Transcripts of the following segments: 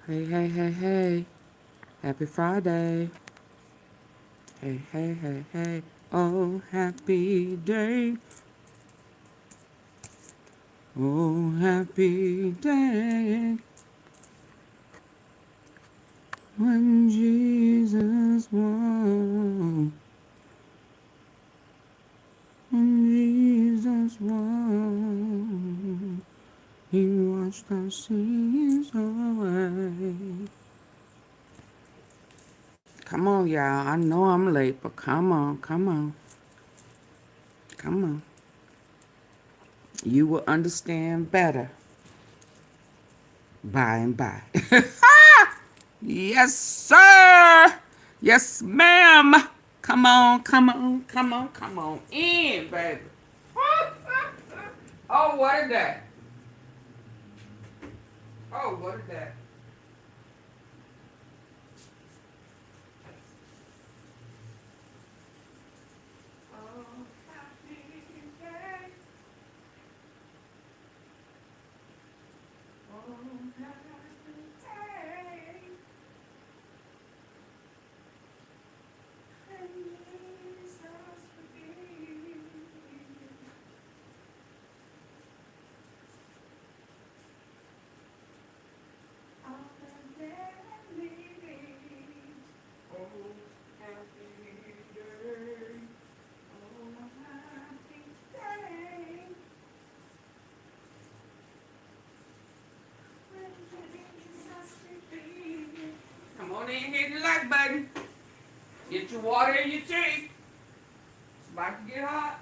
Hey, hey, hey, hey. Happy Friday. Hey, hey, hey, hey. Oh, happy day. Oh, happy day. When Jesus won. When Jesus won. He washed our sins away. Come on, y'all. I know I'm late, but come on, come on, come on. You will understand better by and by. Yes, sir. Yes, ma'am. Come on, come on, come on, come on in, baby. Oh, what a day. Oh, what a day. Oh, happy day. Oh, happy day. And Jesus forgive. All the enemies. Oh, happy day. Oh, happy day. When Jesus forgive. Come on in, hit the like button. Get your water in your tea. It's about to get hot.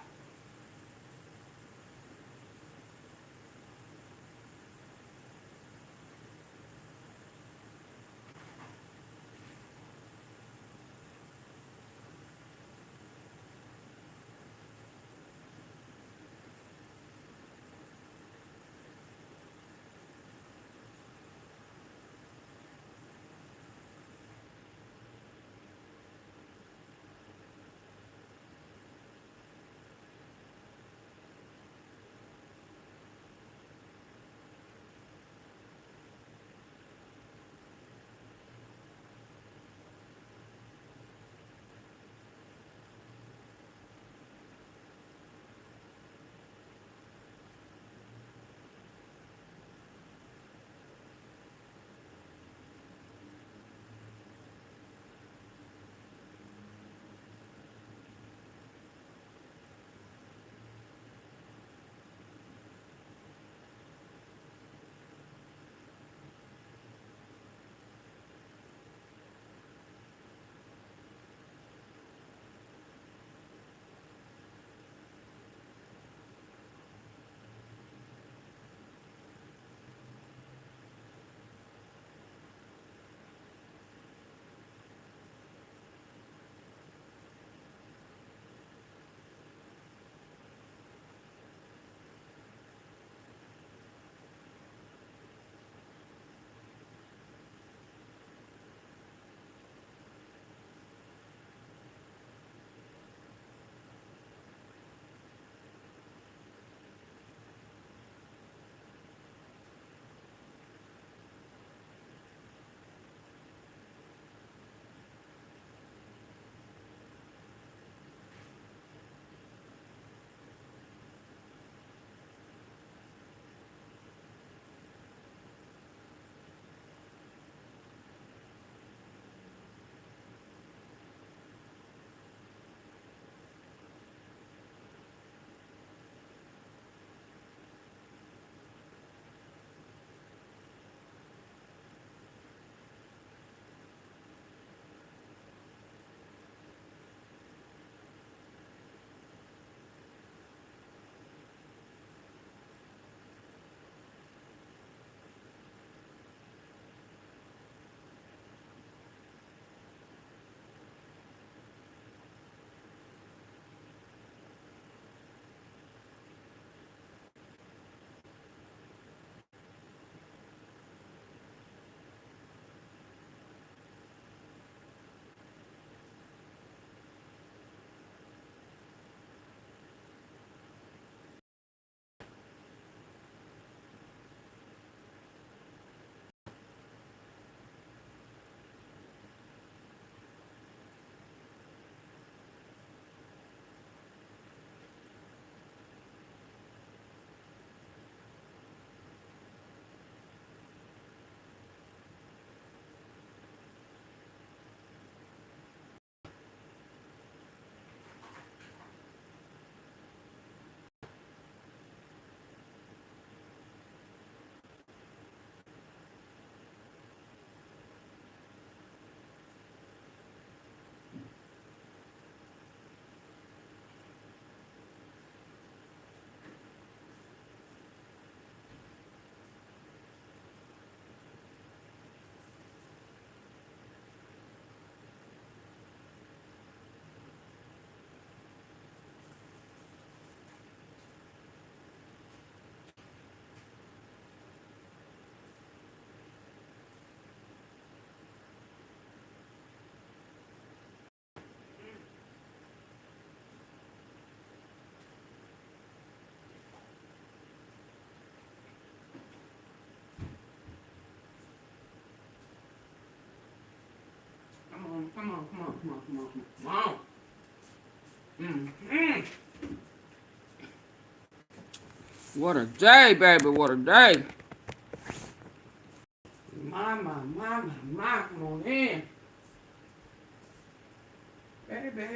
come on. Mm-hmm. What a day, baby. What a day. Mama, come on in. Baby.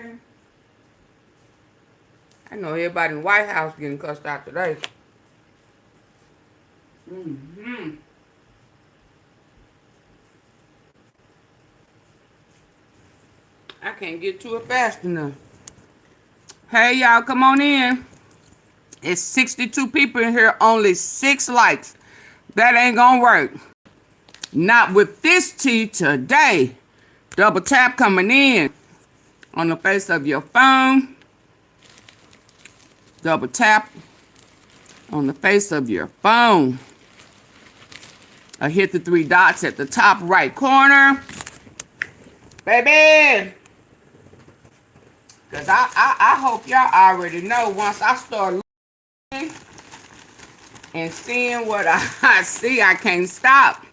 I know everybody in the White House getting cussed out today. Mm-hmm. I can't get to it fast enough. Hey, y'all, come on in. It's 62 people in here, only 6 likes. That ain't gonna work. Not with this tea today. Double tap coming in on the face of your phone. Double tap on the face of your phone. I hit the 3 dots at the top right corner. Baby! Because I hope y'all already know once I start looking and seeing what I see, I can't stop.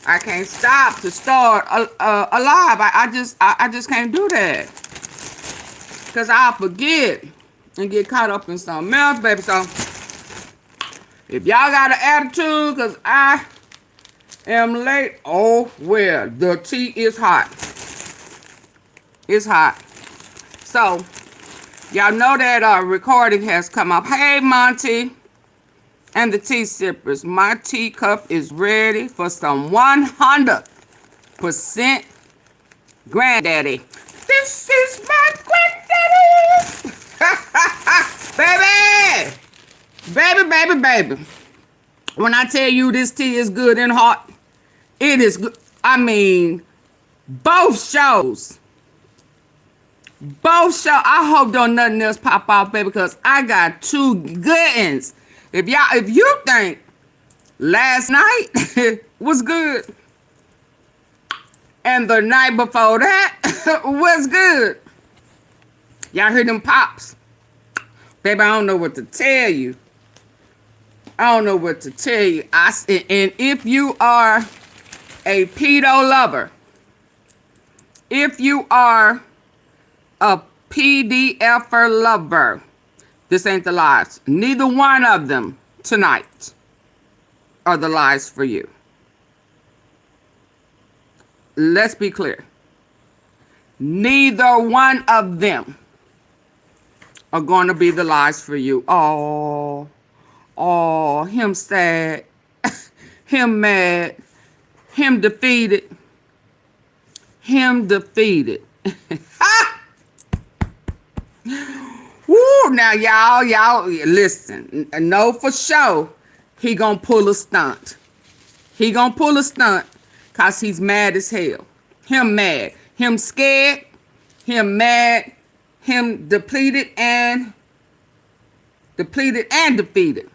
I can't stop to start alive. I just can't do that. Because I'll forget and get caught up in something else, baby. So, if y'all got an attitude, because I am late, oh, well, the tea is hot. It's hot. So, y'all know that recording has come up. Hey, Monty and the tea sippers. My teacup is ready for some 100% granddaddy. This is my granddaddy. Baby. Baby. When I tell you this tea is good and hot, it is good. I mean, both shows. I hope don't nothing else pop off, baby, because I got 2 good ones. If you think last night was good and the night before that was good, y'all hear them pops? Baby, I don't know what to tell you. And if you are a pedo lover, if you are a PDFer lover, this ain't the lies. Neither one of them tonight are the lies for you. Let's be clear. Neither one of them are going to be the lies for you. Oh, him sad, him mad, him defeated. Woo, now y'all listen. Know for sure he gonna pull a stunt. Cause he's mad as hell. Him mad. Him scared. Him mad. Him depleted and defeated.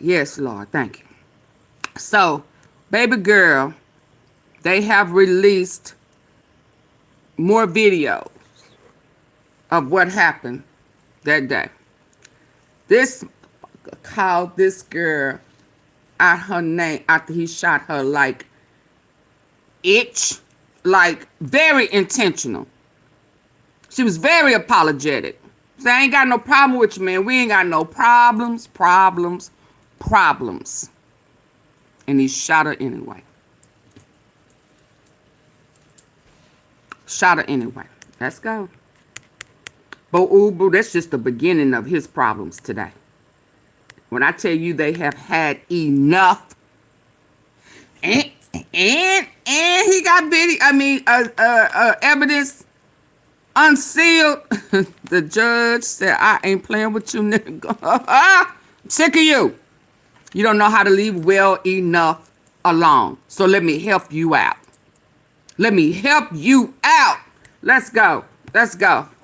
Yes, Lord, thank you. So, baby girl, they have released more videos of what happened that day. This called this girl out her name after he shot her like itch, like very intentional. She was very apologetic. So I ain't got no problem with you, man. We ain't got no problems. And he shot her anyway. Let's go. Boo, that's just the beginning of his problems today. When I tell you they have had enough, and he got evidence unsealed. The judge said, I ain't playing with you, nigga. I'm sick of you. You don't know how to leave well enough alone. So let me help you out. Let's go.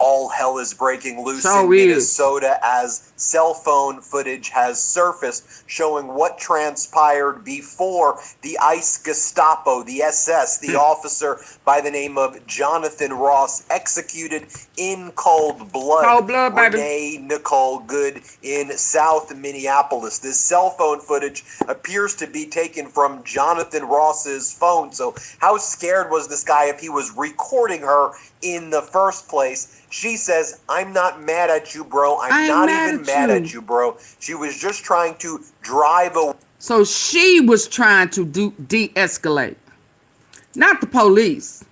All hell is breaking loose So in is. Minnesota as cell phone footage has surfaced showing what transpired before the ICE Gestapo, the SS, the officer by the name of Jonathan Ross, executed in cold blood Cold blood, baby. Renee Nicole Good in South Minneapolis. This cell phone footage appears to be taken from Jonathan Ross's phone. So how scared was this guy if he was recording her in the first place? She says, "I'm not mad at you, bro. I'm not even mad at you, bro. She was just trying to drive away." So she was trying to de-escalate, not the police.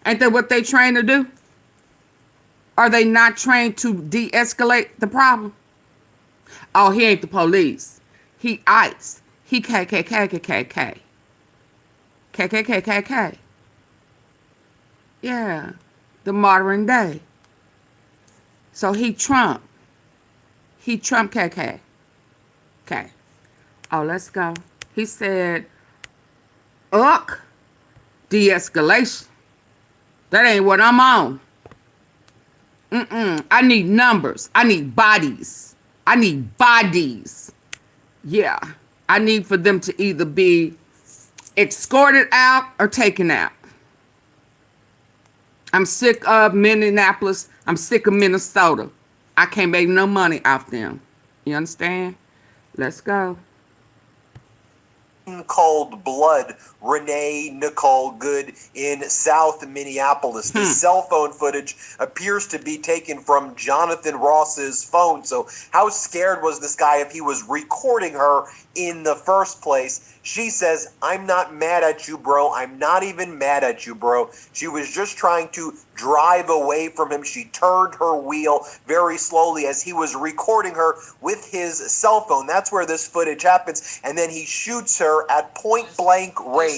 Ain't that what they trained to do? Are they not trained to de-escalate the problem? Oh, he ain't the police. He ICE. He KKK. KKK. Yeah, the modern day. So he Trump. He Trump KK. Okay. Oh, let's go. He said, de-escalation. That ain't what I'm on. I need numbers. I need bodies. I need bodies. Yeah. I need for them to either be escorted out or taken out. I'm sick of Minneapolis. I'm sick of Minnesota. I can't make no money off them. You understand? Let's go. In cold blood, Renee Nicole Good in South Minneapolis. This cell phone footage appears to be taken from Jonathan Ross's phone. So how scared was this guy if he was recording her in the first place? She says, "I'm not mad at you, bro. I'm not even mad at you, bro. She was just trying to drive away from him. She turned her wheel very slowly as he was recording her with his cell phone." That's where this footage happens. And then he shoots her at point blank range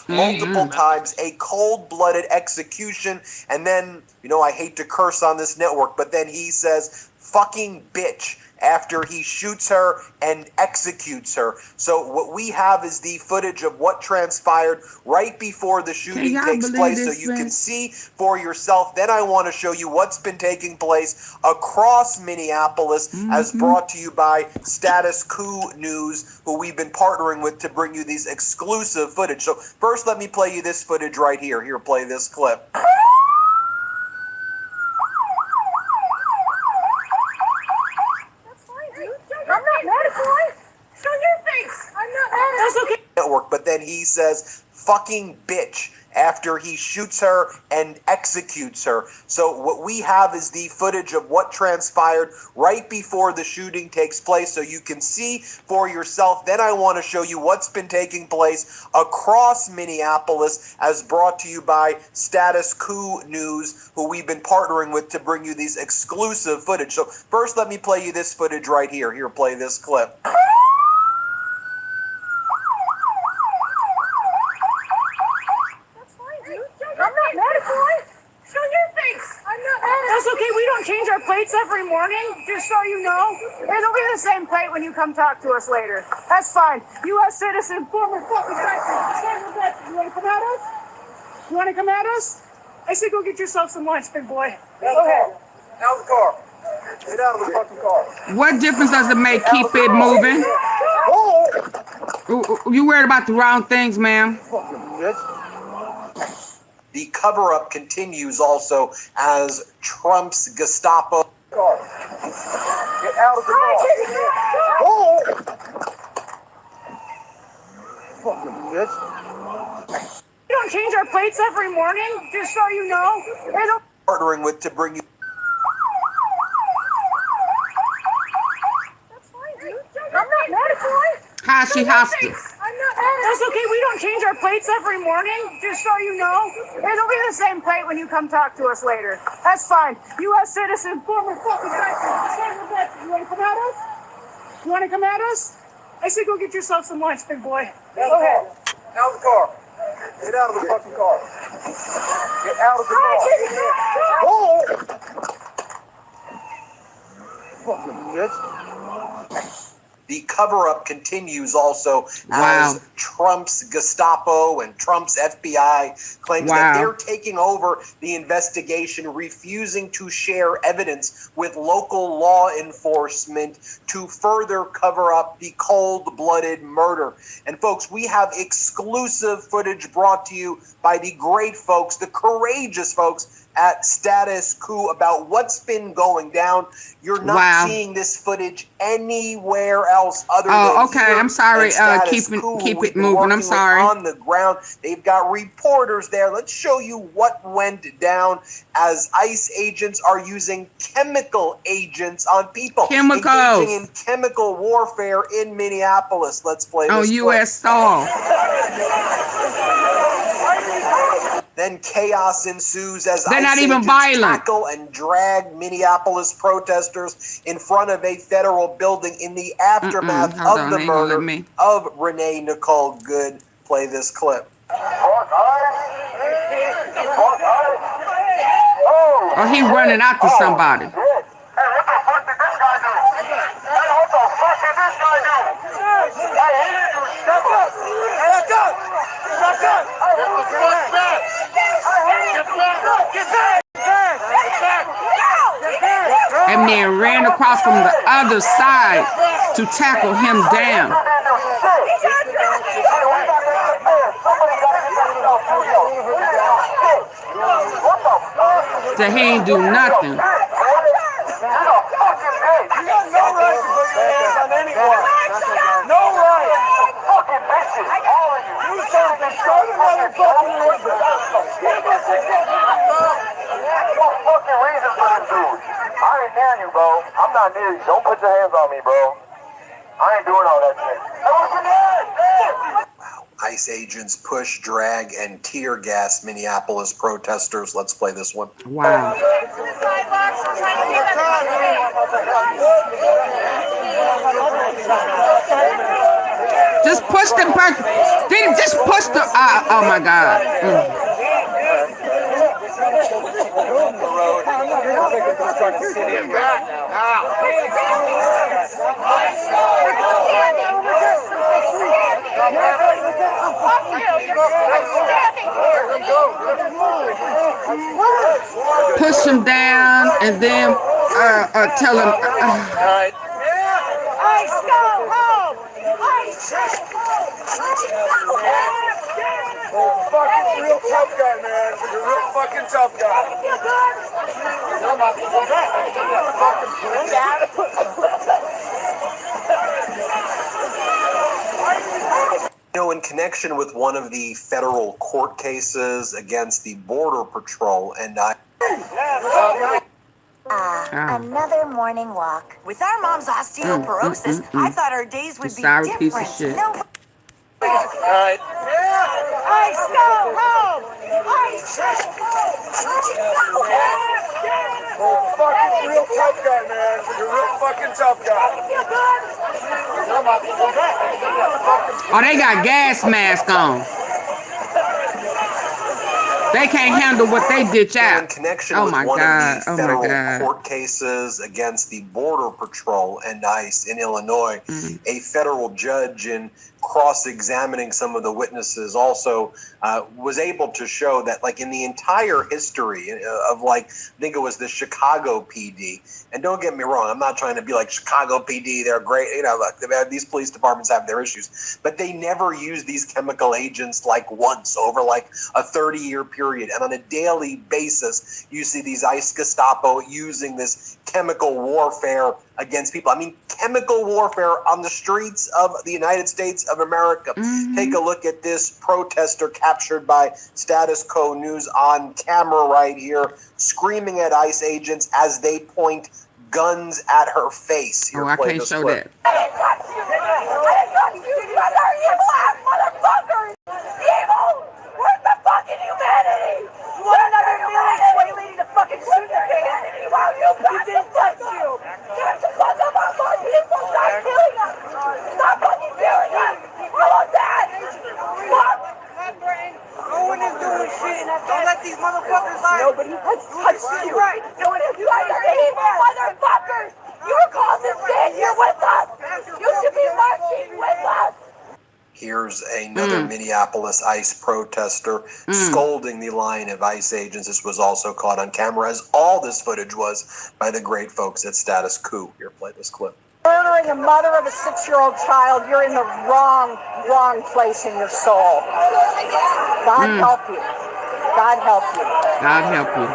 multiple times, a cold-blooded execution. And then, you know, I hate to curse on this network, but then he says, "fucking bitch," after he shoots her and executes her. So what we have is the footage of what transpired right before the shooting takes place, so you can see for yourself. Then I want to show you what's been taking place across Minneapolis, as brought to you by Status Coup News, who we've been partnering with to bring you these exclusive footage. So first, let me play you this footage right here. Here, play this clip. I'm not mad at you. Show your face. I'm not mad at you. That's okay. Network, but then he says, "fucking bitch," after he shoots her and executes her. So what we have is the footage of what transpired right before the shooting takes place, so you can see for yourself. Then I want to show you what's been taking place across Minneapolis, as brought to you by Status Coup News, who we've been partnering with to bring you these exclusive footage. So first, let me play you this footage right here. Here, play this clip. I'm not mad at you. Show your face. I'm not mad at you. That's okay. We don't change our plates every morning, just so you know. It'll be the same plate when you come talk to us later. That's fine. U.S. citizen, former fucking country. You want to come at us? You want to come at us? I said go get yourself some lunch, big boy. Go ahead. Out of the car. Get out of the fucking car. What difference does it make? Keep it moving. You worried about the wrong things, ma'am. The cover-up continues also as Trump's Gestapo. Get out of the car. Fucking bitch. We don't change our plates every morning, just so you know. Partnering with to bring you. That's fine, dude. I'm not mad at you. How's she hostile? I'm not mad at you. That's okay. We don't change our plates every morning, just so you know. It'll be the same plate when you come talk to us later. That's fine. U.S. citizen, former fucking country. You want to come at us? You want to come at us? I said go get yourself some lunch, big boy. Go ahead. Out of the car. Get out of the fucking car. Get out of the car. Fucking bitch. the cover-up continues also Wow. as Trump's Gestapo and Trump's FBI claims that they're taking over the investigation, refusing to share evidence with local law enforcement to further cover up the cold-blooded murder. And folks, we have exclusive footage brought to you by the great folks, the courageous folks at Status Coup about what's been going down. You're not seeing this footage anywhere else other than okay. here. I'm sorry. Keep it moving. I'm sorry. On the ground, they've got reporters there. Let's show you what went down as ICE agents are using chemical agents on people, engaging in chemical warfare in Minneapolis. Let's play this on U.S. soil. Then chaos ensues as they're not ICE even agents violent. tackle and drag Minneapolis protesters in front of a federal building in the aftermath of the murder of Renee Nicole Good. Play this clip. Oh, he running out to somebody. That man ran across from the other side to tackle him down. So he ain't do nothing. I ain't near you, bro. I'm not near you. Don't put your hands on me, bro. I ain't doing all that shit. Wow. ICE agents push, drag, and tear gas Minneapolis protesters. Let's play this one. Wow. Just push them back. They just push the. Oh my God. Push him down and then tell him. Fucking real tough guy, man. You're a real fucking tough guy. You know, in connection with one of the federal court cases against the Border Patrol, and another morning walk. With our mom's osteoporosis, I thought our days would be different. Piece of shit. No. Alright. ICE, go home! Fucking real tough guy, man. You're a real fucking tough guy. Oh, they got gas masks on. They can't handle what they ditch out. in connection with one of the federal court cases against the Border Patrol and ICE in Illinois, a federal judge, in cross-examining some of the witnesses, also was able to show that, like, in the entire history of, like, I think it was the Chicago PD, and don't get me wrong, I'm not trying to be like Chicago PD, they're great, you know, look, these police departments have their issues, but they never use these chemical agents like once over like a 30-year period, and on a daily basis, you see these ICE Gestapo using this chemical warfare against people. I mean, chemical warfare on the streets of the United States of America. Take a look at this protester captured by Status Quo News on camera right here, screaming at ICE agents as they point guns at her face. Here, I can't show clip. that. Where's the fucking humanity? You want another million white lady to fucking shoot your humanity while you didn't touch you? Get the fuck up off our people! Stop killing us! Stop fucking killing us! How about that? Fuck! No one is doing shit. Don't let these motherfuckers lie. Nobody has touched you. Right. No one has touched you. Motherfuckers! You were causing sin. You're with us. You should be Here's another Minneapolis ICE protester scolding the line of ICE agents. This was also caught on camera, as all this footage was, by the great folks at Status Coup. Here, play this clip. Murdering a mother of a 6-year-old child, you're in the wrong place in your soul. God help you. God help you. God help you.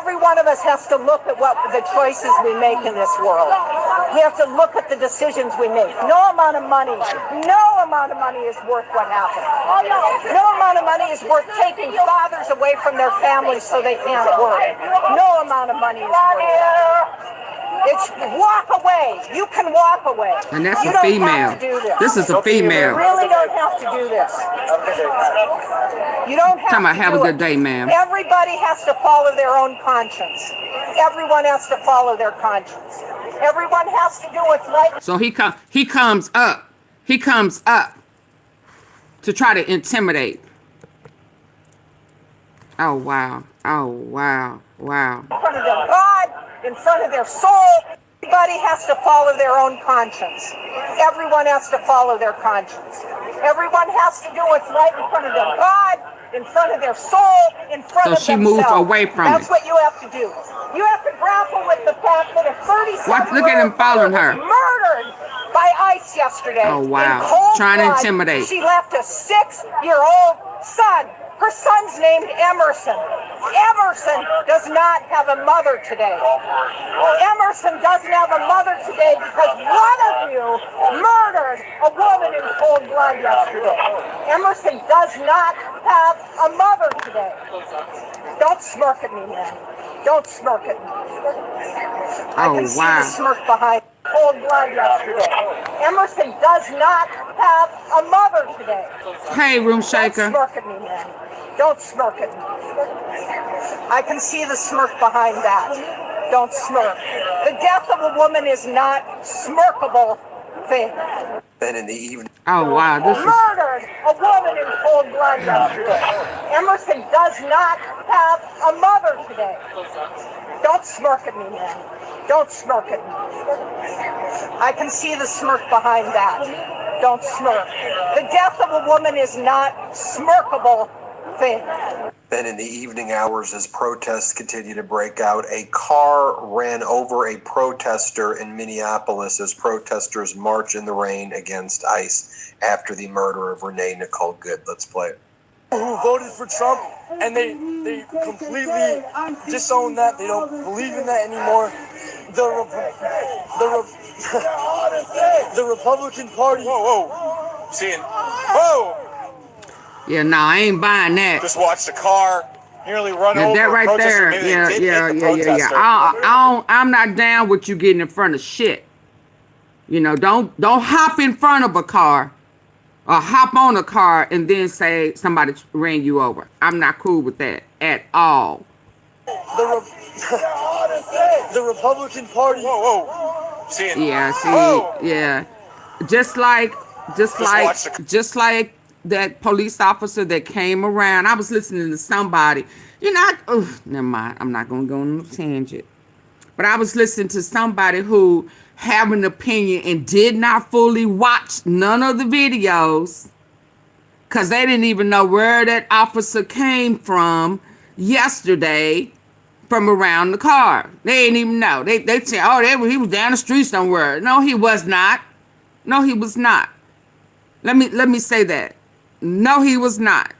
Every one of us has to look at what the choices we make in this world. We have to look at the decisions we make. No amount of money is worth what happened. No amount of money is worth taking fathers away from their families so they can't work. No amount of money is worth it. It's walk away. You can walk away. And that's you a don't female. Have to do this. This is a female. You really don't have to do this. You don't have Talking about to have do a good it. day, ma'am. Everybody has to follow their own conscience. Everyone has to follow their conscience. Everyone has to do what's right. So he comes up. He comes up to try to intimidate. Oh wow. Oh wow. Wow. In front of their God, in front of their soul. Everybody has to follow their own conscience. Everyone has to follow their conscience. Everyone has to do what's right in front of their God, in front of their soul, in front of themselves. So she moved away from it. That's what you have to do. You have to grapple with the fact that a 37-year-old look at him following her. was murdered by ICE yesterday. Oh, wow. In cold Trying to blood. intimidate. She left a 6-year-old son. Her son's named Emerson. Emerson does not have a mother today. Emerson doesn't have a mother today because one of you murdered a woman in cold blood yesterday. Emerson does not have a mother today. Don't smirk at me, man. Don't smirk at me. I can see the smirk behind cold blood yesterday. Emerson does not have a mother today. Hey, room shaker. Don't smirk at me, man. Don't smirk at me. I can see the smirk behind that. Don't smirk. The death of a woman is not smirkable thing. Then in the evening. Oh wow, this is Murdered a woman in cold blood yesterday. Emerson does not have a mother today. Don't smirk at me, man. Don't smirk at me. I can see the smirk behind that. Don't smirk. The death of a woman is not smirkable thing. Then in the evening hours, as protests continue to break out, a car ran over a protester in Minneapolis as protesters march in the rain against ICE after the murder of Renee Nicole Good. Let's play it. Who voted for Trump, and they completely disown that. They don't believe in that anymore. The Republican Party. Whoa. Seeing. Whoa. yeah. No, I ain't buying that. Just watched a car nearly run over That a right protester. there. Maybe they did hit the protester. I'm not down with you getting in front of shit. You know, don't hop in front of a car or hop on a car and then say somebody ran you over. I'm not cool with that at all. The Republican Party. Whoa. Seeing. Yeah, see, Whoa. yeah. Just like that police officer that came around. I was listening to somebody. You know, never mind. I'm not going to go on a tangent. But I was listening to somebody who have an opinion and did not fully watch none of the videos because they didn't even know where that officer came from yesterday from around the car. They didn't even know. They said, oh, he was down the street somewhere. No, he was not. No, he was not. Let me say that. No, he was not.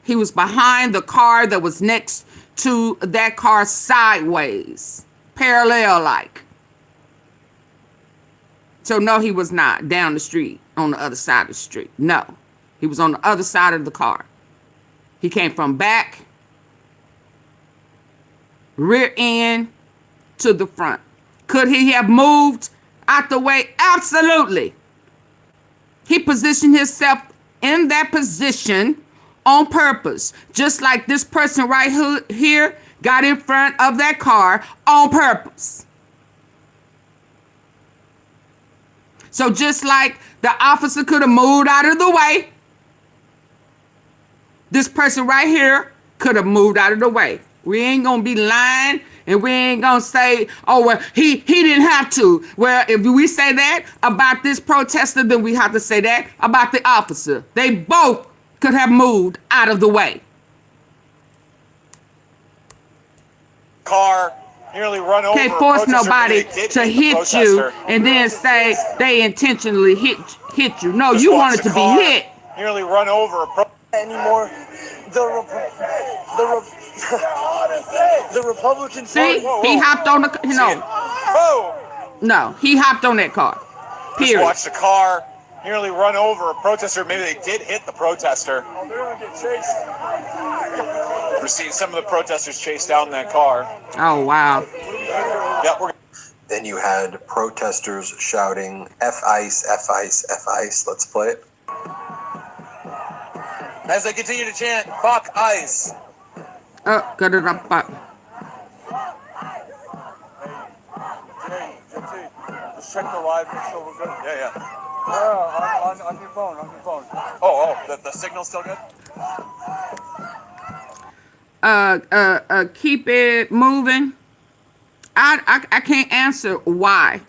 He was behind the car that was next to that car sideways, parallel like. So no, he was not down the street on the other side of the street. No, he was on the other side of the car. He came from back, rear end to the front. Could he have moved out the way? Absolutely. He positioned himself in that position on purpose, just like this person right here got in front of that car on purpose. So just like the officer could have moved out of the way, this person right here could have moved out of the way. We ain't gonna be lying And we ain't gonna say, oh, well, he didn't have to. Well, if we say that about this protester, then we have to say that about the officer. They both could have moved out of the way. Car nearly run over. Can't force protester. nobody They did to the hit you protester. and then say they intentionally hit you. No, Just you watch wanted the to car be hit. Nearly run over. Anymore. The Republican See, Party. he hopped on the, you know, Whoa! no, he hopped on that car. Just Period. watch the car nearly run over a protester. Maybe they did hit the protester. Oh, they're gonna get chased. We're seeing some of the protesters chase down that car. Oh, wow. Yep, we're Then you had protesters shouting, F ICE, F ICE, F ICE. Let's play it. as they continue to chant, "Fuck ICE." Got it up. Hey, GT, just check the live, make sure we're good. Yeah. On your phone, Oh, the signal's still good? Keep it moving. I can't answer why.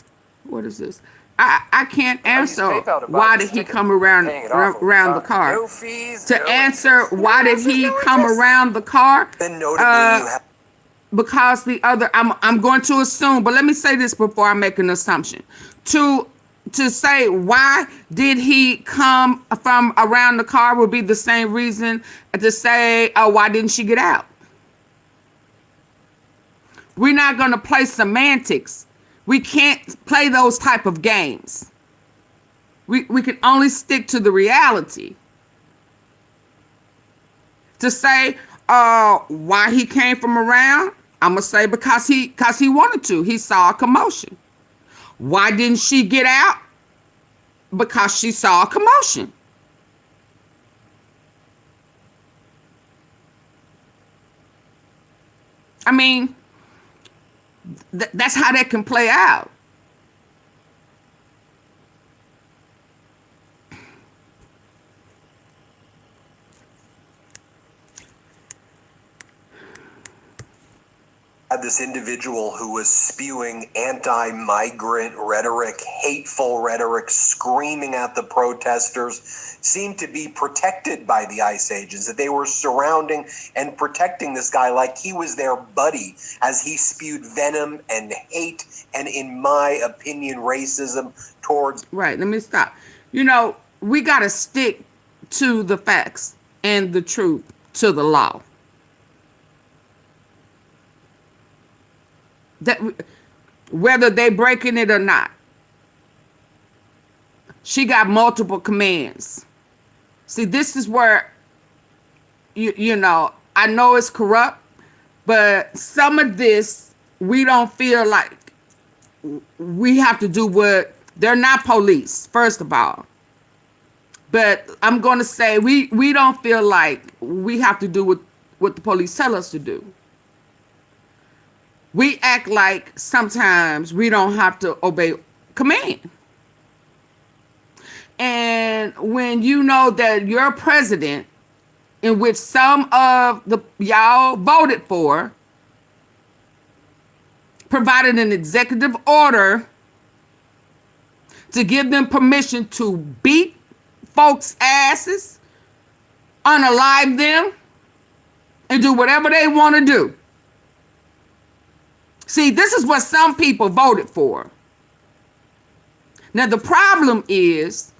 What is this? I can't answer why did he come around the car. No fees. To answer why did he come around the car? Then notably, you have Because the other, I'm going to assume, but let me say this before I make an assumption. To say why did he come from around the car would be the same reason to say, oh, why didn't she get out? We're not going to play semantics. We can't play those type of games. We can only stick to the reality. To say why he came from around, I'm gonna say because he wanted to. He saw a commotion. Why didn't she get out? Because she saw a commotion. I mean, that's how that can play out. had this individual who was spewing anti-migrant rhetoric, hateful rhetoric, screaming at the protesters, seemed to be protected by the ICE agents, that they were surrounding and protecting this guy like he was their buddy as he spewed venom and hate and, in my opinion, racism towards... Right, let me stop. You know, we got to stick to the facts and the truth, to the law. That whether they breaking it or not, she got multiple commands. See, this is where you know, I know it's corrupt, but some of this we don't feel like we have to do what they're not police, first of all. But I'm going to say we don't feel like we have to do what the police tell us to do. We act like sometimes we don't have to obey command. And when you know that your president, in which some of the y'all voted for, provided an executive order to give them permission to beat folks' asses, unalive them, and do whatever they want to do. See, this is what some people voted for. Now, the problem is,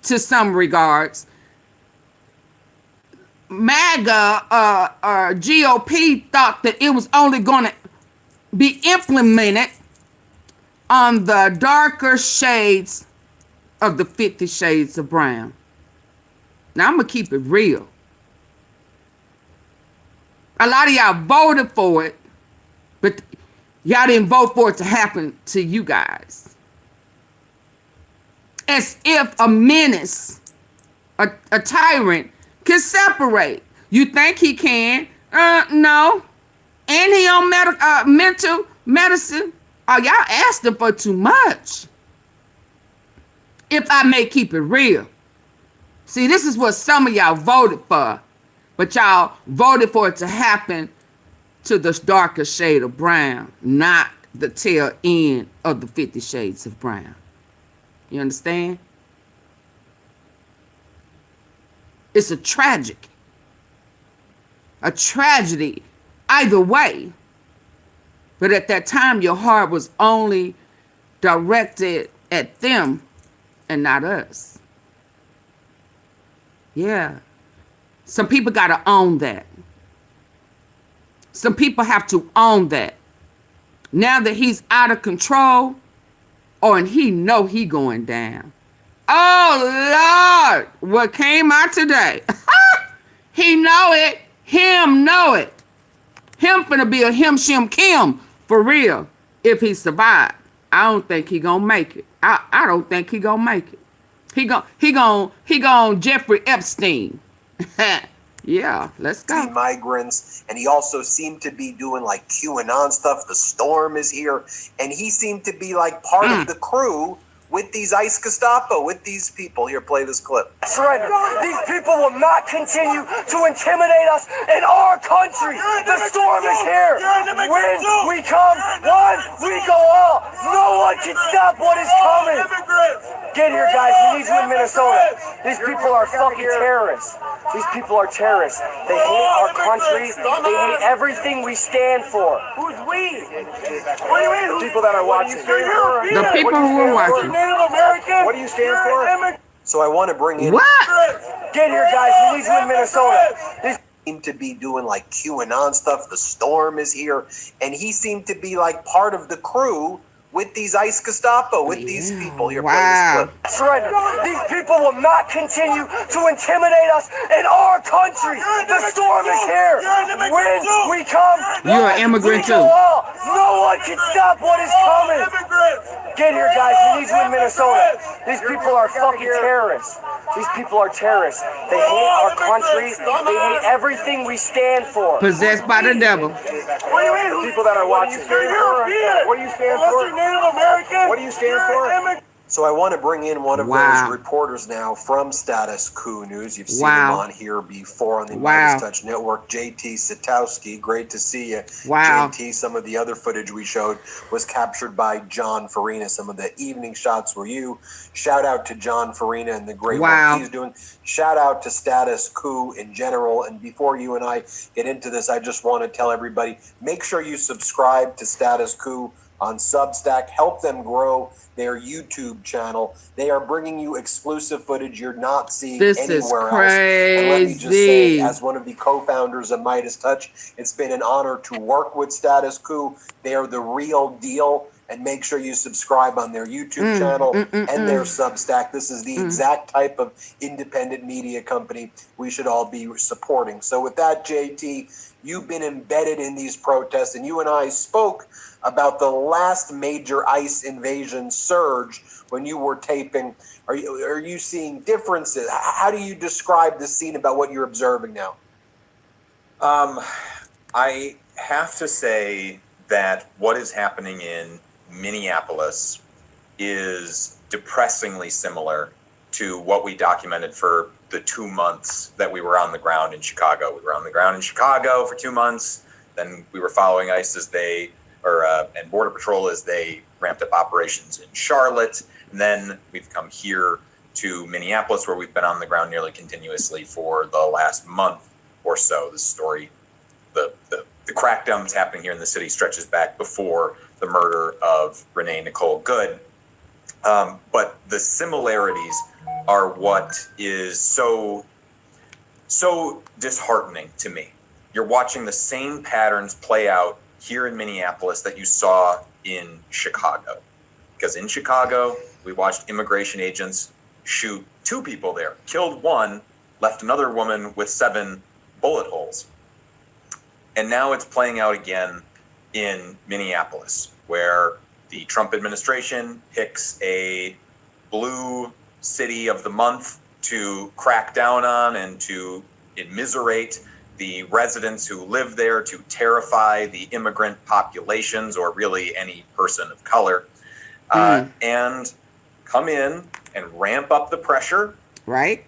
to some regards, MAGA or GOP thought that it was only going to be implemented on the darker shades of the 50 Shades of Brown. Now, I'm going to keep it real. A lot of y'all voted for it, but y'all didn't vote for it to happen to you guys. As if a menace, a tyrant, can separate. You think he can? No. And he on mental medicine. Oh, y'all asking for too much. If I may keep it real. See, this is what some of y'all voted for. But y'all voted for it to happen to the darker shade of brown, not the tail end of the 50 Shades of Brown. You understand? It's a tragedy either way. But at that time, your heart was only directed at them and not us. Yeah. Some people got to own that. Some people have to own that. Now that he's out of control, and he know he going down. Oh, Lord, what came out today? He know it. Him know it. Him finna be a him, shim, Kim for real if he survived. I don't think he gonna make it. I don't think he gonna make it. He gon' Jeffrey Epstein. Yeah, let's go. Migrants, and he also seemed to be doing like QAnon stuff. The storm is here, and he seemed to be like part of the crew with these ICE Gestapo, with these people. Here, play this clip. Surrender. These people will not continue to intimidate us in our country. The storm is here. When we come, one, we go all. No one can stop what is coming. Get here, guys. We need you in Minnesota. These people are fucking terrorists. These people are terrorists. They hate our country. They hate everything we stand for. Who's we? What do you mean? People that are watching. The people who are watching. What do you stand for? So I want to bring in. What? Get here, guys. We need you in Minnesota. These seemed to be doing like QAnon stuff. The storm is here, and he seemed to be like part of the crew with these ICE Gestapo, with these people. Here, play this clip. surrender. These people will not continue to intimidate us in our country. The storm is here. When we come, You're an immigrant we go too. all. No one can stop what is coming. Get here, guys. We need you in Minnesota. These people are fucking terrorists. These people are terrorists. They hate our country. They hate everything we stand for. Possessed by the devil. What do you mean? People that are watching. What do you stand for? What do you stand for? So I want to bring in one of Wow. those reporters now from Status Quo News. You've seen Wow. him on here before on the Wow. Midas Touch Network. JT Satowski, great to see you. Wow. JT, some of the other footage we showed was captured by John Farina. Some of the evening shots were you. Shout out to John Farina and the great Wow. work he's doing. Shout out to Status Quo in general. And before you and I get into this, I just want to tell everybody, make sure you subscribe to Status Quo on Substack. Help them grow their YouTube channel. They are bringing you exclusive footage you're not seeing This is anywhere else. And let me just say, crazy. as one of the co-founders of Midas Touch, it's been an honor to work with Status Quo. They are the real deal. And make sure you subscribe on their YouTube channel and their Substack. This is the exact type of independent media company we should all be supporting. So with that, JT, you've been embedded in these protests, and you and I spoke about the last major ICE invasion surge when you were taping. Are you seeing differences? How do you describe the scene about what you're observing now? I have to say that what is happening in Minneapolis is depressingly similar to what we documented for the 2 months that we were on the ground in Chicago. We were on the ground in Chicago for 2 months. Then we were following ICE and Border Patrol as they ramped up operations in Charlotte. And then we've come here to Minneapolis, where we've been on the ground nearly continuously for the last month or so. This story, the crackdown that's happening here in the city stretches back before the murder of Renee Nicole Good. But the similarities are what is so disheartening to me. You're watching the same patterns play out here in Minneapolis that you saw in Chicago. Because in Chicago, we watched immigration agents shoot 2 people there, killed 1, left another woman with 7 bullet holes. And now it's playing out again in Minneapolis, where the Trump administration picks a blue city of the month to crack down on and to immiserate the residents who live there, to terrify the immigrant populations, or really any person of color, and come in and ramp up the pressure. Right?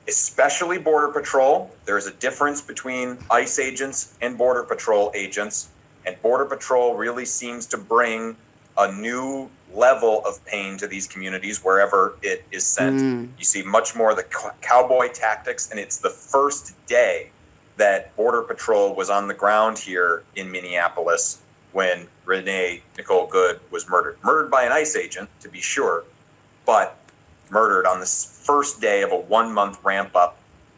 especially Border Patrol. There's a difference between ICE agents and Border Patrol agents, and Border Patrol really seems to bring a new level of pain to these communities wherever it is sent. You see much more of the cowboy tactics, and it's the first day that Border Patrol was on the ground here in Minneapolis when Renee Nicole Good was murdered. Murdered by an ICE agent, to be sure, but murdered on this first day of a 1 month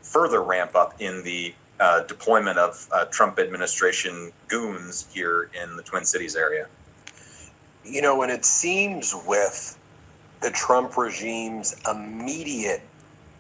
further ramp up in the deployment of Trump administration goons here in the Twin Cities area. You know, and it seems with the Trump regime's immediate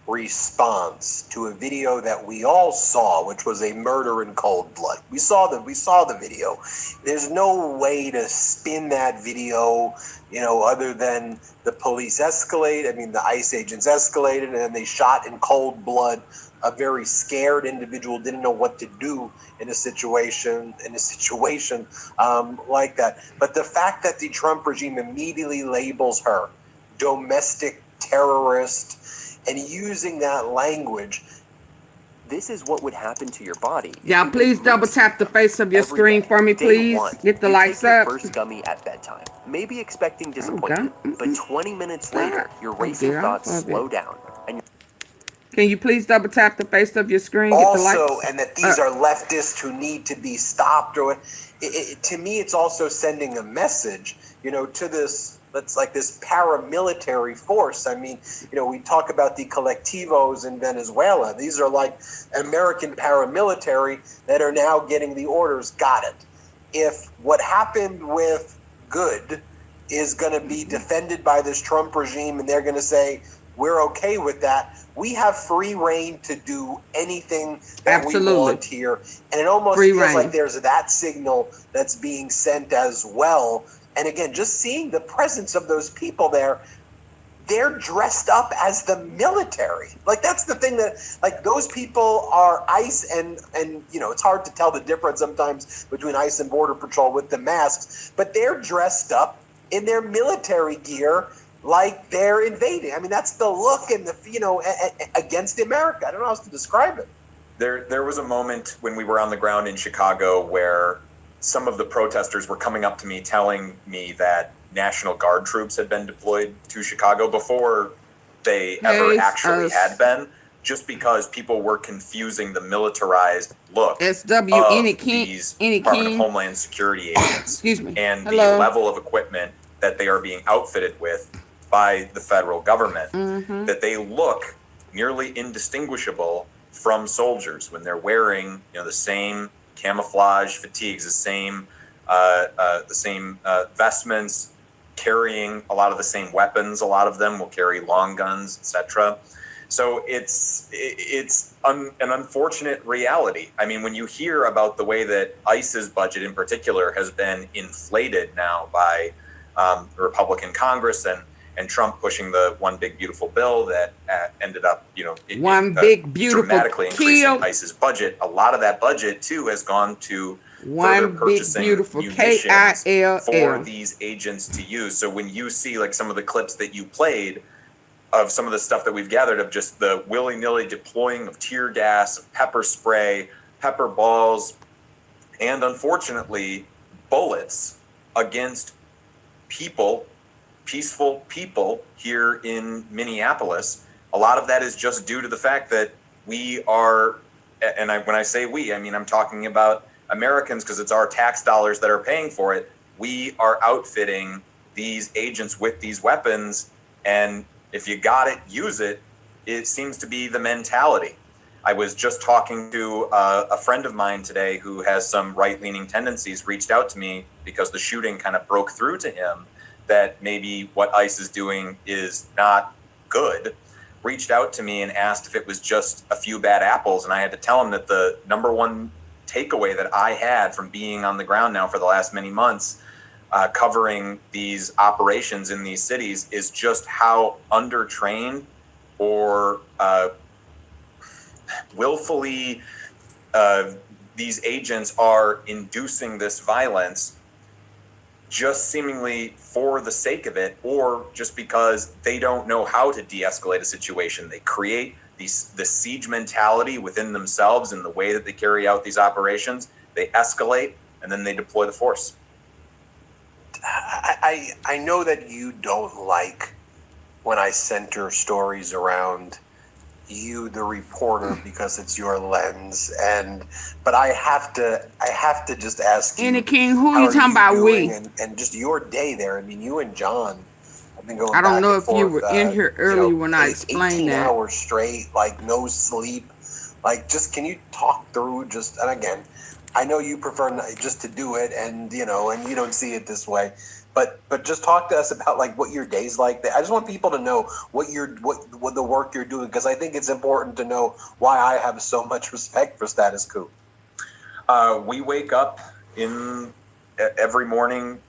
response to a video that we all saw, which was a murder in cold blood. We saw the video. There's no way to spin that video, you know, other than the police escalate. I mean, the ICE agents escalated, and then they shot in cold blood a very scared individual, didn't know what to do in a situation like that. But the fact that the Trump regime immediately labels her domestic terrorist and using that language, this is what would happen to your body. Y'all, please double tap the face of your screen for me, please. Get the lights up. First gummy at bedtime, maybe expecting disappointment, but 20 minutes later, your racing thoughts slow down. And can you please double tap the face of your screen? Get the lights. Also, and that these are leftists who need to be stopped, or to me, it's also sending a message, you know, to this. That's like this paramilitary force. I mean, you know, we talk about the colectivos in Venezuela. These are like American paramilitary that are now getting the orders. Got it. If what happened with Good is going to be defended by this Trump regime and they're going to say, we're okay with that, we have free reign to do anything that we want here. And it almost feels like there's that signal that's being sent as well. And again, just seeing the presence of those people there, they're dressed up as the military. Like, that's the thing that, like, those people are ICE and you know, it's hard to tell the difference sometimes between ICE and Border Patrol with the masks, but they're dressed up in their military gear like they're invading. I mean, that's the look and the, you know, against America. I don't know how else to describe it. There was a moment when we were on the ground in Chicago where some of the protesters were coming up to me telling me that National Guard troops had been deployed to Chicago before they ever actually had been, just because people were confusing the militarized look of these Department of Homeland Security agents and the level of equipment that they are being outfitted with by the federal government, that they look nearly indistinguishable from soldiers when they're wearing, you know, the same camouflage fatigues, the same vestments, carrying a lot of the same weapons. A lot of them will carry long guns, etc. So it's an unfortunate reality. I mean, when you hear about the way that ICE's budget in particular has been inflated now by the Republican Congress and Trump pushing the one big beautiful bill that ended up, you know, dramatically increasing ICE's budget. A lot of that budget too has gone to further purchasing munitions for these agents to use. So when you see like some of the clips that you played of some of the stuff that we've gathered of just the willy-nilly deploying of tear gas, pepper spray, pepper balls, and unfortunately bullets against people, peaceful people here in Minneapolis, a lot of that is just due to the fact that we are, and when I say we, I mean I'm talking about Americans because it's our tax dollars that are paying for it. We are outfitting these agents with these weapons, and if you got it, use it. It seems to be the mentality. I was just talking to a friend of mine today who has some right-leaning tendencies, reached out to me because the shooting kind of broke through to him that maybe what ICE is doing is not good, reached out to me and asked if it was just a few bad apples. And I had to tell him that the number one takeaway that I had from being on the ground now for the last many months, covering these operations in these cities, is just how undertrained or willfully these agents are inducing this violence just seemingly for the sake of it, or just because they don't know how to de-escalate a situation. They create the siege mentality within themselves and the way that they carry out these operations, they escalate and then they deploy the force. I know that you don't like when I center stories around you, the reporter, because it's your lens, but I have to just ask you, Any King, who how you are talking about? doing, We? and just your day there. I mean, you and John have been going I don't back know and if you forth, were in here early when I explained 18 that. hours straight, like no sleep. Like, just can you talk through just, and again, I know you prefer just to do it, and you don't see it this way. But just talk to us about like what your day's like. I just want people to know what the work you're doing, because I think it's important to know why I have so much respect for Status Coup. We wake up every morning.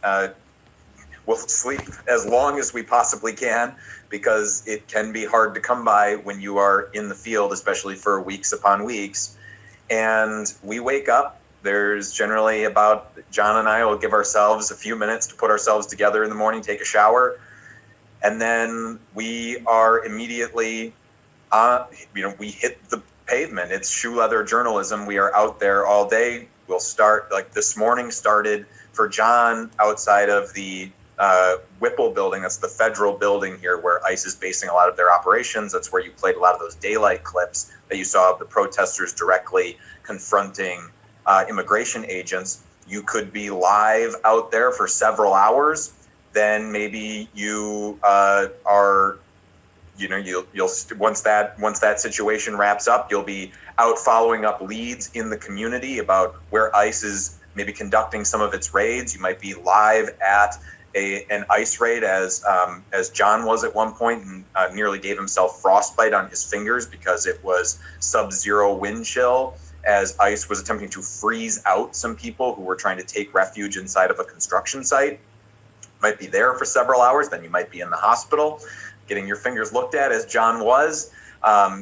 We'll sleep as long as we possibly can, because it can be hard to come by when you are in the field, especially for weeks upon weeks. And we wake up. There's generally John and I will give ourselves a few minutes to put ourselves together in the morning, take a shower, and then we are immediately, we hit the pavement. It's shoe leather journalism. We are out there all day. We'll start, like this morning started for John outside of the Whipple building. That's the federal building here where ICE is basing a lot of their operations. That's where you played a lot of those daylight clips that you saw of the protesters directly confronting immigration agents. You could be live out there for several hours. Then maybe you you'll once that situation wraps up, you'll be out following up leads in the community about where ICE is maybe conducting some of its raids. You might be live at an ICE raid, as John was at one point, and nearly gave himself frostbite on his fingers because it was sub-zero wind chill, as ICE was attempting to freeze out some people who were trying to take refuge inside of a construction site. Might be there for several hours. Then you might be in the hospital getting your fingers looked at, as John was.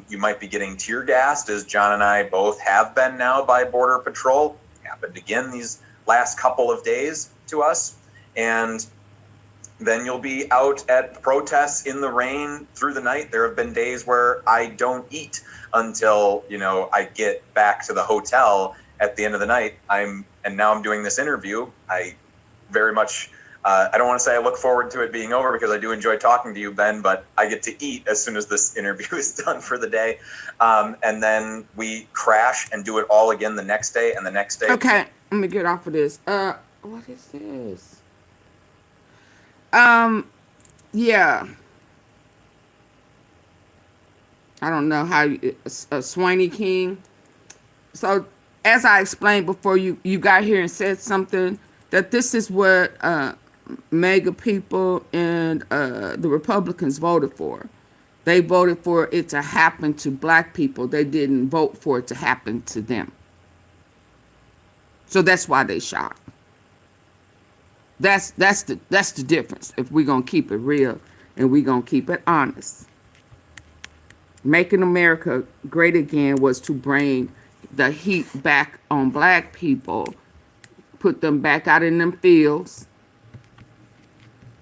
You might be getting tear gassed, as John and I both have been now, by Border Patrol. Happened again these last couple of days to us. And then you'll be out at protests in the rain through the night. There have been days where I don't eat until, I get back to the hotel at the end of the night. And now I'm doing this interview. I very much, I don't want to say I look forward to it being over, because I do enjoy talking to you, Ben, but I get to eat as soon as this interview is done for the day. And then we crash and do it all again the next day and the next day. Okay, let me get off of this. What is this? Yeah. I don't know how Swaney King. So as I explained before, you got here and said something, that this is what MAGA people and the Republicans voted for. They voted for it to happen to black people. They didn't vote for it to happen to them. So that's why they shot. That's the difference. If we're gonna keep it real and we're gonna keep it honest. Making America Great Again was to bring the heat back on black people, put them back out in them fields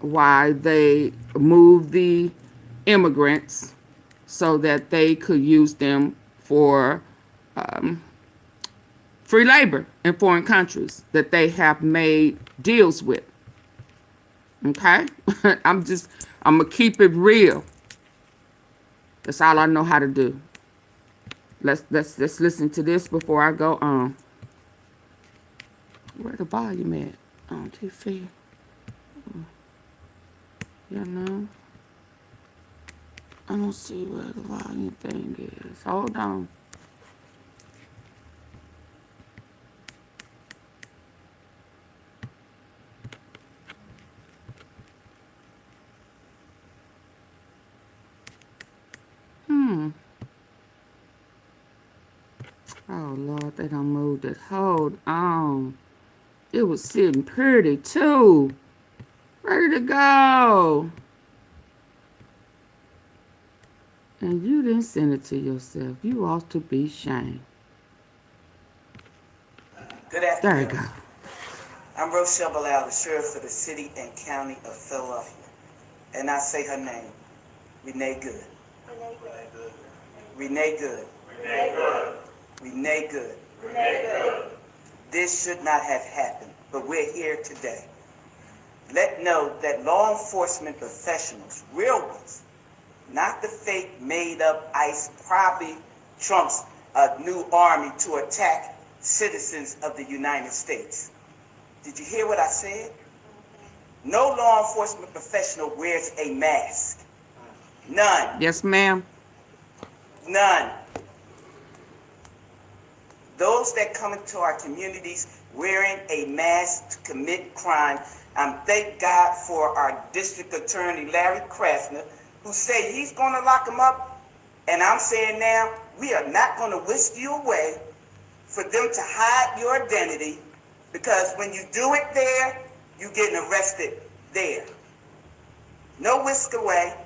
while they moved the immigrants so that they could use them for free labor in foreign countries that they have made deals with. Okay? I'm gonna keep it real. That's all I know how to do. Let's listen to this before I go on. Where the volume at on TV? I don't see where the volume thing is. Hold on. Oh, Lord, they done moved it. Hold on. It was sitting pretty, too. Ready to go. And you didn't send it to yourself. You ought to be ashamed. Good afternoon. There you go. I'm Rochelle Bilal, the sheriff for the city and county of Philadelphia. And I say her name, Renee Good. Renee Good. Renee Good. This should not have happened, but we're here today. Let know that law enforcement professionals, real ones, not the fake made up ICE, probably Trump's new army to attack citizens of the United States. Did you hear what I said? No law enforcement professional wears a mask. None. Yes, ma'am. None. Those that come into our communities wearing a mask to commit crime, thank God for our district attorney, Larry Krasner, who said he's going to lock them up. And I'm saying now, we are not going to whisk you away for them to hide your identity, because when you do it there, you're getting arrested there. No whisk away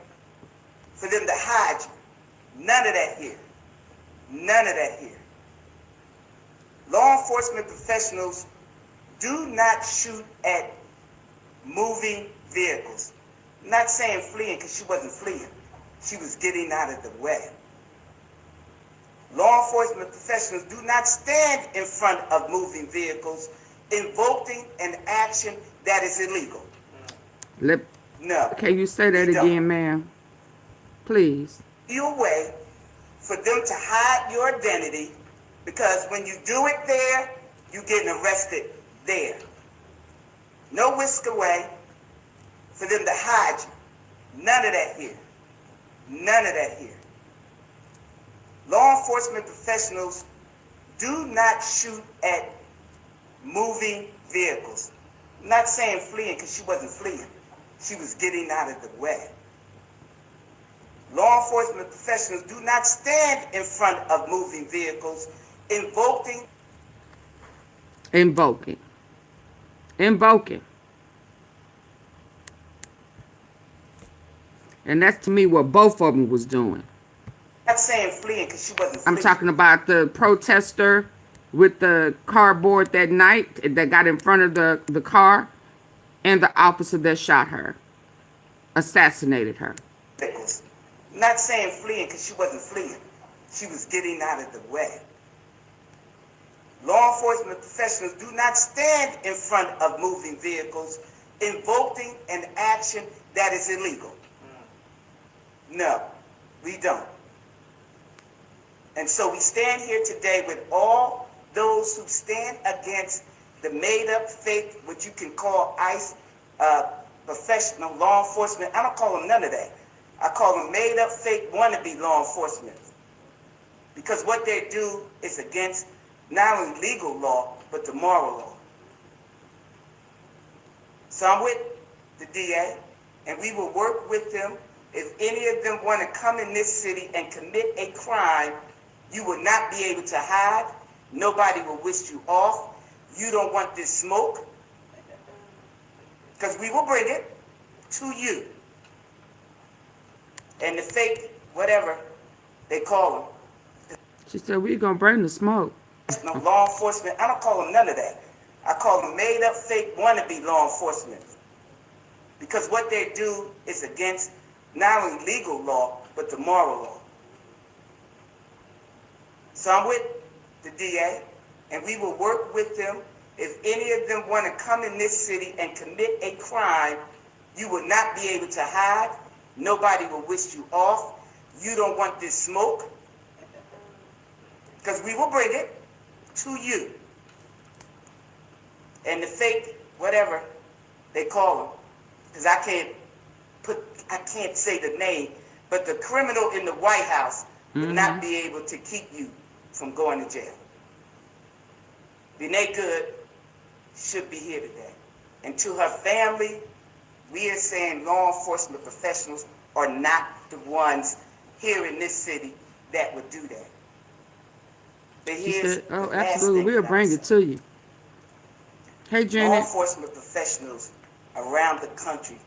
for them to hide you. None of that here. None of that here. Law enforcement professionals do not shoot at moving vehicles. I'm not saying fleeing, because she wasn't fleeing. She was getting out of the way. Law enforcement professionals do not stand in front of moving vehicles invoking an action that is illegal. No. Can you say that again, ma'am? Please. You way for them to hide your identity, because when you do it there, you're getting arrested there. No whisk away for them to hide you. None of that here. None of that here. Law enforcement professionals do not shoot at moving vehicles. I'm not saying fleeing, because she wasn't fleeing. She was getting out of the way. Law enforcement professionals do not stand in front of moving vehicles invoking. Invoking. And that's to me what both of them was doing. I'm not saying fleeing, because she wasn't fleeing. I'm talking about the protester with the cardboard that night that got in front of the car, and the officer that shot her, assassinated her. I'm not saying fleeing, because she wasn't fleeing. She was getting out of the way. Law enforcement professionals do not stand in front of moving vehicles invoking an action that is illegal. No, we don't. And so we stand here today with all those who stand against the made-up, fake, what you can call ICE, professional law enforcement. I don't call them none of that. I call them made-up, fake, wannabe law enforcement. Because what they do is against not only legal law, but the moral law. So I'm with the DA, and we will work with them. If any of them want to come in this city and commit a crime, you will not be able to hide. Nobody will whisk you off. You don't want this smoke, because we will bring it to you. And the fake, whatever they call them. She said, we're going to bring the smoke. No, law enforcement, I don't call them none of that. I call them made up, fake, wannabe law enforcement. Because what they do is against not only legal law, but the moral law. So I'm with the DA, and we will work with them. If any of them want to come in this city and commit a crime, you will not be able to hide. Nobody will whisk you off. You don't want this smoke, because we will bring it to you. And the fake, whatever they call them, because I can't say the name, but the criminal in the White House will not be able to keep you from going to jail. Renee Good should be here today. And to her family, we are saying law enforcement professionals are not the ones here in this city that would do that. But She said, oh, absolutely, we'll bring it to you. Hey, Janet. Law enforcement professionals around the country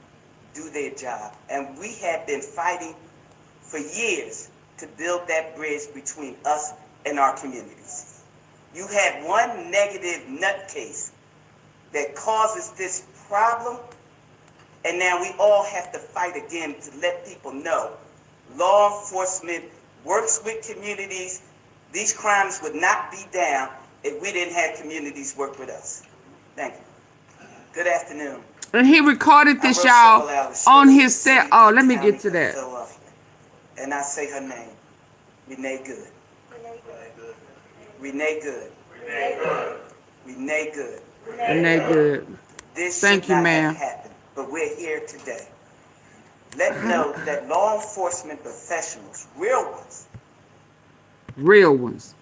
do their job. And we have been fighting for years to build that bridge between us and our communities. You had one negative nutcase that causes this problem, and now we all have to fight again to let people know law enforcement works with communities. These crimes would not be down if we didn't have communities work with us. Thank you. Good afternoon. And he recorded this, y'all, on his cell. Oh, let me get to that. And I say her name. Renee Good. Renee Good. Renee Good. Renee Good. Renee Good. This Thank you, ma'am. But we're here today. Let know that law enforcement professionals, real ones.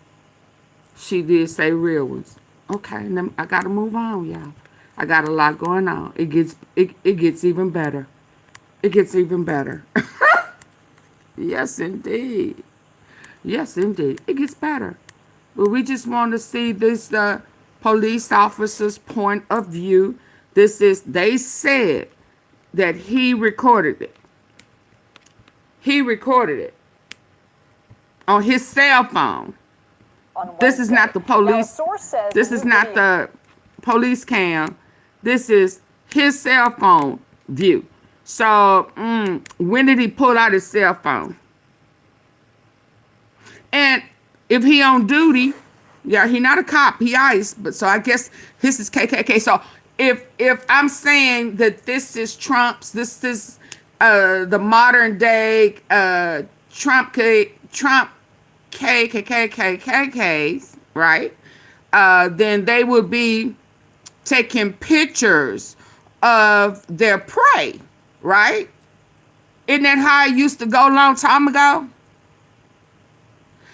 She did say real ones. Okay, I gotta move on, y'all. I got a lot going on. It gets even better. It gets even better. Yes, indeed. Yes, indeed. It gets better. But we just want to see this police officer's point of view. They said that he recorded it. He recorded it on his cell phone. This is not the police. This is not the police cam. This is his cell phone view. So when did he pull out his cell phone? And if he on duty, yeah, he not a cop, he ICE, but so I guess this is KKK. So if I'm saying that this is Trump's, this is the modern day Trump KKKs, right? Then they would be taking pictures of their prey, right? Isn't that how it used to go a long time ago?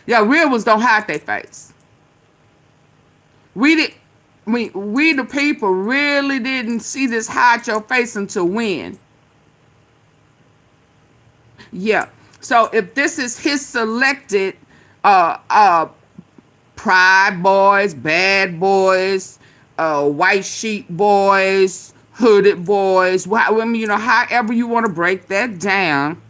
Yeah, real ones don't hide their face. We the people really didn't see this hide your face until when? Yeah. So if this is his selected pride boys, bad boys, white sheep boys, hooded boys, however you want to break that down,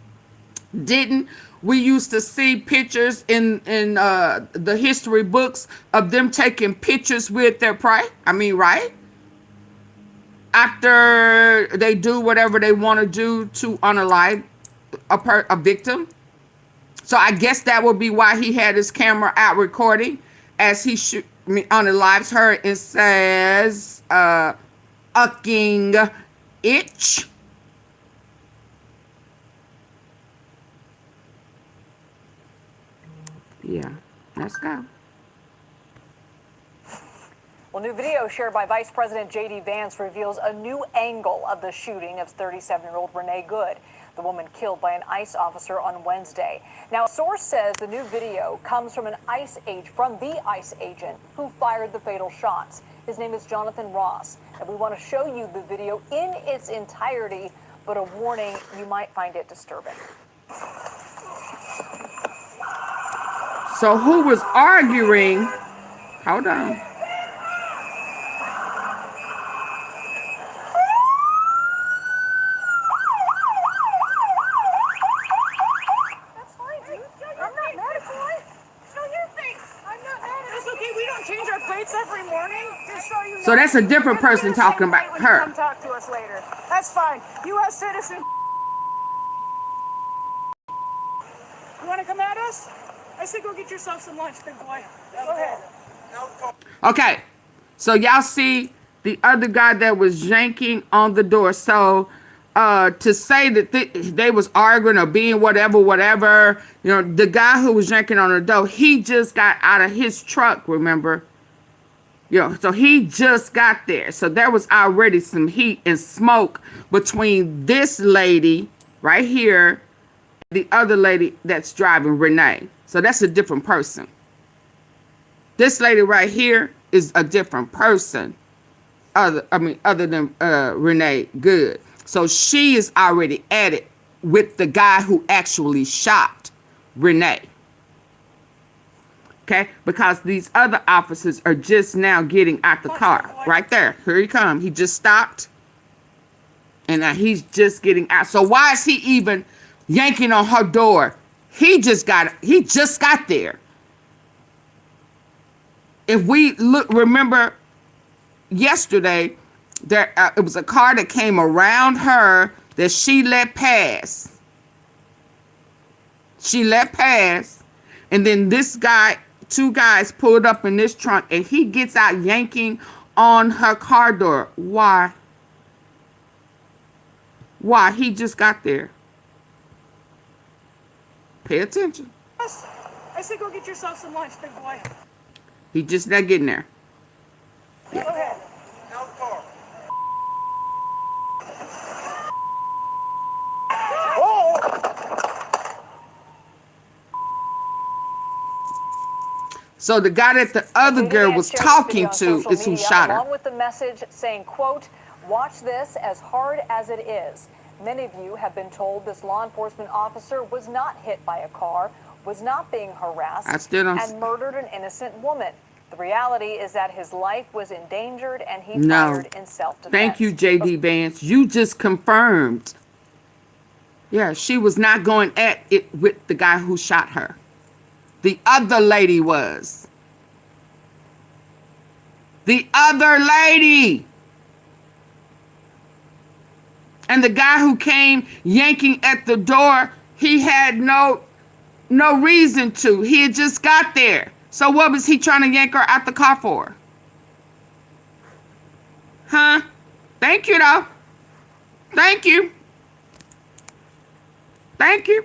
didn't we used to see pictures in the history books of them taking pictures with their prey? I mean, right? After they do whatever they want to do to unalive a victim. So I guess that would be why he had his camera out recording as he unalives her and says, "Ucking itch." Yeah, let's go. Well, new video shared by Vice President J.D. Vance reveals a new angle of the shooting of 37-year-old Renee Good, the woman killed by an ICE officer on Wednesday. Now, a source says the new video comes from the ICE agent who fired the fatal shots. His name is Jonathan Ross, and we want to show you the video in its entirety, but a warning, you might find it disturbing. So who was arguing? Hold on. That's fine, dude. I'm not mad at you. Show your face. I'm not mad at you. It's okay. We don't change our plates every morning. Just so you know. So that's a different person talking about her. Come talk to us later. That's fine. U.S. citizen. You want to come at us? I said go get yourself some lunch, big boy. Go ahead. Okay, so y'all see the other guy that was yanking on the door. So to say that they was arguing or being whatever, the guy who was yanking on the door, he just got out of his truck, remember? So he just got there. So there was already some heat and smoke between this lady right here, the other lady that's driving, Renee. So that's a different person. This lady right here is a different person. Other than Renee Good. So she is already at it with the guy who actually shot Renee. Okay? Because these other officers are just now getting out the car. Right there. Here he comes. He just stopped. And now he's just getting out. So why is he even yanking on her door? He just got there. If we remember yesterday, it was a car that came around her that she let pass. She let pass, And then this guy, two guys pulled up in this trunk, and he gets out yanking on her car door. Why? Why? He just got there. Pay attention. I said go get yourself some lunch, big boy. He just not getting there. Go ahead. So the guy that the other girl was talking to is who shot her. Along with the message saying, quote, "Watch this as hard as it is." Many of you have been told this law enforcement officer was not hit by a car, was not being harassed, and murdered an innocent woman. The reality is that his life was endangered and he fired in self-defense. Thank you, J.D. Vance. You just confirmed. Yeah, she was not going at it with the guy who shot her. The other lady was. The other lady. And the guy who came yanking at the door, he had no reason to. He had just got there. So what was he trying to yank her out the car for? Huh? Thank you, though. Thank you. Thank you.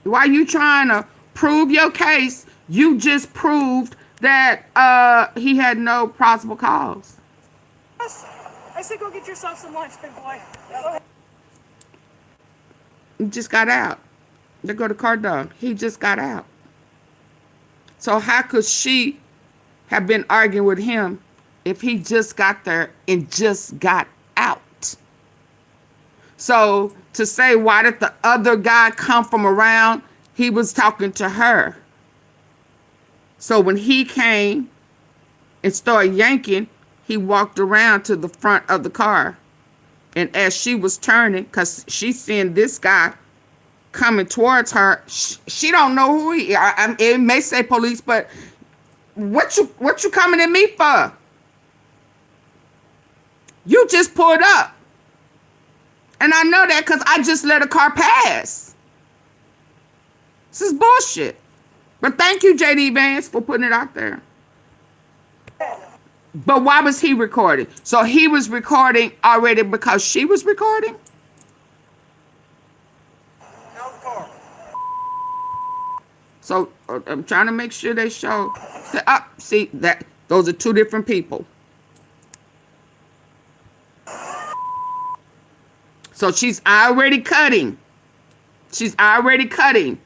While you trying to prove your case, you just proved that he had no possible cause. I said go get yourself some lunch, big boy. He just got out. There go the car dog. He just got out. So how could she have been arguing with him if he just got there and just got out? So to say, why did the other guy come from around? He was talking to her. So when he came and started yanking, he walked around to the front of the car. And as she was turning, because she's seeing this guy coming towards her, she don't know who he is. It may say police, but what you coming at me for? You just pulled up. And I know that because I just let a car pass. This is bullshit. But thank you, J.D. Vance, for putting it out there. But why was he recording? So he was recording already because she was recording? So I'm trying to make sure they show. See, that those are two different people. So she's already cutting. She's already cutting.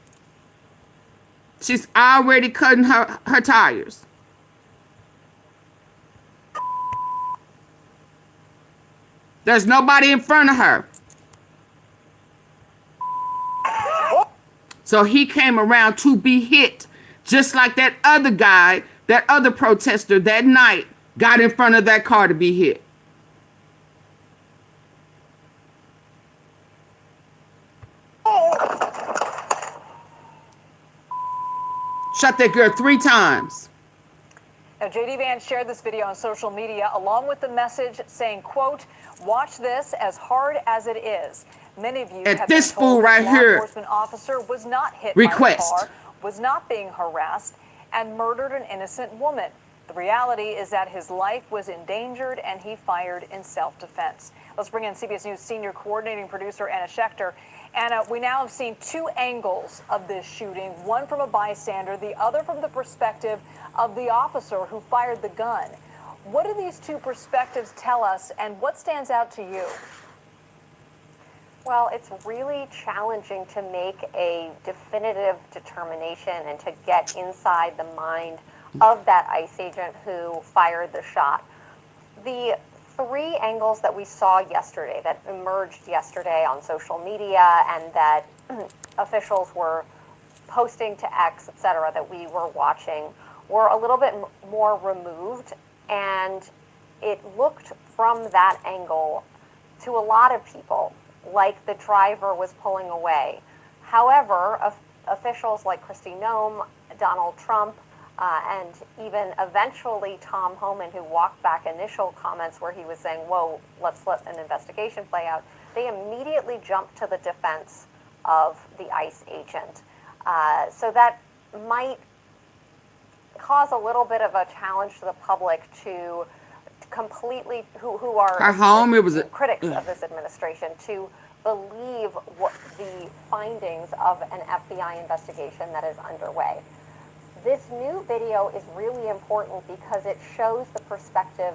She's already cutting her tires. There's nobody in front of her. So he came around to be hit, just like that other guy, that other protester that night got in front of that car to be hit. Shot that girl 3 times. Now, J.D. Vance shared this video on social media along with the message saying, quote, "Watch this as hard as it is." Many of you have this been told fool right law here. enforcement officer was not hit by a car, was not being harassed, and murdered an innocent woman. The reality is that his life was endangered and he fired in self-defense. Let's bring in CBS News senior coordinating producer Anna Schechter. Anna, we now have seen 2 angles of this shooting, one from a bystander, the other from the perspective of the officer who fired the gun. What do these 2 perspectives tell us, and what stands out to you? Well, it's really challenging to make a definitive determination and to get inside the mind of that ICE agent who fired the shot. The 3 angles that we saw yesterday, that emerged yesterday on social media and that officials were posting to X, etc., that we were watching, were a little bit more removed, and it looked from that angle to a lot of people like the driver was pulling away. However, officials like Kristi Noem, Donald Trump, and even eventually Tom Homan, who walked back initial comments where he was saying, whoa, let's let an investigation play out, they immediately jumped to the defense of the ICE agent. So that might cause a little bit of a challenge to the public to completely, who are Her home, it was a critics of this administration, to believe what the findings of an FBI investigation that is underway. This new video is really important because it shows the perspective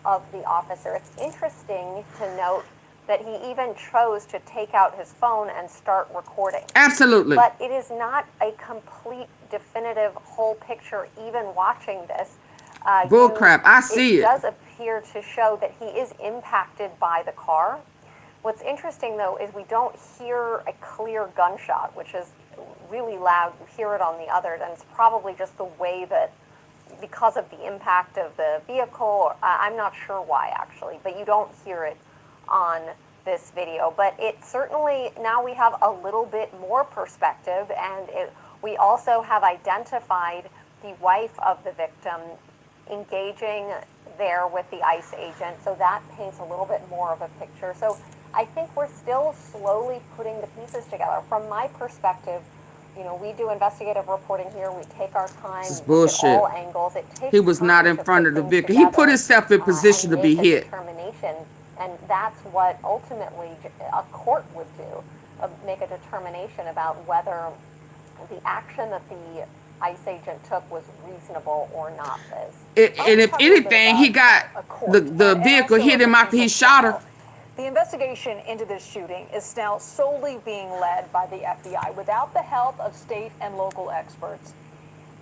of the officer. It's interesting to note that he even chose to take out his phone and start recording. Absolutely. But it is not a complete, definitive whole picture, even watching this. Bull crap, I see it. It does appear to show that he is impacted by the car. What's interesting, though, is we don't hear a clear gunshot, which is really loud. You hear it on the other, and it's probably just the way that, because of the impact of the vehicle, I'm not sure why, actually, but you don't hear it on this video. But it certainly, now we have a little bit more perspective, and we also have identified the wife of the victim engaging there with the ICE agent, so that paints a little bit more of a picture. So I think we're still slowly putting the pieces together. From my perspective, you know, we do investigative reporting here. We take our time. This is bullshit. All angles. It takes He was time not in to front put of the things vehicle. He put together, himself in position to and be make a hit. determination, and that's what ultimately a court would do, make a determination about whether the action that the ICE agent took was reasonable or not. And if anything, he got the vehicle hit him after he shot her. The investigation into this shooting is now solely being led by the FBI without the help of state and local experts.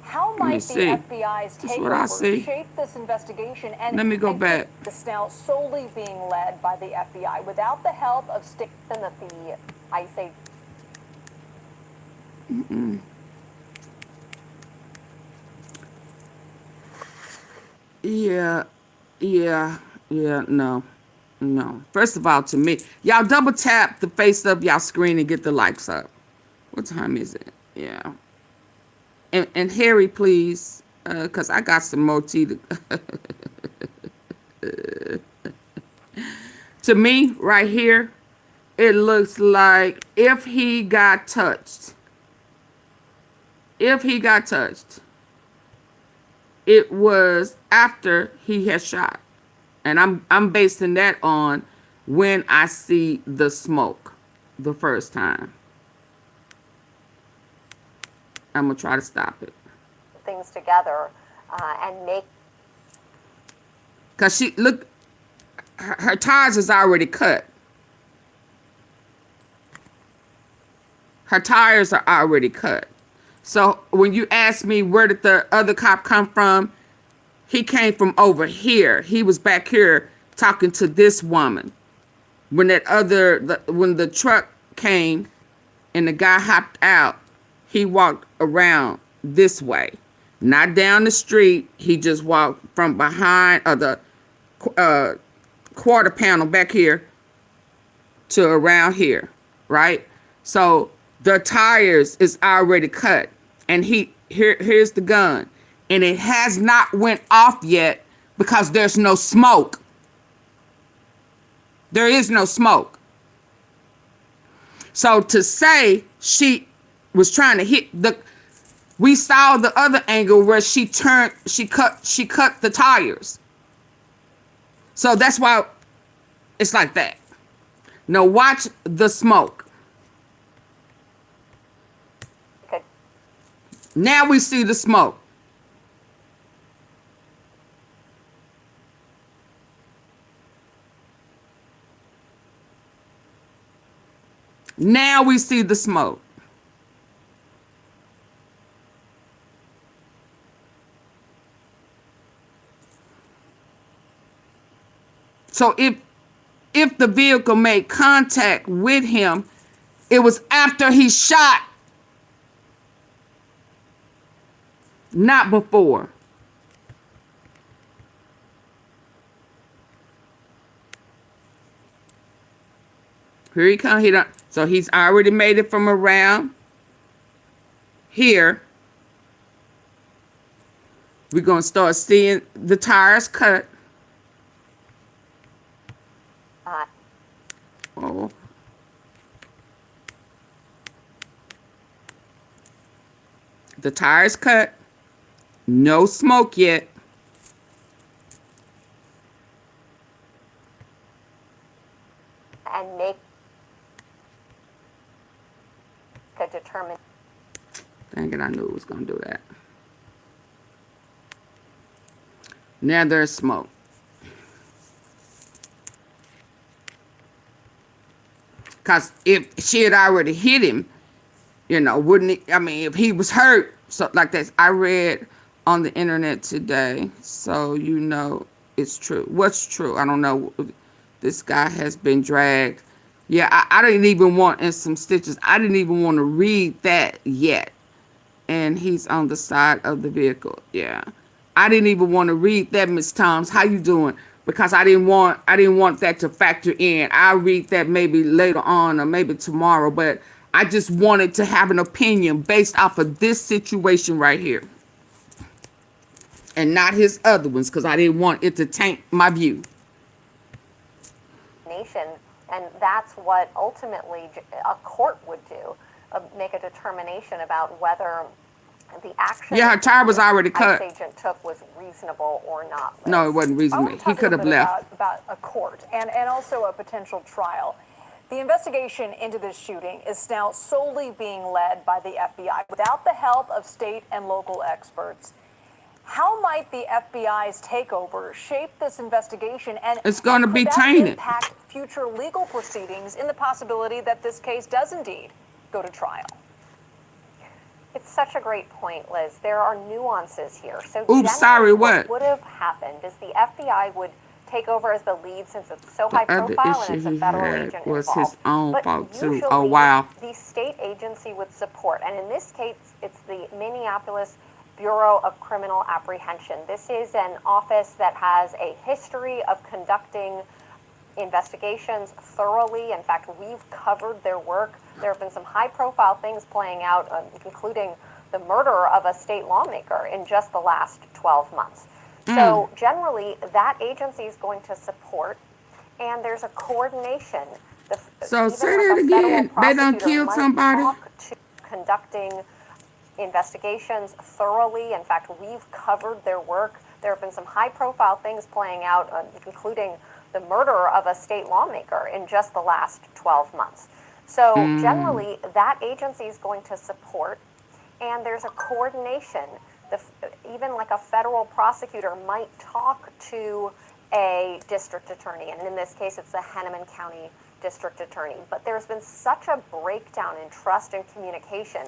How might the FBI's takeover shape this investigation? And let me go back. It's now solely being led by the FBI without the help of state and that the ICE agent. No. First of all, to me, y'all double tap the face of y'all screen and get the likes up. What time is it? Yeah. And Harry, please, because I got some more tea to... To me, right here, it looks like if he got touched, it was after he had shot. And I'm basing that on when I see the smoke the first time. I'm going to try to stop it. Things together and make... Because she, look, her tires is already cut. Her tires are already cut. So when you ask me where did the other cop come from, he came from over here. He was back here talking to this woman. When when the truck came and the guy hopped out, he walked around this way. Not down the street. He just walked from behind the quarter panel back here to around here, right? So the tires is already cut. And here's the gun. And it has not went off yet because there's no smoke. There is no smoke. So to say she was trying to hit we saw the other angle where she cut the tires. So that's why it's like that. Now watch the smoke. Okay. Now we see the smoke. Now we see the smoke. So if the vehicle made contact with him, it was after he shot, not before. Here he comes. So he's already made it from around here. We're going to start seeing the tires cut. Oh. The tire is cut. No smoke yet. And make a determination. Dang it, I knew it was going to do that. Now there's smoke. Because if she had already hit him, you know, wouldn't it, I mean, if he was hurt, so like that, I read on the internet today, so you know it's true. What's true? I don't know. This guy has been dragged. Yeah, I didn't even want, in some stitches, I didn't even want to read that yet. And he's on the side of the vehicle. Yeah. I didn't even want to read that, Miss Toms. How you doing? Because I didn't want that to factor in. I'll read that maybe later on or maybe tomorrow, but I just wanted to have an opinion based off of this situation right here. And not his other ones, because I didn't want it to taint my view. And that's what ultimately a court would do, make a determination about whether the action yeah, her tire was already cut. ICE agent took was reasonable or not. Liz. No, it wasn't reasonable. He could have left. About a court and also a potential trial. The investigation into this shooting is now solely being led by the FBI without the help of state and local experts. How might the FBI's takeover shape this investigation, and it's going to be that tainted. Impact future legal proceedings in the possibility that this case does indeed go to trial? It's such a great point, Liz. There are nuances here. So, oops, sorry, what would have happened is the FBI would take over as the lead since it's so high profile and it's a federal agent was involved. his own but fault too. usually, Oh wow. The state agency would support, and in this case, it's the Minneapolis Bureau of Criminal Apprehension. This is an office that has a history of conducting investigations thoroughly. In fact, we've covered their work. There have been some high-profile things playing out, including the murder of a state lawmaker in just the last 12 months. So generally, that agency is going to support, and there's a coordination. So say that again. They done killed somebody? Conducting investigations thoroughly. In fact, we've covered their work. There have been some high-profile things playing out, including the murder of a state lawmaker in just the last 12 months. So generally, that agency is going to support, and there's a coordination. Even like a federal prosecutor might talk to a district attorney, and in this case, it's the Hennepin County District Attorney. But there's been such a breakdown in trust and communication.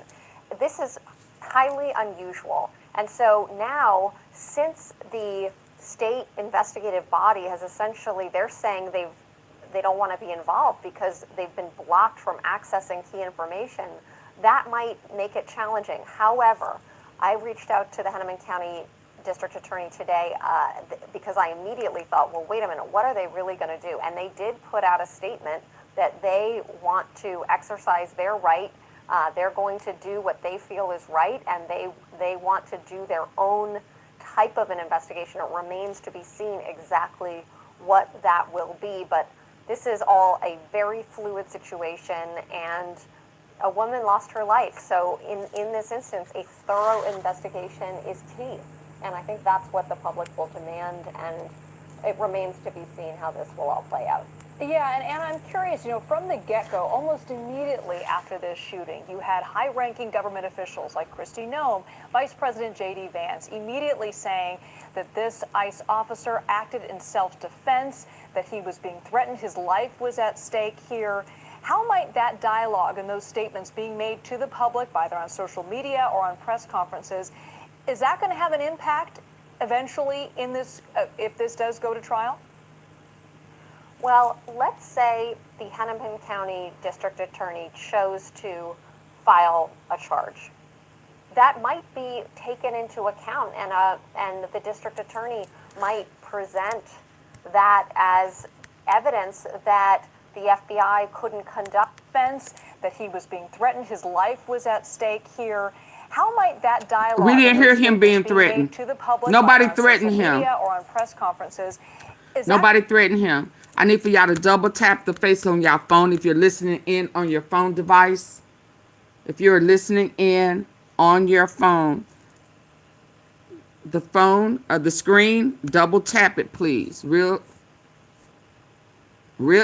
This is highly unusual. And so now, since the state investigative body has essentially, they're saying they don't want to be involved because they've been blocked from accessing key information, that might make it challenging. However, I reached out to the Hennepin County District Attorney today because I immediately thought, well, wait a minute, what are they really going to do? And they did put out a statement that they want to exercise their right. They're going to do what they feel is right, and they want to do their own type of an investigation. It remains to be seen exactly what that will be, but this is all a very fluid situation, and a woman lost her life. So in this instance, a thorough investigation is key, and I think that's what the public will demand, and it remains to be seen how this will all play out. Yeah, and I'm curious, from the get-go, almost immediately after this shooting, you had high-ranking government officials like Kristi Noem, Vice President J.D. Vance, immediately saying that this ICE officer acted in self-defense, that he was being threatened, his life was at stake here. How might that dialogue and those statements being made to the public, either on social media or on press conferences, is that going to have an impact eventually in this, if this does go to trial? Well, let's say the Hennepin County District Attorney chose to file a charge. That might be taken into account, and the District Attorney might present that as evidence that the FBI couldn't conduct defense, that he was being threatened, his life was at stake here. How might that dialogue? We didn't hear him being threatened. To the public, nobody threatened him. Or on press conferences. Nobody threatened him. I need for y'all to double tap the face on y'all phone if you're listening in on your phone device. If you're listening in on your phone, the screen, double tap it, please. Real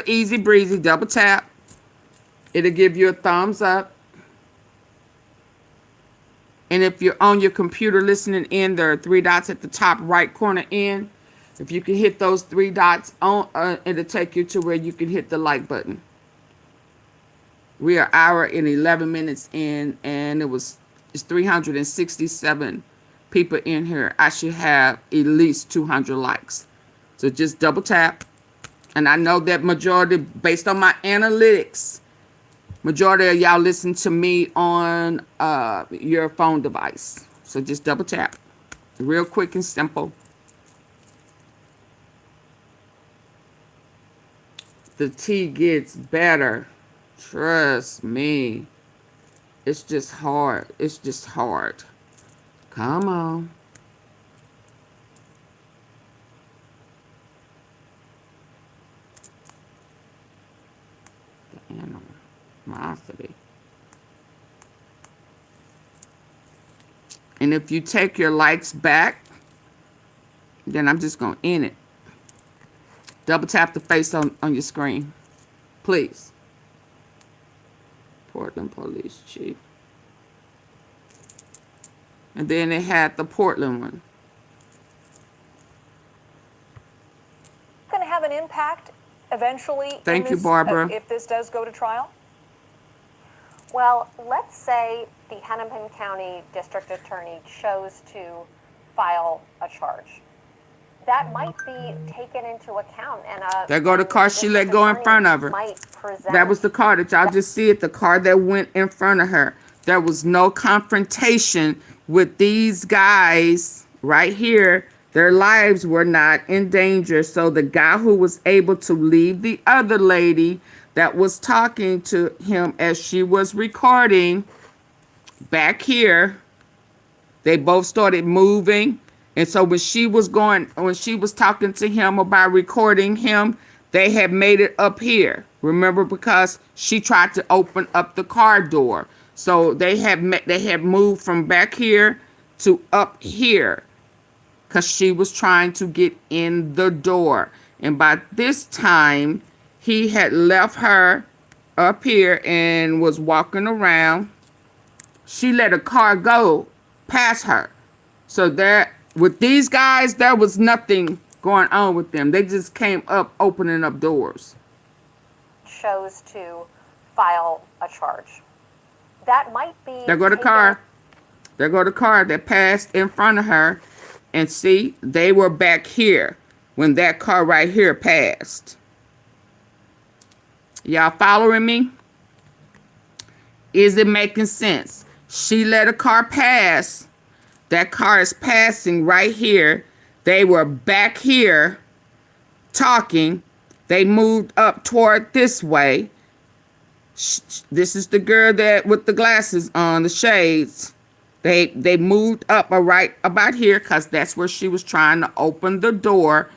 easy breezy, double tap. It'll give you a thumbs up. And if you're on your computer listening in, there are 3 dots at the top right corner in. If you can hit those 3 dots on, it'll take you to where you can hit the like button. We are hour and 11 minutes in, and it's 367 people in here. I should have at least 200 likes. So just double tap. And I know that majority, based on my analytics, majority of y'all listen to me on your phone device. So just double tap. Real quick and simple. The tea gets better. Trust me. It's just hard. It's just hard. Come on. The animosity. And if you take your likes back, then I'm just going to end it. Double tap the face on your screen. Please. Portland Police Chief. And then they had the Portland one. Going to have an impact eventually. Thank you, Barbara. If this does go to trial? Well, let's say the Hennepin County District Attorney chose to file a charge. That might be taken into account, and there go the car she let go in front of her. That was the car that y'all just see it, the car that went in front of her. There was no confrontation with these guys right here. Their lives were not in danger. So the guy who was able to leave the other lady that was talking to him as she was recording back here, they both started moving. And so when she was talking to him about recording him, they had made it up here. Remember, because she tried to open up the car door. So they had moved from back here to up here because she was trying to get in the door. And by this time, he had left her up here and was walking around. She let a car go past her. So there, with these guys, there was nothing going on with them. They just came up opening up doors. Chose to file a charge. That might be. There go the car. There go the car that passed in front of her. And see, they were back here when that car right here passed. Y'all following me? Is it making sense? She let a car pass. That car is passing right here. They were back here talking. They moved up toward this way. This is the girl that with the glasses on, the shades. They moved up right about here because that's where she was trying to open the door.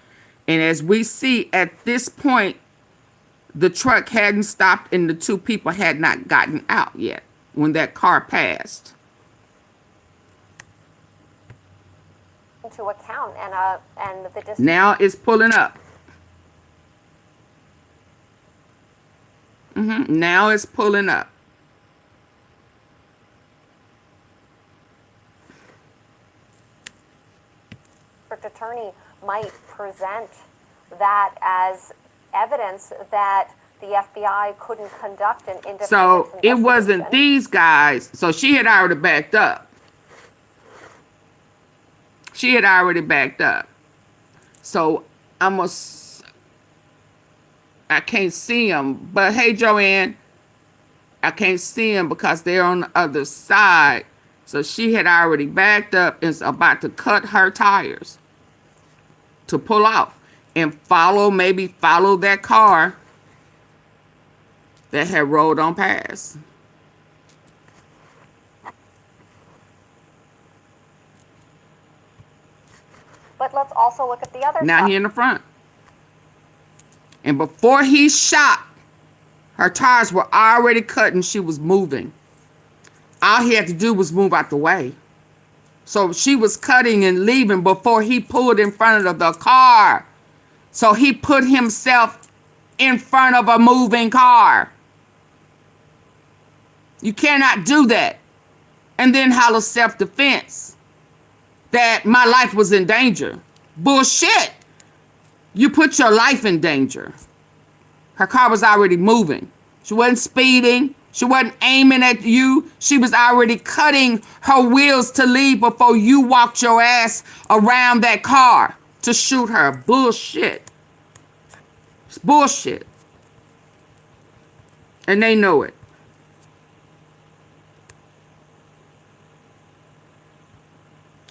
And as we see at this point, the truck hadn't stopped and the 2 people had not gotten out yet when that car passed. Into account and the district. Now it's pulling up. Now it's pulling up. District attorney might present that as evidence that the FBI couldn't conduct an independent So it investigation. wasn't these guys. So she had already backed up. She had already backed up. So I can't see them. But hey, Joanne, I can't see them because they're on the other side. So she had already backed up and is about to cut her tires to pull off and maybe follow that car that had rolled on past. But let's also look at the other Now side. he in the front. And before he shot, her tires were already cut and she was moving. All he had to do was move out the way. So she was cutting and leaving before he pulled in front of the car. So he put himself in front of a moving car. You cannot do that. And then holler self-defense that my life was in danger. Bullshit. You put your life in danger. Her car was already moving. She wasn't speeding. She wasn't aiming at you. She was already cutting her wheels to leave before you walked your ass around that car to shoot her. Bullshit. It's bullshit. And they know it.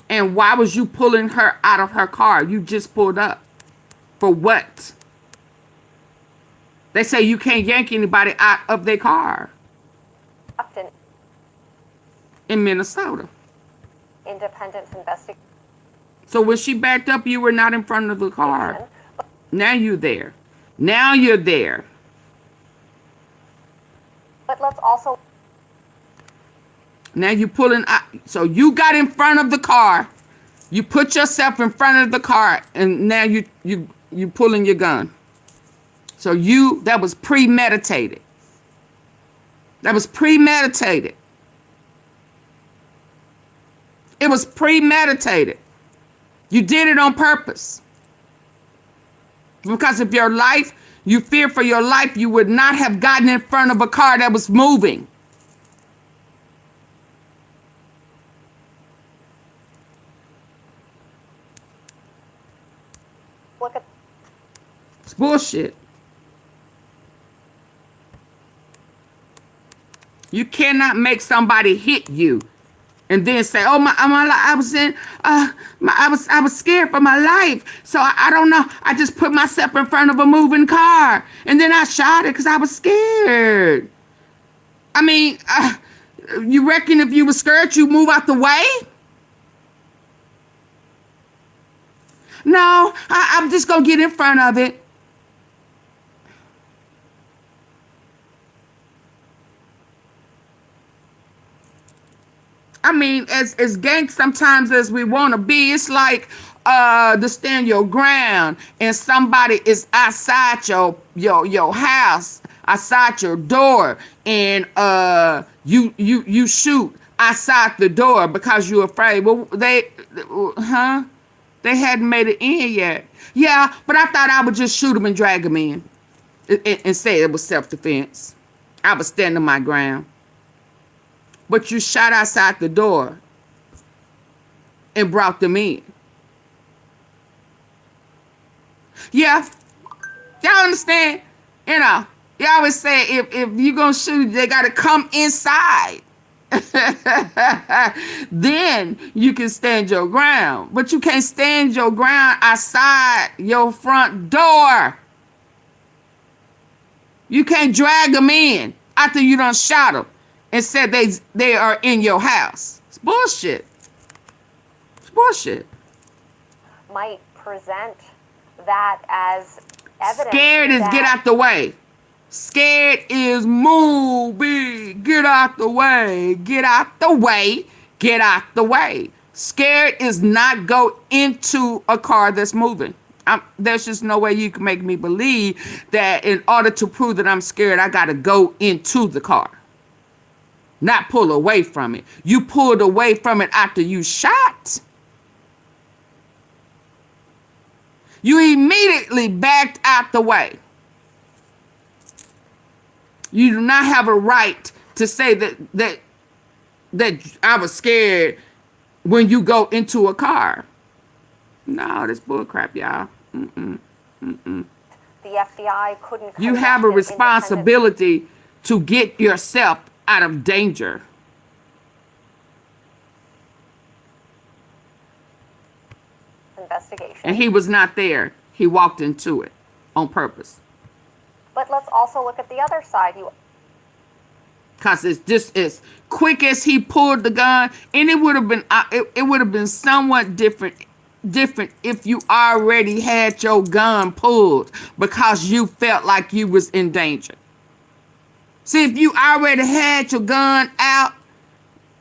And why was you pulling her out of her car? You just pulled up. For what? They say you can't yank anybody out of their car. Often. In Minnesota. Independent investigation. So when she backed up, you were not in front of the car. Now you're there. Now you're there. But let's also. Now you're pulling out. So you got in front of the car. You put yourself in front of the car, and now you pulling your gun. So that was premeditated. That was premeditated. It was premeditated. You did it on purpose. Because of your life, you fear for your life, you would not have gotten in front of a car that was moving. Look at. It's bullshit. You cannot make somebody hit you and then say, "Oh I was scared for my life, so I don't know. I just put myself in front of a moving car and then I shot it because I was scared." I mean, you reckon if you were scared, you move out the way? No, I'm just gonna get in front of it. I mean, as gang sometimes as we want to be, it's like to stand your ground and somebody is outside your house, outside your door, and you shoot outside the door because you're afraid. Well, they hadn't made it in yet. Yeah, but I thought I would just shoot them and drag them in and say it was self-defense. I was standing my ground. But you shot outside the door and brought them in. Yeah. Y'all understand? You know, you always say if you're going to shoot, they got to come inside. Then you can stand your ground. But you can't stand your ground outside your front door. You can't drag them in after you done shot them and said they are in your house. It's bullshit. It's bullshit. Might present that as evidence. Scared is get out the way. Scared is move, get out the way, get out the way, get out the way. Scared is not go into a car that's moving. There's just no way you can make me believe that in order to prove that I'm scared, I got to go into the car. Not pull away from it. You pulled away from it after you shot. You immediately backed out the way. You do not have a right to say that I was scared when you go into a car. No, that's bullcrap, y'all. The FBI couldn't. You have a responsibility to get yourself out of danger. Investigation. And he was not there. He walked into it on purpose. But let's also look at the other side. Because it's just as quick as he pulled the gun, and it would have been it would have been somewhat different if you already had your gun pulled because you felt like you was in danger. See, if you already had your gun out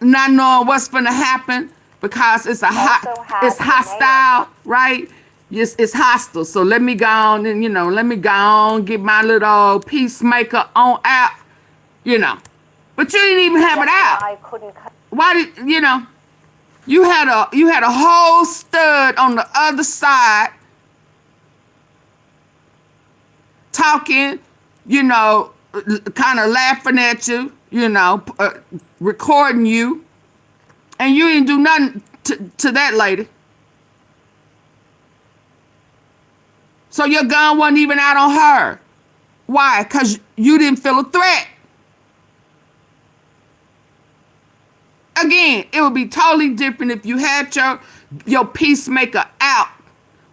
not knowing what's going to happen because it's it's hostile, right? Yes, it's hostile. So let me go on and, let me go on, get my little peacemaker on out, But you didn't even have it out. I couldn't cut. Why did, you had a whole stud on the other side talking, kind of laughing at you, recording you, and you didn't do nothing to that lady. So your gun wasn't even out on her. Why? Because you didn't feel a threat. Again, it would be totally different if you had your peacemaker out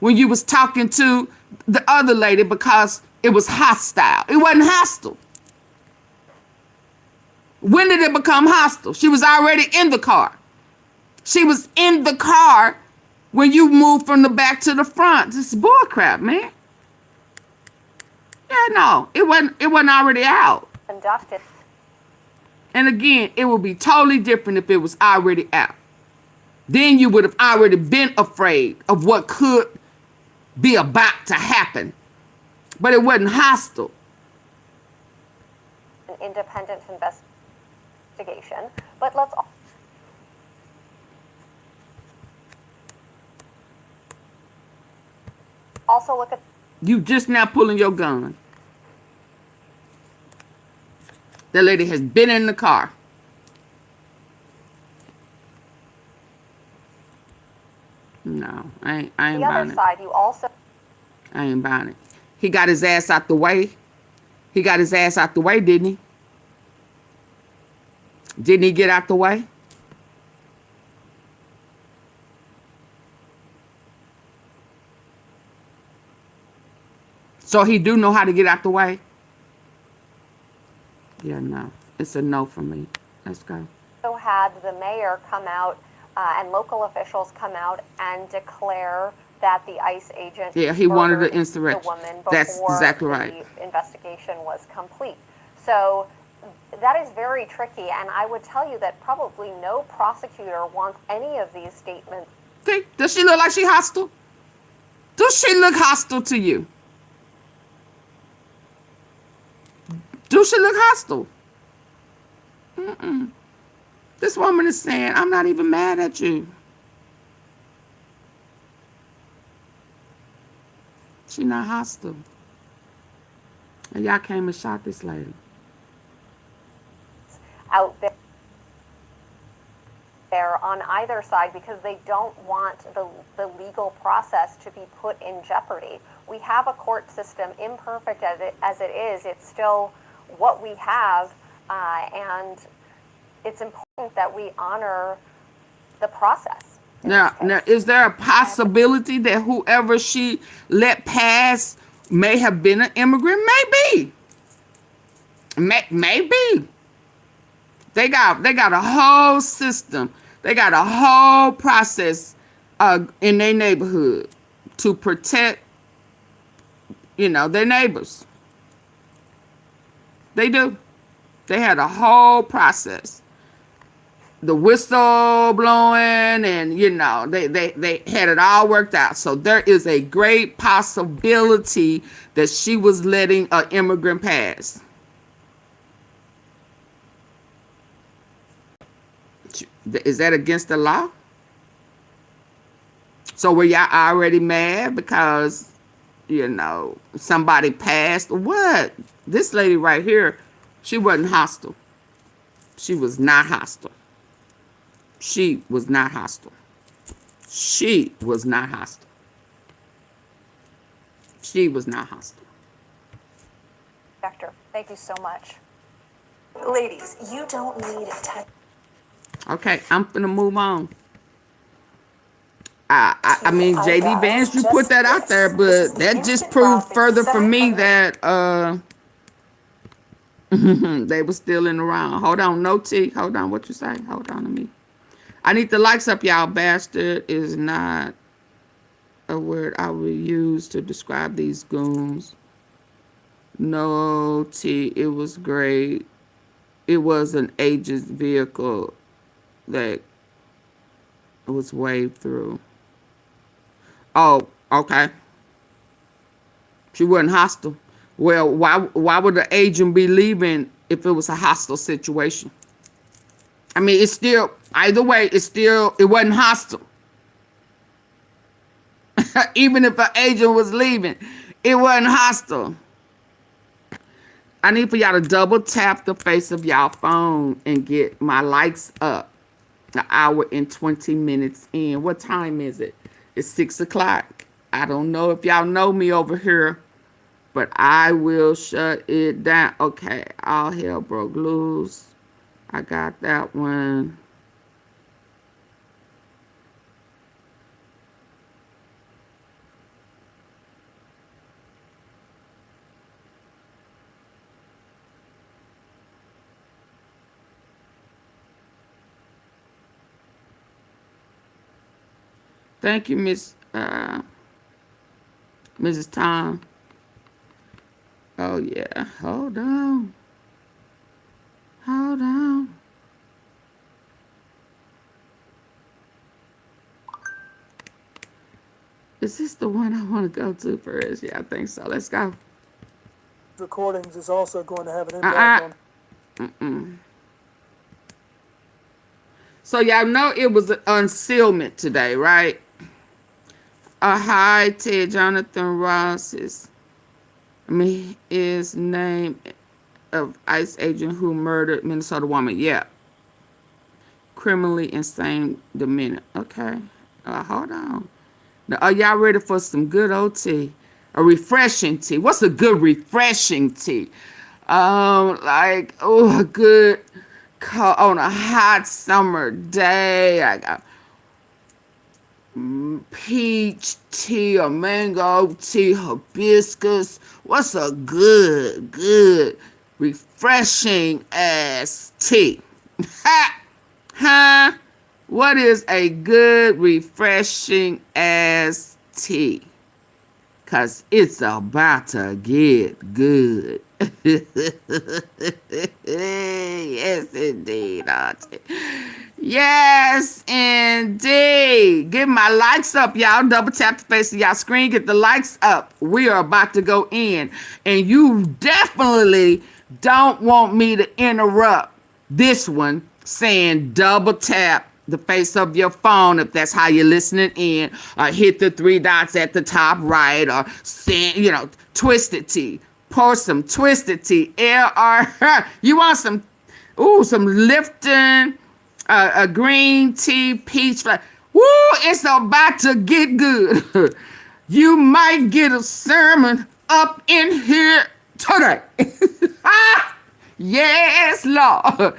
when you was talking to the other lady because it was hostile. It wasn't hostile. When did it become hostile? She was already in the car. She was in the car when you moved from the back to the front. This is bullcrap, man. Yeah, no, it wasn't already out. Conducted. And again, it would be totally different if it was already out. Then you would have already been afraid of what could be about to happen. But it wasn't hostile. An independent investigation. But let's also look at... You just now pulling your gun. That lady has been in the car. No, I ain't buying it. The other side, you also... I ain't buying it. He got his ass out the way. He got his ass out the way, didn't he? Didn't he get out the way? So he do know how to get out the way? Yeah, no. It's a no for me. Let's go. So had the mayor come out and local officials come out and declare that the ICE agent he wanted an the insurrection. woman That's before exactly right. the investigation was complete. So that is very tricky, and I would tell you that probably no prosecutor wants any of these statements. See, does she look like she hostile? Does she look hostile to you? Do she look hostile? Mm-mm. This woman is saying, I'm not even mad at you. She not hostile. And y'all came and shot this lady. Out there on either side because they don't want the legal process to be put in jeopardy. We have a court system, imperfect as it is, it's still what we have, and it's important that we honor the process. Now, is there a possibility that whoever she let pass may have been an immigrant? Maybe. Maybe. They got a whole system. They got a whole process in their neighborhood to protect, their neighbors. They do. They had a whole process. The whistle blowing and, they had it all worked out. So there is a great possibility that she was letting an immigrant pass. Is that against the law? So were y'all already mad because, somebody passed? What? This lady right here, she wasn't hostile. She was not hostile. She was not hostile. She was not hostile. She was not hostile. Doctor, thank you so much. Ladies, you don't need to... Okay, I'm finna move on. I mean, JD Vance, you put that out there, but that just proved further for me that they were still in the round. Hold on, no T. Hold on, what you say? Hold on to me. I need the likes up, y'all. Bastard is not a word I will use to describe these goons. No T. It was great. It was an agent's vehicle. that was waved through. Oh, okay. She wasn't hostile. Well, why would the agent be leaving if it was a hostile situation? I mean, it's still, either way, it wasn't hostile. Even if an agent was leaving, it wasn't hostile. I need for y'all to double tap the face of y'all phone and get my likes up. An hour and 20 minutes in. What time is it? It's 6 o'clock. I don't know if y'all know me over here, but I will shut it down. Okay, all hell broke loose. I got that one. Thank you, Mrs. Tom. Oh, yeah. Hold on. Hold on. Is this the one I want to go to first? Yeah, I think so. Let's go. Recordings is also going to have an impact on... So y'all know it was an unsealment today, right? Hi, Ted Jonathan Ross is name of ICE agent who murdered Minnesota woman. Yeah. Criminally insane demeanor. Okay. Hold on. Now, are y'all ready for some good old tea? A refreshing tea. What's a good refreshing tea? A good on a hot summer day. I got peach tea or mango tea, hibiscus. What's a good refreshing ass tea? Huh? What is a good refreshing ass tea? Cause it's about to get good. Yes, indeed, Auntie. Yes, indeed. Get my likes up, y'all. Double tap the face of y'all screen. Get the likes up. We are about to go in. And you definitely don't want me to interrupt this one saying double tap the face of your phone if that's how you're listening in, or hit the 3 dots at the top right, or send, twisted tea. Pour some twisted tea. You want some Lipton, a green tea, peach flavor. Woo, it's about to get good. You might get a sermon up in here today. Yes, Lord.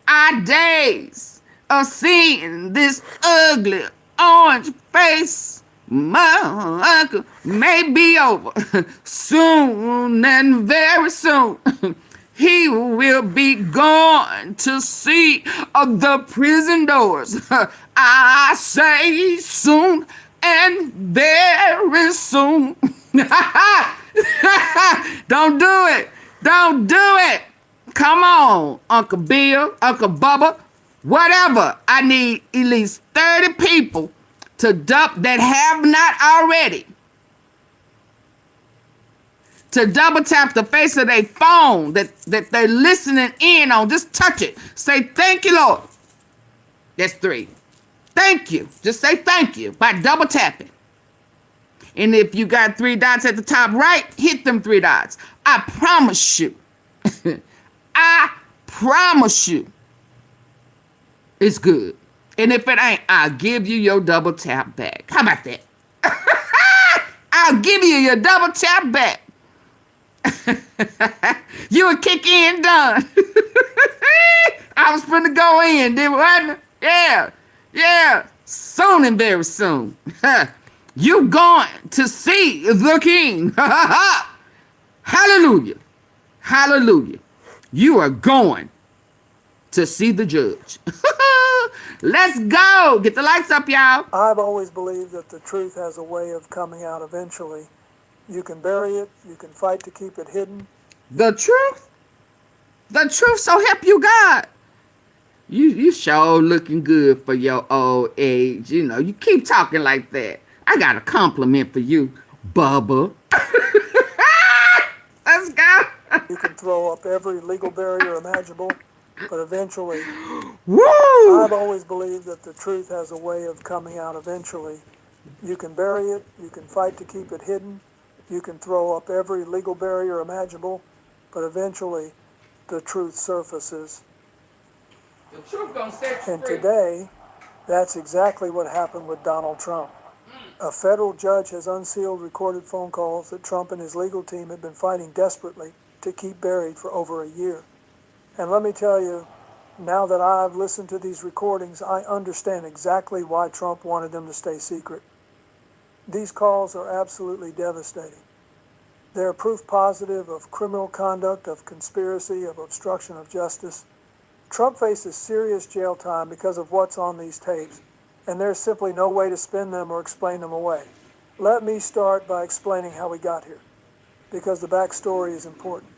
Our days of seeing this ugly orange face, my uncle, may be over soon, and very soon he will be gone to see the prison doors. I say soon and very soon. Don't do it. Don't do it. Come on, Uncle Bill, Uncle Bubba, whatever. I need at least 30 people to dump that have not already. To double tap the face of their phone that they're listening in on. Just touch it. Say, thank you, Lord. That's 3. Thank you. Just say thank you by double tapping. And if you got 3 dots at the top right, hit them 3 dots. I promise you. I promise you. It's good. And if it ain't, I'll give you your double tap back. How about that? I'll give you your double tap back. You would kick in done. I was finna go in, wasn't it? Yeah. Soon and very soon. You going to see the King. Hallelujah. Hallelujah. You are going to see the judge. Let's go. Get the lights up, y'all. I've always believed that the truth has a way of coming out eventually. You can bury it. You can fight to keep it hidden. The truth? The truth, so help you God. You sure looking good for your old age. You know, you keep talking like that. I got a compliment for you, Bubba. Let's go. You can throw up every legal barrier imaginable, but eventually, Woo! I've always believed that the truth has a way of coming out eventually. You can bury it, you can fight to keep it hidden, you can throw up every legal barrier imaginable, but eventually the truth surfaces. The truth gonna set you And free. today, that's exactly what happened with Donald Trump. A federal judge has unsealed recorded phone calls that Trump and his legal team had been fighting desperately to keep buried for over a year. And let me tell you, now that I've listened to these recordings, I understand exactly why Trump wanted them to stay secret. These calls are absolutely devastating. They're proof positive of criminal conduct, of conspiracy, of obstruction of justice. Trump faces serious jail time because of what's on these tapes, and there's simply no way to spin them or explain them away. Let me start by explaining how we got here, because the backstory is important.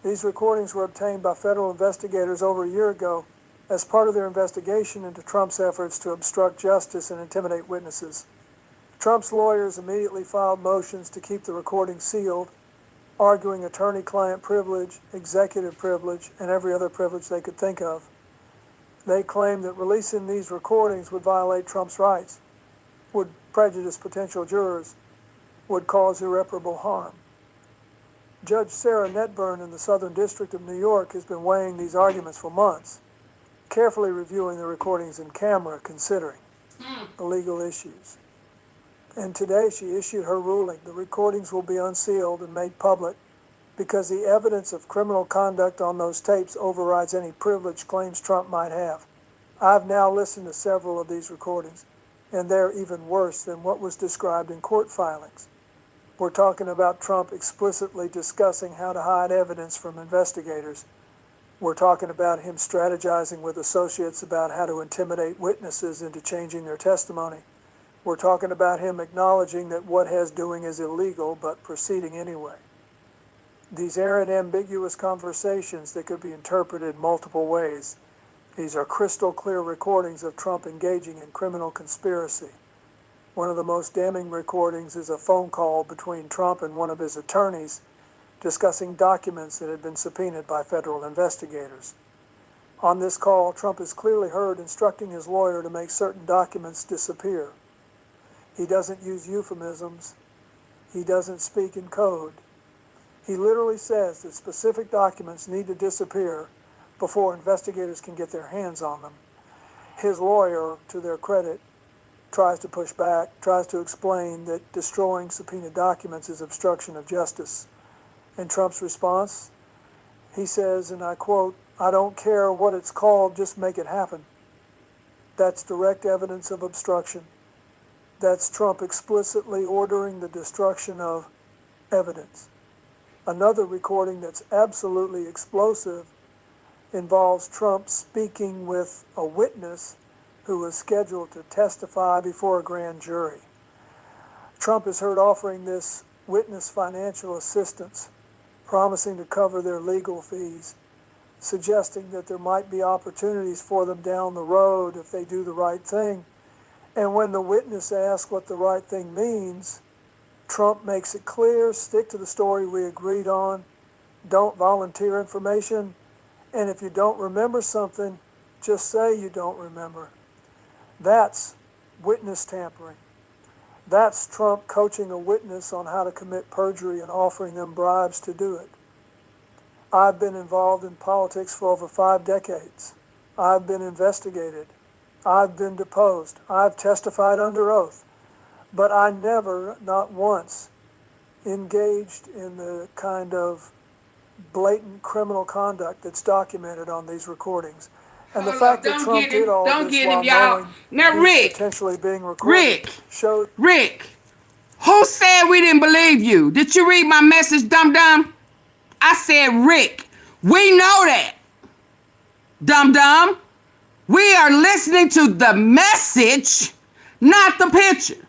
These recordings were obtained by federal investigators over a year ago as part of their investigation into Trump's efforts to obstruct justice and intimidate witnesses. Trump's lawyers immediately filed motions to keep the recordings sealed, arguing attorney-client privilege, executive privilege, and every other privilege they could think of. They claimed that releasing these recordings would violate Trump's rights, would prejudice potential jurors, would cause irreparable harm. Judge Sarah Netburn in the Southern District of New York has been weighing these arguments for months, carefully reviewing the recordings in camera, considering the legal issues. And today she issued her ruling. The recordings will be unsealed and made public because the evidence of criminal conduct on those tapes overrides any privilege claims Trump might have. I've now listened to several of these recordings, and they're even worse than what was described in court filings. We're talking about Trump explicitly discussing how to hide evidence from investigators. We're talking about him strategizing with associates about how to intimidate witnesses into changing their testimony. We're talking about him acknowledging that what he's doing is illegal, but proceeding anyway. These aren't ambiguous conversations that could be interpreted multiple ways. These are crystal clear recordings of Trump engaging in criminal conspiracy. One of the most damning recordings is a phone call between Trump and one of his attorneys discussing documents that had been subpoenaed by federal investigators. On this call, Trump is clearly heard instructing his lawyer to make certain documents disappear. He doesn't use euphemisms. He doesn't speak in code. He literally says that specific documents need to disappear before investigators can get their hands on them. His lawyer, to their credit, tries to push back, tries to explain that destroying subpoenaed documents is obstruction of justice. And Trump's response? He says, and I quote, "I don't care what it's called, just make it happen." That's direct evidence of obstruction. That's Trump explicitly ordering the destruction of evidence. Another recording that's absolutely explosive involves Trump speaking with a witness who was scheduled to testify before a grand jury. Trump is heard offering this witness financial assistance, promising to cover their legal fees, suggesting that there might be opportunities for them down the road if they do the right thing. And when the witness asks what the right thing means, Trump makes it clear, stick to the story we agreed on, don't volunteer information, and if you don't remember something, just say you don't remember. That's witness tampering. That's Trump coaching a witness on how to commit perjury and offering them bribes to do it. I've been involved in politics for over 5 decades. I've been investigated. I've been deposed. I've testified under oath. But I never, not once, engaged in the kind of blatant criminal conduct that's documented on these recordings. And the fact that Trump did all this while knowing he was potentially being recorded showed... Rick, who said we didn't believe you? Did you read my message, dum-dum? I said, Rick, we know that, dum-dum. We are listening to the message, not the picture.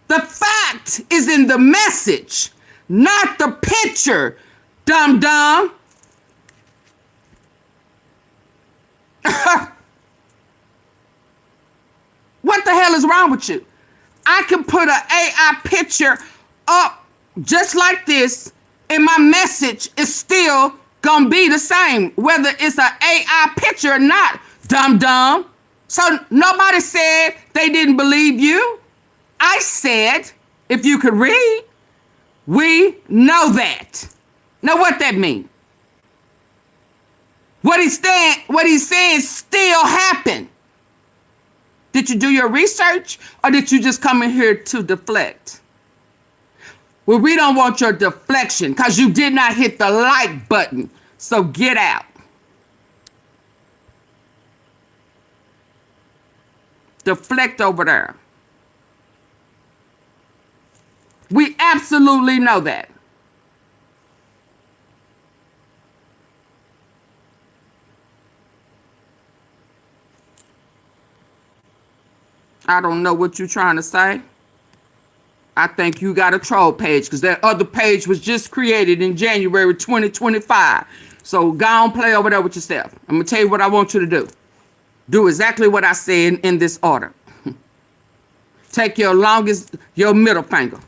The fact is in the message, not the picture, dum-dum. What the hell is wrong with you? I can put an AI picture up just like this, and my message is still gonna be the same, whether it's an AI picture or not, dumb. So nobody said they didn't believe you. I said, if you could read, we know that. Now what that mean? What he's saying still happened. Did you do your research, or did you just come in here to deflect? Well, we don't want your deflection because you did not hit the like button. So get out. Deflect over there. We absolutely know that. I don't know what you're trying to say. I think you got a troll page because that other page was just created in January 2025. So go on, play over there with yourself. I'm going to tell you what I want you to do. Do exactly what I said in this order. Take your middle finger.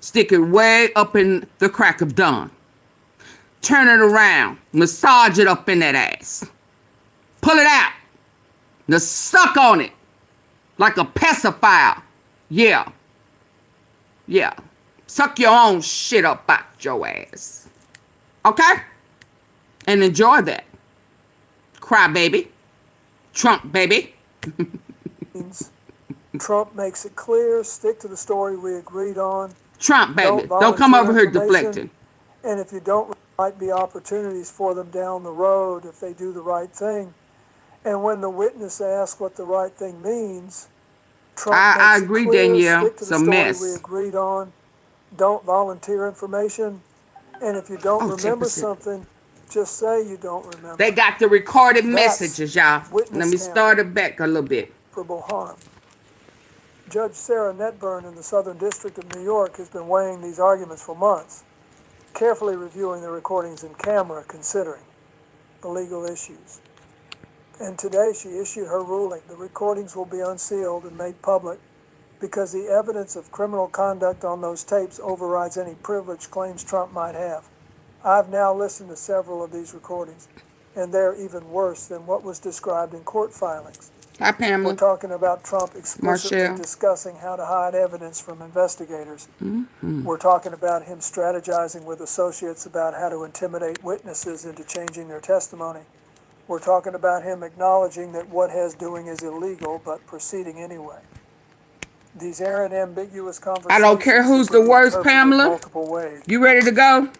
Stick it way up in the crack of dawn. Turn it around. Massage it up in that ass. Pull it out. Now suck on it. Like a pacifier. Yeah. Suck your own shit up out your ass. Okay? And enjoy that. Cry baby. Trump baby. Trump makes it clear, stick to the story we agreed on. Trump baby. Don't come over here deflecting. And if you don't, there might be opportunities for them down the road if they do the right thing. And when the witness asks what the right thing means, Trump I makes agree, it clear, Danielle. stick to It's the a story mess. we agreed on. Don't volunteer information. And if you don't remember 10%. something, just say you don't remember. They got the recorded That's messages, y'all. witness Let me start it back a little bit. Irreparable harm. Judge Sarah Netburn in the Southern District of New York has been weighing these arguments for months, carefully reviewing the recordings in camera, considering the legal issues. And today she issued her ruling. The recordings will be unsealed and made public because the evidence of criminal conduct on those tapes overrides any privilege claims Trump might have. I've now listened to several of these recordings, and they're even worse than what was described in court filings. Hi, Pamela. We're talking about Trump explicitly Marshall. discussing how to hide evidence from investigators. We're talking about him strategizing with associates about how to intimidate witnesses into changing their testimony. We're talking about him acknowledging that what he's doing is illegal, but proceeding anyway. These errant, ambiguous conversations. I don't care who's the worst, Pamela. Multiple ways. You ready to go?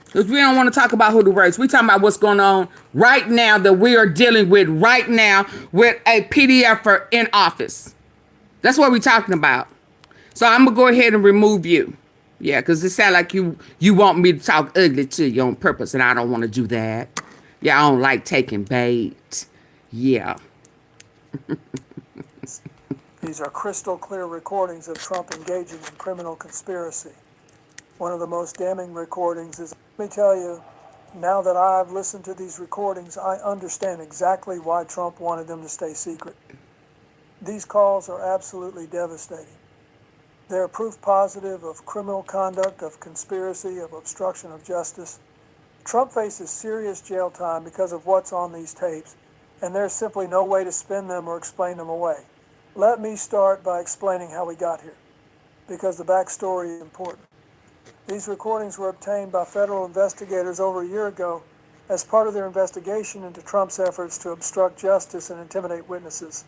Because we don't want to talk about who the worst. We're talking about what's going on right now that we are dealing with right now with a PDFer in office. That's what we're talking about. So I'm going to go ahead and remove you. Yeah, because it sounds like you want me to talk ugly to you on purpose, and I don't want to do that. Yeah, I don't like taking bait. Yeah. These are crystal clear recordings of Trump engaging in criminal conspiracy. One of the most damning recordings is, let me tell you, now that I've listened to these recordings, I understand exactly why Trump wanted them to stay secret. These calls are absolutely devastating. They're proof positive of criminal conduct, of conspiracy, of obstruction of justice. Trump faces serious jail time because of what's on these tapes, and there's simply no way to spin them or explain them away. Let me start by explaining how we got here, because the backstory is important. These recordings were obtained by federal investigators over a year ago as part of their investigation into Trump's efforts to obstruct justice and intimidate witnesses.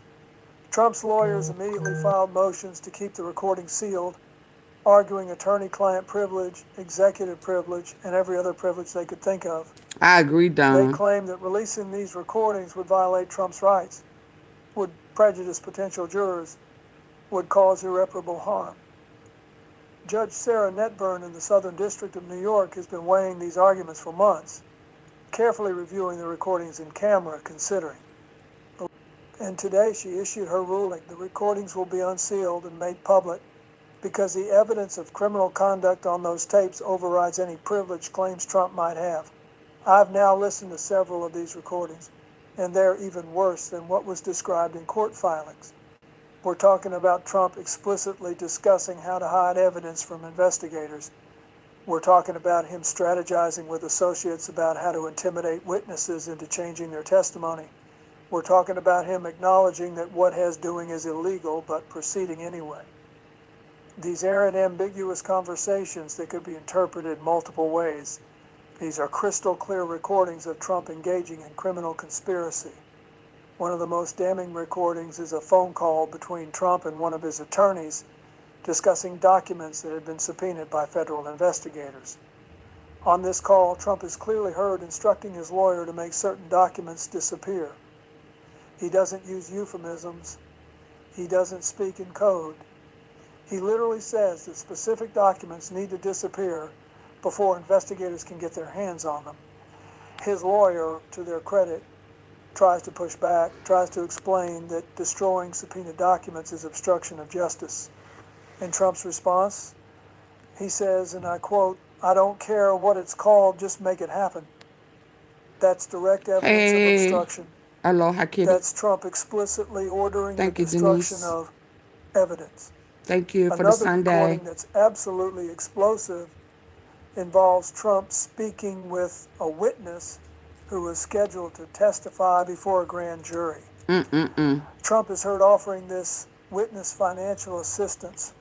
Trump's lawyers immediately filed motions to keep the recordings sealed, arguing attorney-client privilege, executive privilege, and every other privilege they could think of. I agree, Don. They claimed that releasing these recordings would violate Trump's rights, would prejudice potential jurors, would cause irreparable harm. Judge Sarah Netburn in the Southern District of New York has been weighing these arguments for months, carefully reviewing the recordings in camera, considering. And today she issued her ruling. The recordings will be unsealed and made public because the evidence of criminal conduct on those tapes overrides any privilege claims Trump might have. I've now listened to several of these recordings, and they're even worse than what was described in court filings. We're talking about Trump explicitly discussing how to hide evidence from investigators. We're talking about him strategizing with associates about how to intimidate witnesses into changing their testimony. We're talking about him acknowledging that what he's doing is illegal, but proceeding anyway. These aren't ambiguous conversations that could be interpreted multiple ways. These are crystal clear recordings of Trump engaging in criminal conspiracy. One of the most damning recordings is a phone call between Trump and one of his attorneys discussing documents that had been subpoenaed by federal investigators. On this call, Trump is clearly heard instructing his lawyer to make certain documents disappear. He doesn't use euphemisms. He doesn't speak in code. He literally says that specific documents need to disappear before investigators can get their hands on them. His lawyer, to their credit, tries to push back, tries to explain that destroying subpoenaed documents is obstruction of justice. In Trump's response, he says, and I quote, "I don't care what it's called, just make it happen." That's direct evidence of obstruction. Aloha, kitty. That's Trump explicitly ordering the destruction Denise. of evidence. Thank you for the Another Sunday. recording that's absolutely explosive involves Trump speaking with a witness who was scheduled to testify before a grand jury. Trump is heard offering this witness financial assistance,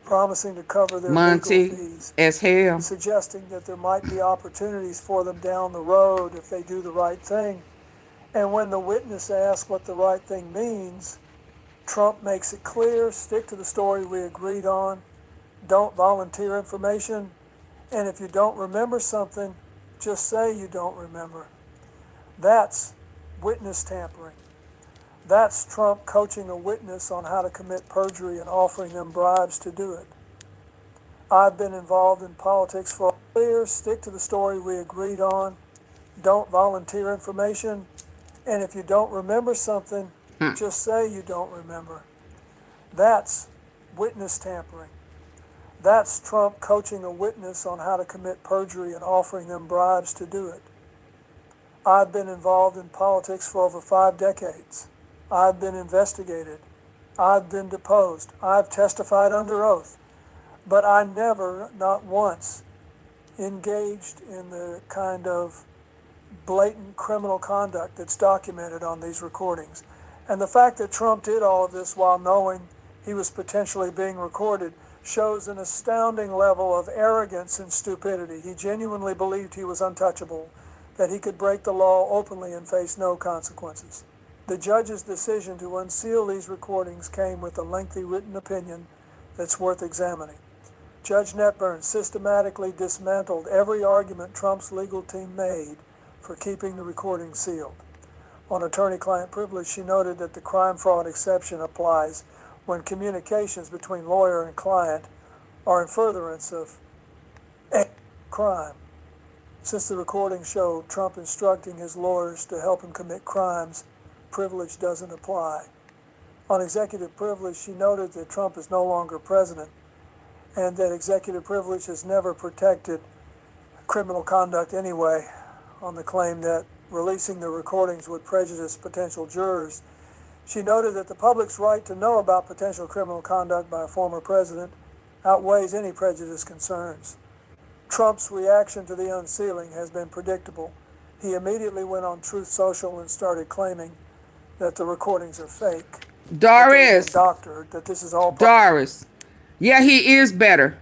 promising to cover their legal fees, as hell. suggesting that there might be opportunities for them down the road if they do the right thing. And when the witness asks what the right thing means, Trump makes it clear, stick to the story we agreed on, don't volunteer information, and if you don't remember something, just say you don't remember. That's witness tampering. That's Trump coaching a witness on how to commit perjury and offering them bribes to do it. I've been involved in politics for years. Stick to the story we agreed on. Don't volunteer information. And if you don't remember something, just say you don't remember. That's witness tampering. That's Trump coaching a witness on how to commit perjury and offering them bribes to do it. I've been involved in politics for over 5 decades. I've been investigated. I've been deposed. I've testified under oath. But I never, not once, engaged in the kind of blatant criminal conduct that's documented on these recordings. And the fact that Trump did all of this while knowing he was potentially being recorded shows an astounding level of arrogance and stupidity. He genuinely believed he was untouchable, that he could break the law openly and face no consequences. The judge's decision to unseal these recordings came with a lengthy written opinion that's worth examining. Judge Netburn systematically dismantled every argument Trump's legal team made for keeping the recordings sealed. On attorney-client privilege, she noted that the crime-fraud exception applies when communications between lawyer and client are in furtherance of a crime. Since the recordings show Trump instructing his lawyers to help him commit crimes, privilege doesn't apply. On executive privilege, she noted that Trump is no longer president and that executive privilege has never protected criminal conduct anyway, on the claim that releasing the recordings would prejudice potential jurors. She noted that the public's right to know about potential criminal conduct by a former president outweighs any prejudice concerns. Trump's reaction to the unsealing has been predictable. He immediately went on Truth Social and started claiming that the recordings are fake. Doris. Doctored, that this is all Doris. Yeah, he is better.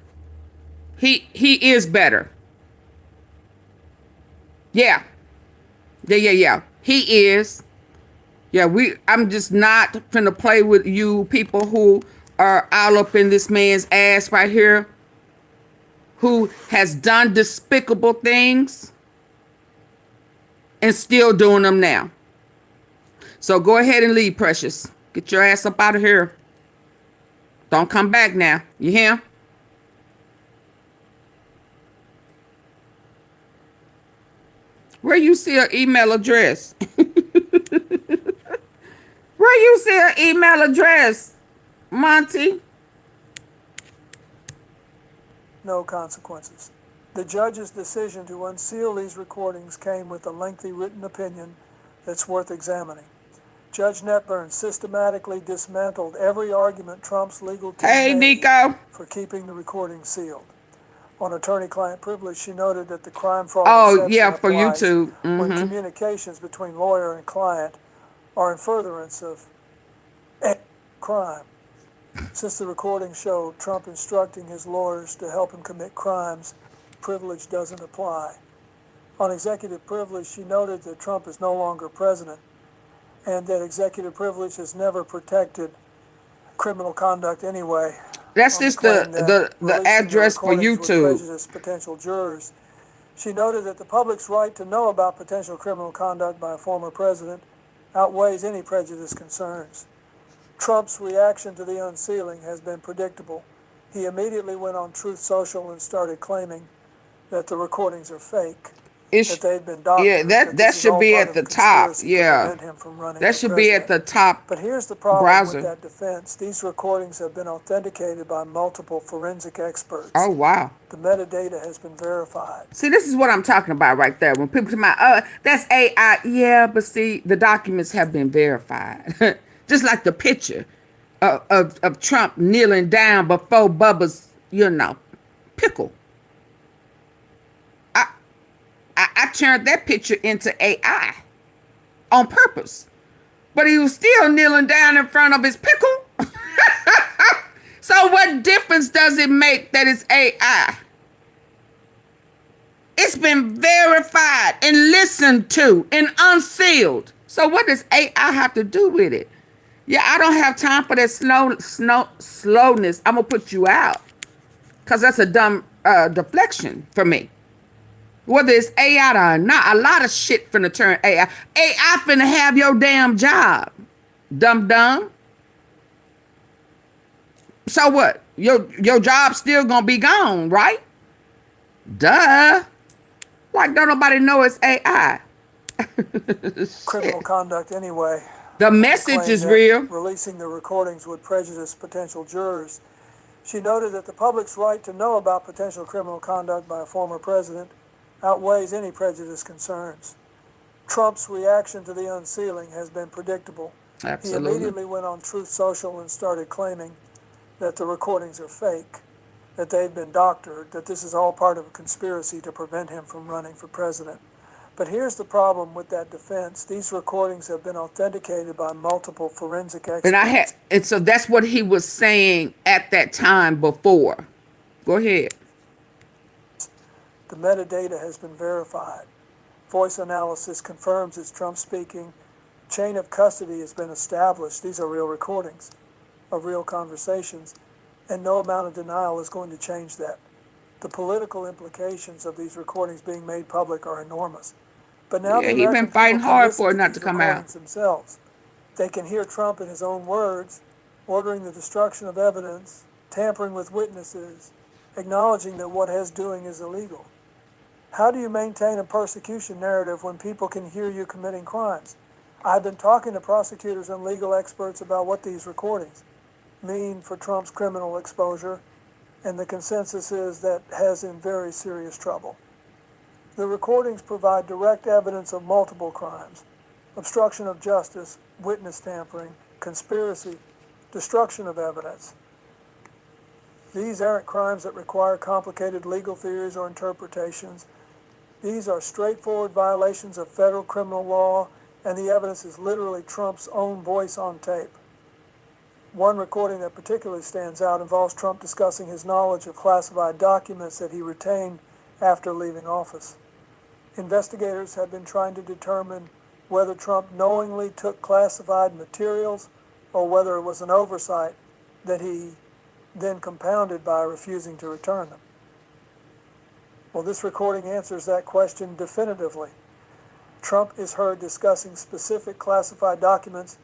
He is better. Yeah. He is. Yeah, I'm just not finna play with you people who are all up in this man's ass right here, who has done despicable things and still doing them now. So go ahead and leave, Precious. Get your ass up out of here. Don't come back now. You hear? Where you see an email address? Where you see an email address, Monty? No consequences. The judge's decision to unseal these recordings came with a lengthy written opinion that's worth examining. Judge Netburn systematically dismantled every argument Trump's legal team Hey, made Nico. for keeping the recording sealed. On attorney-client privilege, she noted that the crime fraud Oh, exception yeah, for applies YouTube. when communications between lawyer and client are in furtherance of a crime. Since the recording showed Trump instructing his lawyers to help him commit crimes, privilege doesn't apply. On executive privilege, she noted that Trump is no longer president and that executive privilege has never protected criminal conduct anyway. That's On the just claim that the releasing the address for recordings would YouTube. prejudice potential jurors. She noted that the public's right to know about potential criminal conduct by a former president outweighs any prejudice concerns. Trump's reaction to the unsealing has been predictable. He immediately went on Truth Social and started claiming that the recordings are fake, that they've been doctored, Yeah, that that this is should all be part at of a the top. conspiracy to Yeah, prevent him from running that for should be at president. the top But here's the problem browser. with that defense. These recordings have been authenticated by multiple forensic experts. Oh, wow. The metadata has been verified. See, this is what I'm talking about right there. When people come out, that's AI. Yeah, but see, the documents have been verified. Just like the picture of Trump kneeling down before Bubba's, pickle. I turned that picture into AI on purpose. But he was still kneeling down in front of his pickle. So what difference does it make that it's AI? It's been verified and listened to and unsealed. So what does AI have to do with it? Yeah, I don't have time for that slowness. I'm going to put you out. Because that's a dumb deflection for me. Whether it's AI or not, a lot of shit finna turn AI. AI finna have your damn job. Dumb. So what? Your job's still gonna be gone, right? Duh. Like, don't nobody know it's AI. Criminal conduct anyway. The message is real. Releasing the recordings would prejudice potential jurors. She noted that the public's right to know about potential criminal conduct by a former president outweighs any prejudice concerns. Trump's reaction to the unsealing has been predictable. Absolutely. He immediately went on Truth Social and started claiming that the recordings are fake, that they've been doctored, that this is all part of a conspiracy to prevent him from running for president. But here's the problem with that defense. These recordings have been authenticated by multiple forensic experts. And so that's what he was saying at that time before. Go ahead. The metadata has been verified. Voice analysis confirms it's Trump speaking. Chain of custody has been established. These are real recordings of real conversations, and no amount of denial is going to change that. The political implications of these recordings being made public are enormous. But now Yeah, the he's been American fighting people can hard listen for it to not these to come recordings out. themselves. They can hear Trump in his own words, ordering the destruction of evidence, tampering with witnesses, acknowledging that what he's doing is illegal. How do you maintain a persecution narrative when people can hear you committing crimes? I've been talking to prosecutors and legal experts about what these recordings mean for Trump's criminal exposure, and the consensus is that has in very serious trouble. The recordings provide direct evidence of multiple crimes: obstruction of justice, witness tampering, conspiracy, destruction of evidence. These aren't crimes that require complicated legal theories or interpretations. These are straightforward violations of federal criminal law, and the evidence is literally Trump's own voice on tape. One recording that particularly stands out involves Trump discussing his knowledge of classified documents that he retained after leaving office. Investigators have been trying to determine whether Trump knowingly took classified materials or whether it was an oversight that he then compounded by refusing to return them. Well, this recording answers that question definitively. Trump is heard discussing specific classified documents,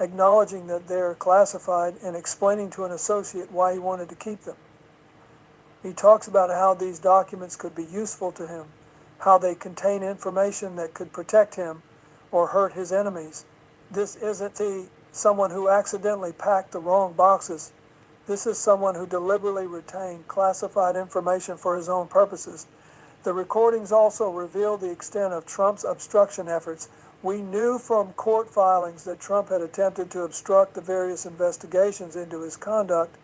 acknowledging that they're classified and explaining to an associate why he wanted to keep them. He talks about how these documents could be useful to him, how they contain information that could protect him or hurt his enemies. This isn't someone who accidentally packed the wrong boxes. This is someone who deliberately retained classified information for his own purposes. The recordings also reveal the extent of Trump's obstruction efforts, We knew from court filings that Trump had attempted to obstruct the various investigations into his conduct,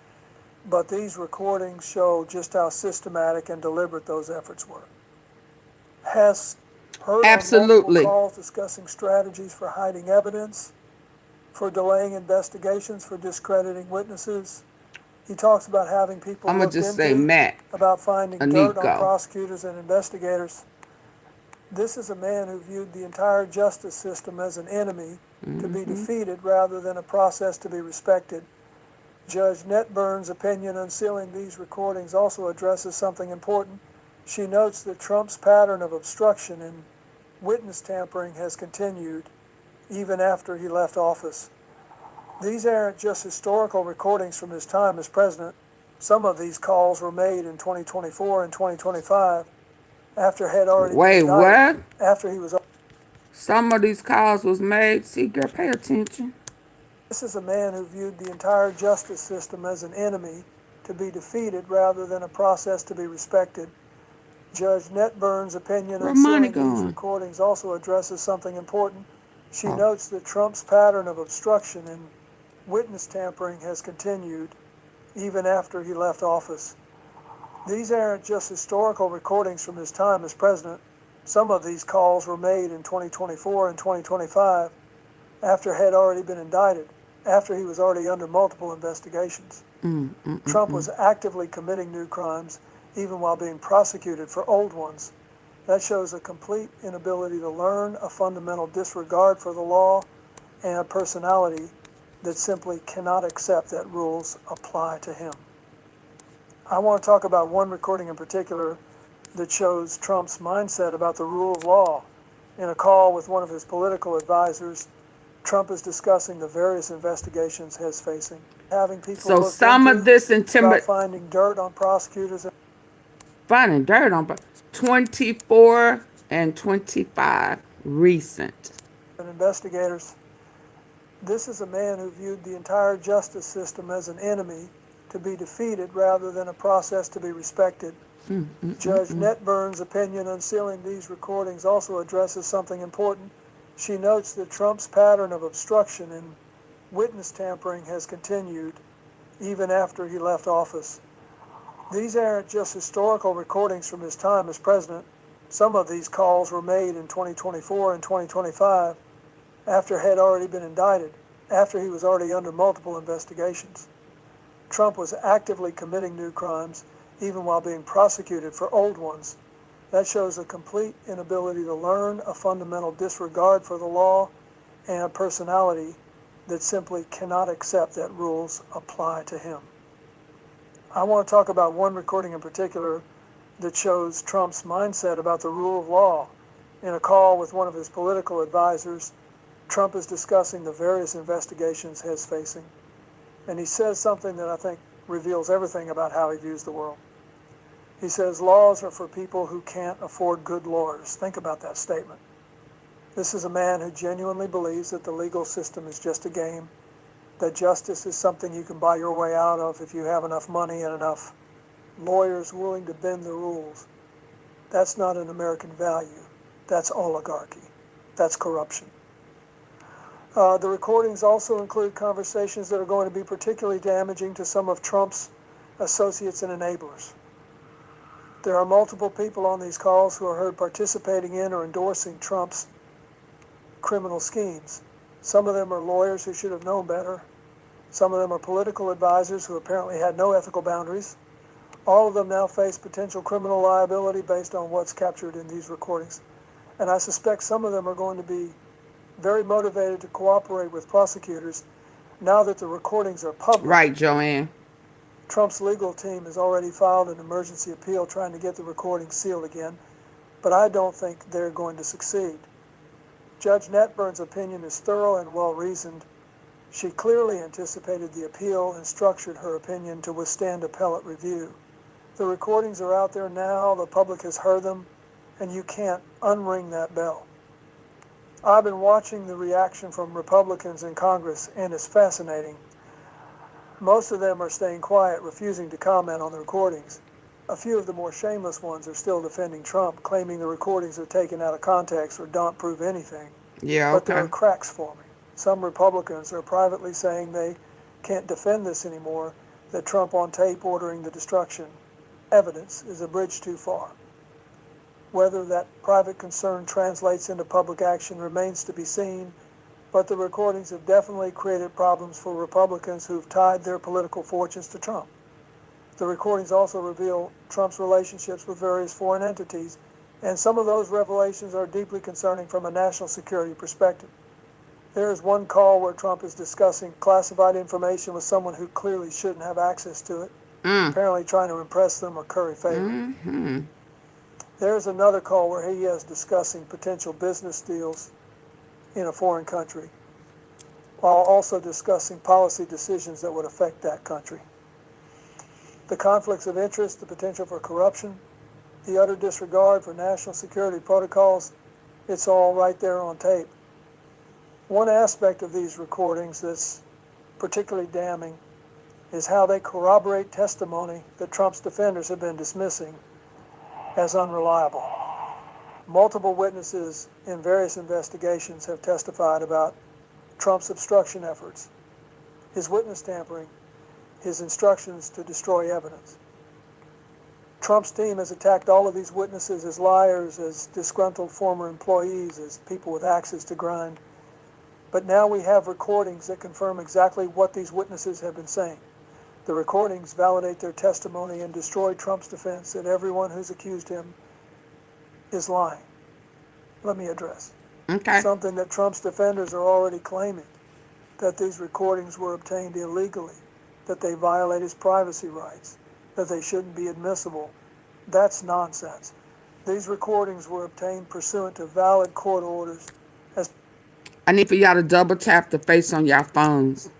but these recordings show just how systematic and deliberate those efforts were. Hess heard on multiple calls discussing strategies for hiding evidence, for delaying investigations, for discrediting witnesses. He talks about having people looked into, about finding dirt on prosecutors and investigators. This is a man who viewed the entire justice system as an enemy to be defeated rather than a process to be respected. Judge Netburn's opinion unsealing these recordings also addresses something important. She notes that Trump's pattern of obstruction and witness tampering has continued even after he left office. These aren't just historical recordings from his time as president. Some of these calls were made in 2024 and 2025 after had already been indicted. After he was. Some of these calls was made. See, girl, pay attention. This is a man who viewed the entire justice system as an enemy to be defeated rather than a process to be respected. Judge Netburn's opinion unsealing these recordings also addresses something important. She notes that Trump's pattern of obstruction and witness tampering has continued even after he left office. These aren't just historical recordings from his time as president. Some of these calls were made in 2024 and 2025 after had already been indicted, after he was already under multiple investigations. Trump was actively committing new crimes even while being prosecuted for old ones. That shows a complete inability to learn, a fundamental disregard for the law, and a personality that simply cannot accept that rules apply to him. I want to talk about one recording in particular that shows Trump's mindset about the rule of law. In a call with one of his political advisors, Trump is discussing the various investigations he's facing. Having people look into, about finding dirt on prosecutors. Finding dirt on 24 and 25 recent. And investigators. This is a man who viewed the entire justice system as an enemy to be defeated rather than a process to be respected. Judge Netburn's opinion unsealing these recordings also addresses something important. She notes that Trump's pattern of obstruction and witness tampering has continued even after he left office. These aren't just historical recordings from his time as president. Some of these calls were made in 2024 and 2025 after had already been indicted, after he was already under multiple investigations. Trump was actively committing new crimes even while being prosecuted for old ones. That shows a complete inability to learn, a fundamental disregard for the law, and a personality that simply cannot accept that rules apply to him. I want to talk about one recording in particular that shows Trump's mindset about the rule of law. In a call with one of his political advisors, Trump is discussing the various investigations he's facing. And he says something that I think reveals everything about how he views the world. He says, laws are for people who can't afford good lawyers. Think about that statement. This is a man who genuinely believes that the legal system is just a game, that justice is something you can buy your way out of if you have enough money and enough lawyers willing to bend the rules. That's not an American value. That's oligarchy. That's corruption. The recordings also include conversations that are going to be particularly damaging to some of Trump's associates and enablers. There are multiple people on these calls who are heard participating in or endorsing Trump's criminal schemes. Some of them are lawyers who should have known better. Some of them are political advisors who apparently had no ethical boundaries. All of them now face potential criminal liability based on what's captured in these recordings. And I suspect some of them are going to be very motivated to cooperate with prosecutors now that the recordings are public. Right, Joanne. Trump's legal team has already filed an emergency appeal trying to get the recordings sealed again, but I don't think they're going to succeed. Judge Netburn's opinion is thorough and well-reasoned. She clearly anticipated the appeal and structured her opinion to withstand appellate review. The recordings are out there now, the public has heard them, and you can't unring that bell. I've been watching the reaction from Republicans in Congress, and it's fascinating. Most of them are staying quiet, refusing to comment on the recordings. A few of the more shameless ones are still defending Trump, claiming the recordings are taken out of context or don't prove anything. Yeah, But there are okay. cracks forming. Some Republicans are privately saying they can't defend this anymore, that Trump on tape ordering the destruction evidence is a bridge too far. Whether that private concern translates into public action remains to be seen, but the recordings have definitely created problems for Republicans who've tied their political fortunes to Trump. The recordings also reveal Trump's relationships with various foreign entities, and some of those revelations are deeply concerning from a national security perspective. There is one call where Trump is discussing classified information with someone who clearly shouldn't have access to it, apparently trying to impress them or curry favor. There's another call where he is discussing potential business deals in a foreign country, while also discussing policy decisions that would affect that country. The conflicts of interest, the potential for corruption, the utter disregard for national security protocols, it's all right there on tape. One aspect of these recordings that's particularly damning is how they corroborate testimony that Trump's defenders have been dismissing as unreliable. Multiple witnesses in various investigations have testified about Trump's obstruction efforts, his witness tampering, his instructions to destroy evidence. Trump's team has attacked all of these witnesses as liars, as disgruntled former employees, as people with axes to grind. But now we have recordings that confirm exactly what these witnesses have been saying. The recordings validate their testimony and destroy Trump's defense that everyone who's accused him is lying. Let me address something that Trump's defenders are already claiming, that these recordings were obtained illegally, that they violate his privacy rights, that they shouldn't be admissible. That's nonsense. These recordings were obtained pursuant to valid court orders. I need for y'all to double tap the face on y'all phones.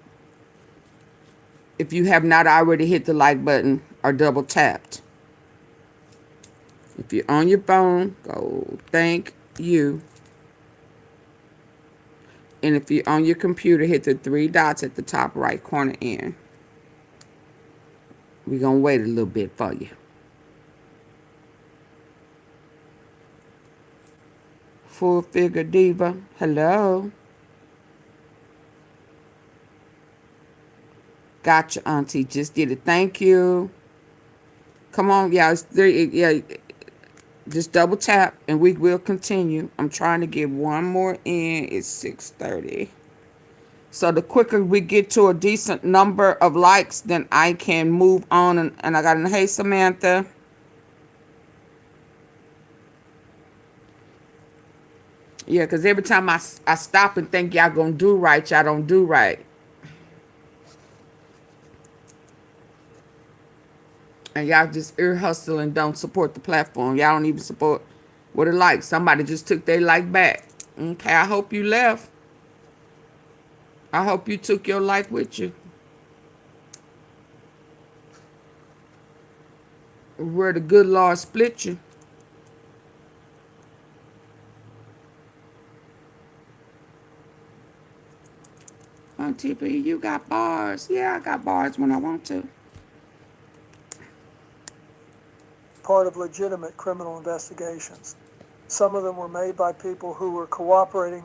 If you have not already hit the like button or double tapped. If you're on your phone, go thank you. And if you're on your computer, hit the 3 dots at the top right corner end. We're going to wait a little bit for you. Full Figure Diva, hello. Gotcha, Auntie. Just did it. Thank you. Come on, y'all. Yeah, just double tap and we will continue. I'm trying to get one more in. It's 6:30. So the quicker we get to a decent number of likes, then I can move on. And I got an hey, Samantha. Yeah, because every time I stop and think y'all going to do right, y'all don't do right. And y'all just ear hustle and don't support the platform. Y'all don't even support what it like. Somebody just took their like back. Okay, I hope you left. I hope you took your like with you. Where the good Lord split you. On TV, you got bars. Yeah, I got bars when I want to. Part of legitimate criminal investigations. Some of them were made by people who were cooperating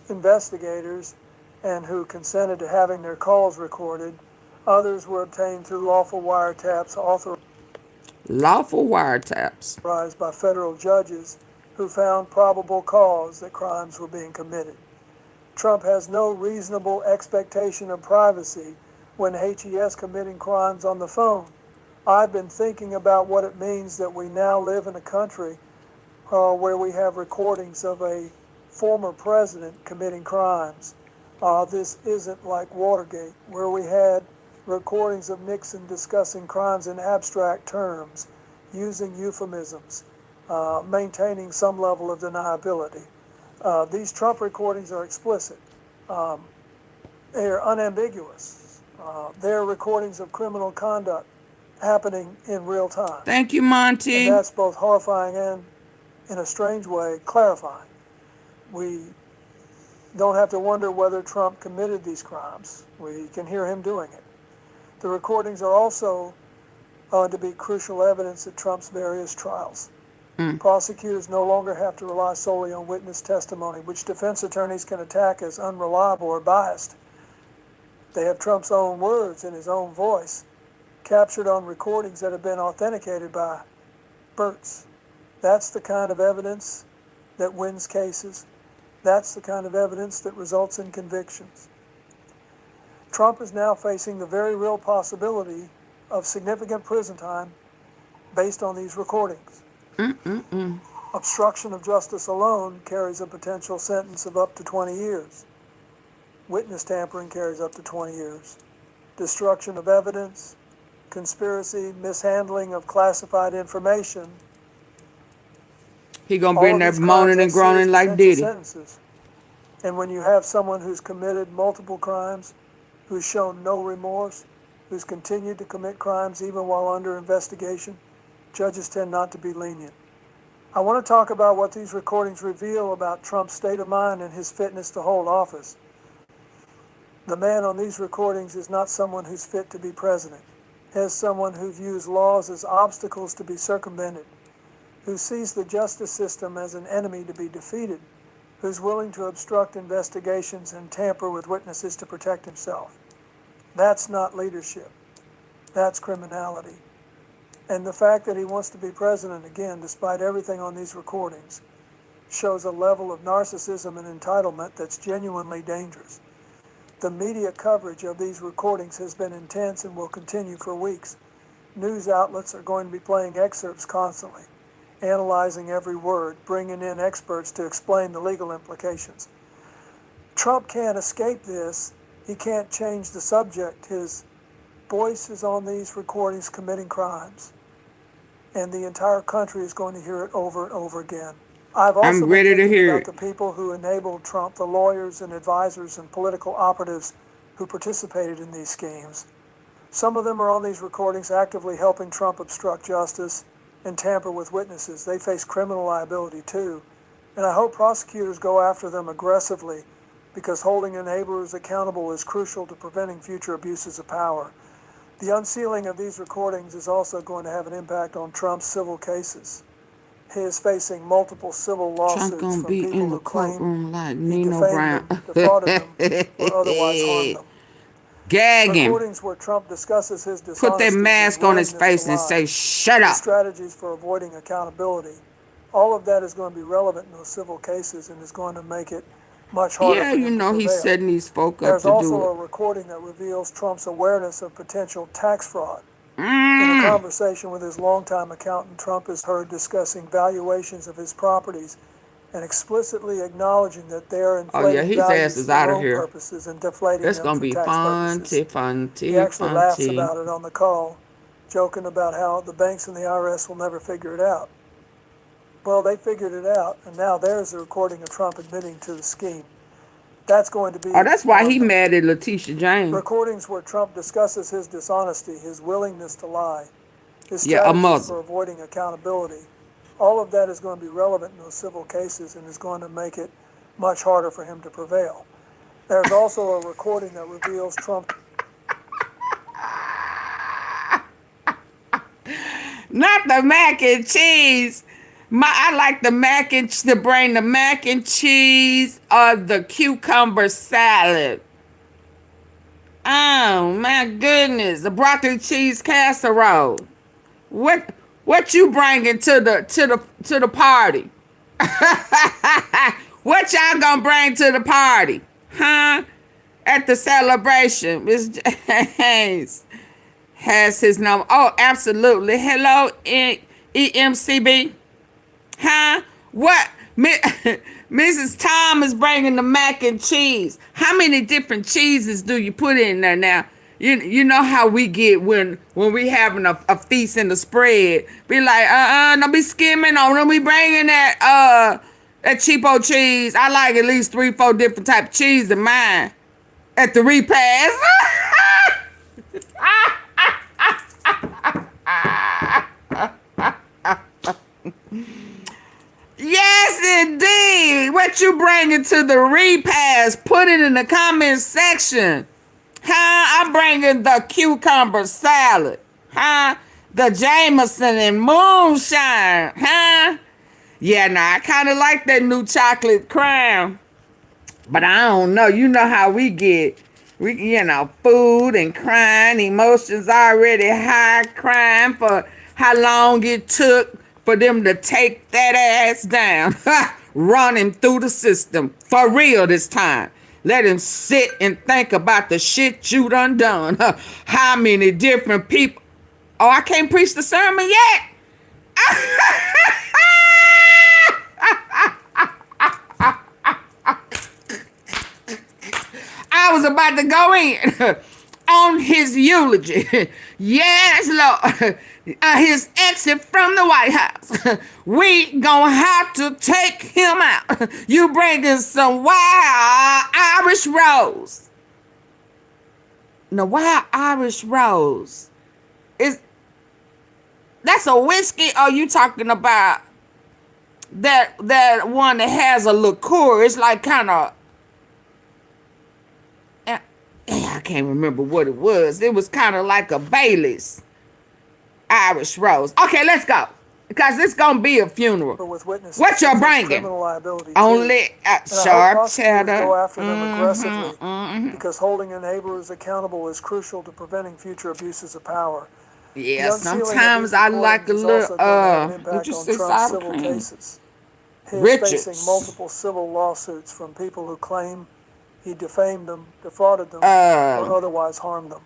investigators and who consented to having their calls recorded. Others were obtained through lawful wiretaps authorized by federal judges who found probable cause that crimes were being committed. Trump has no reasonable expectation of privacy when HES committing crimes on the phone. I've been thinking about what it means that we now live in a country where we have recordings of a former president committing crimes. This isn't like Watergate, where we had recordings of Nixon discussing crimes in abstract terms, using euphemisms, maintaining some level of deniability. These Trump recordings are explicit. They're unambiguous. They're recordings of criminal conduct happening in real time. Thank you, Monty. And that's both horrifying and, in a strange way, clarifying. We don't have to wonder whether Trump committed these crimes. We can hear him doing it. The recordings are also to be crucial evidence at Trump's various trials. Prosecutors no longer have to rely solely on witness testimony, which defense attorneys can attack as unreliable or biased. They have Trump's own words in his own voice, captured on recordings that have been authenticated by Burt's. That's the kind of evidence that wins cases. That's the kind of evidence that results in convictions. Trump is now facing the very real possibility of significant prison time based on these recordings. Obstruction of justice alone carries a potential sentence of up to 20 years. Witness tampering carries up to 20 years. Destruction of evidence, conspiracy, mishandling of classified information. He gonna be in there moaning and groaning like Diddy. Sentences. And when you have someone who's committed multiple crimes, who's shown no remorse, who's continued to commit crimes even while under investigation, judges tend not to be lenient. I want to talk about what these recordings reveal about Trump's state of mind and his fitness to hold office. The man on these recordings is not someone who's fit to be president. As someone who views laws as obstacles to be circumvented, who sees the justice system as an enemy to be defeated, who's willing to obstruct investigations and tamper with witnesses to protect himself. That's not leadership. That's criminality. And the fact that he wants to be president again, despite everything on these recordings, shows a level of narcissism and entitlement that's genuinely dangerous. The media coverage of these recordings has been intense and will continue for weeks. News outlets are going to be playing excerpts constantly, analyzing every word, bringing in experts to explain the legal implications. Trump can't escape this. He can't change the subject. His voice is on these recordings committing crimes. And the entire country is going to hear it over and over again. I'm ready to hear about the people who enabled Trump, the lawyers and advisors and political operatives who participated in these schemes. Some of them are on these recordings actively helping Trump obstruct justice and tamper with witnesses. They face criminal liability too. And I hope prosecutors go after them aggressively because holding enablers accountable is crucial to preventing future abuses of power. The unsealing of these recordings is also going to have an impact on Trump's civil cases. He is facing multiple civil lawsuits Trump gonna from be people in the who claim courtroom like he Nino defamed Brown. them, defrauded them, or otherwise harmed them. Gag him. Recordings where Trump discusses his dishonesty, Put that mask on his face and say, "Shut his up." strategies for avoiding accountability. All of that is going to be relevant in those civil cases and is going to make it much harder Yeah, for him you know to he's prevail. setting these folk up There's to do also a it. recording that reveals Trump's awareness of potential tax fraud. In a conversation with his longtime accountant, Trump is heard discussing valuations of his properties and explicitly acknowledging that they are Oh yeah, inflating his ass values is for out of loan here. purposes and deflating That's them gonna for be tax purposes. He actually laughs funty. about it on the call, joking about how the banks and the IRS will never figure it out. Well, they figured it out, and now there's a recording of Trump admitting to the scheme. That's going to be... Oh, that's why he mad at Letitia James. Recordings where Trump discusses his dishonesty, his willingness to lie, his Yeah, a strategies mother. for avoiding accountability. All of that is going to be relevant in those civil cases and is going to make it much harder for him to prevail. There's also a recording that reveals Trump... Not the mac and cheese. I like the to bring the mac and cheese or the cucumber salad. Oh my goodness, the broccoli cheese casserole. What you bringing to the party? What y'all gonna bring to the party? Huh? At the celebration, Miss James has his number. Oh, absolutely. Hello, EMCB. Huh? What? Mrs. Tom is bringing the mac and cheese. How many different cheeses do you put in there now? You know how we get when we having a feast in the spread. Be like, don't be skimming on. Don't be bringing that cheapo cheese. I like at least 3-4 different type of cheese in mine at the repast. Yes, indeed. What you bringing to the repast? Put it in the comment section. Huh? I'm bringing the cucumber salad. Huh? The Jameson and moonshine. Huh? Yeah, now I kind of like that new chocolate crown, but I don't know. You know how we get. Food and crying, emotions already high, crying for how long it took for them to take that ass down. Run him through the system. For real this time. Let him sit and think about the shit you done. How many different people. Oh, I can't preach the sermon yet. I was about to go in on his eulogy. Yes, Lord. His exit from the White House. We gonna have to take him out. You bringing some wild Irish rose. No, wild Irish rose. That's a whiskey, or you talking about that one that has a liqueur? It's like kind of, I can't remember what it was. It was kind of like a Bailey's Irish rose. Okay, let's go. Because it's going to be a funeral. What you're bringing? Only sharp cheddar. Go after them aggressively because holding a neighbor is accountable is crucial to preventing future abuses of power. Yeah, sometimes I like a little, what you say, sour cream? Cases. He is facing multiple civil lawsuits from people who claim he defamed them, defrauded them, or otherwise harmed them.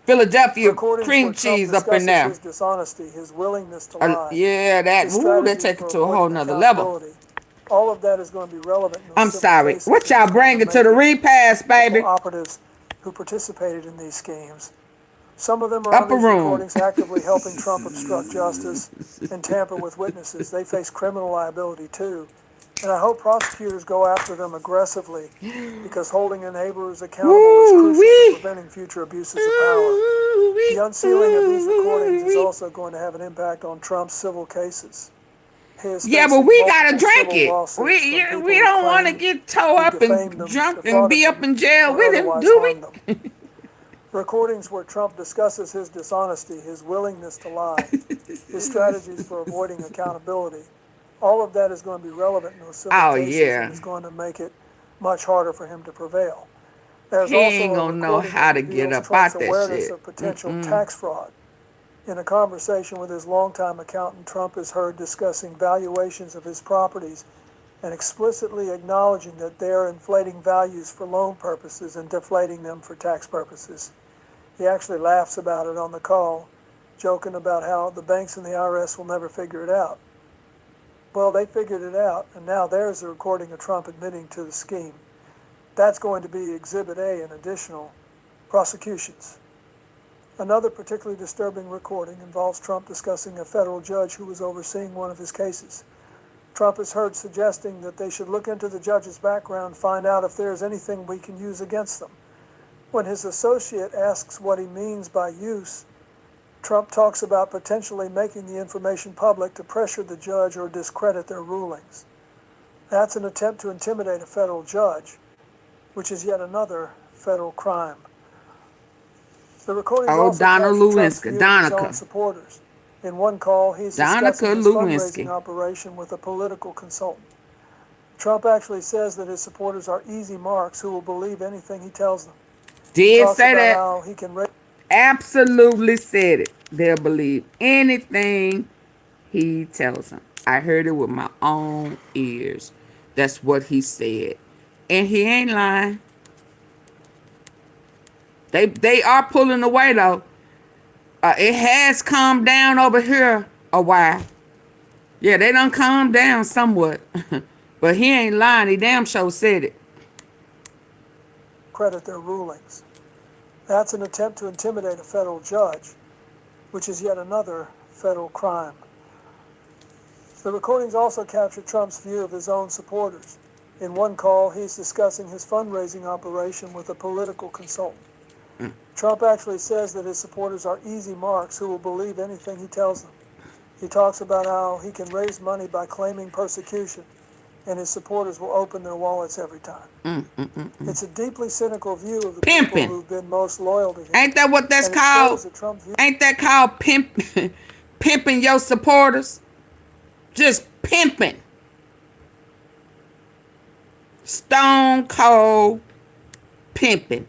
Philadelphia cream cheese up in there. His dishonesty, his willingness to lie. Yeah, they take it to a whole nother level. All of that is going to be relevant. I'm sorry. What y'all bringing to the repast, baby? Operatives who participated in these schemes. Some of them are on these recordings actively helping Trump obstruct justice and tamper with witnesses. They face criminal liability too. And I hope prosecutors go after them aggressively because holding a neighbor is accountable is crucial to preventing future abuses of power. The unsealing of these recordings is also going to have an impact on Trump's civil cases. Yeah, but we gotta drink it. We don't want to get towed up and drunk and be up in jail with him, do we? Recordings where Trump discusses his dishonesty, his willingness to lie, his strategies for avoiding accountability. All of that is going to be relevant in those civil cases and is going to make it much harder for him to prevail. There's he ain't gonna know how to get up out that shit. Of potential tax fraud. In a conversation with his longtime accountant, Trump is heard discussing valuations of his properties and explicitly acknowledging that they are inflating values for loan purposes and deflating them for tax purposes. He actually laughs about it on the call, joking about how the banks and the IRS will never figure it out. Well, they figured it out, and now there's a recording of Trump admitting to the scheme. That's going to be Exhibit A in additional prosecutions. Another particularly disturbing recording involves Trump discussing a federal judge who was overseeing one of his cases. Trump is heard suggesting that they should look into the judge's background, find out if there is anything we can use against them. When his associate asks what he means by use, Trump talks about potentially making the information public to pressure the judge or discredit their rulings. That's an attempt to intimidate a federal judge, which is yet another federal crime. The recording also captures Trump's view of his own supporters. In one call, he's discussing his fundraising operation with a political consultant. Trump actually says that his supporters are easy marks who will believe anything he tells them. Did say that. Absolutely said it. They'll believe anything he tells them. I heard it with my own ears. That's what he said. And he ain't lying. They are pulling away though. It has calmed down over here a while. Yeah, they done calmed down somewhat. But he ain't lying. He damn sure said it. Credit their rulings. That's an attempt to intimidate a federal judge, which is yet another federal crime. The recordings also capture Trump's view of his own supporters. In one call, he's discussing his fundraising operation with a political consultant. Trump actually says that his supporters are easy marks who will believe anything he tells them. He talks about how he can raise money by claiming persecution, and his supporters will open their wallets every time. It's a deeply cynical view of the people who've been most loyal to him. Ain't that what that's called? Ain't that called pimping your supporters? Just pimping. Stone cold pimping.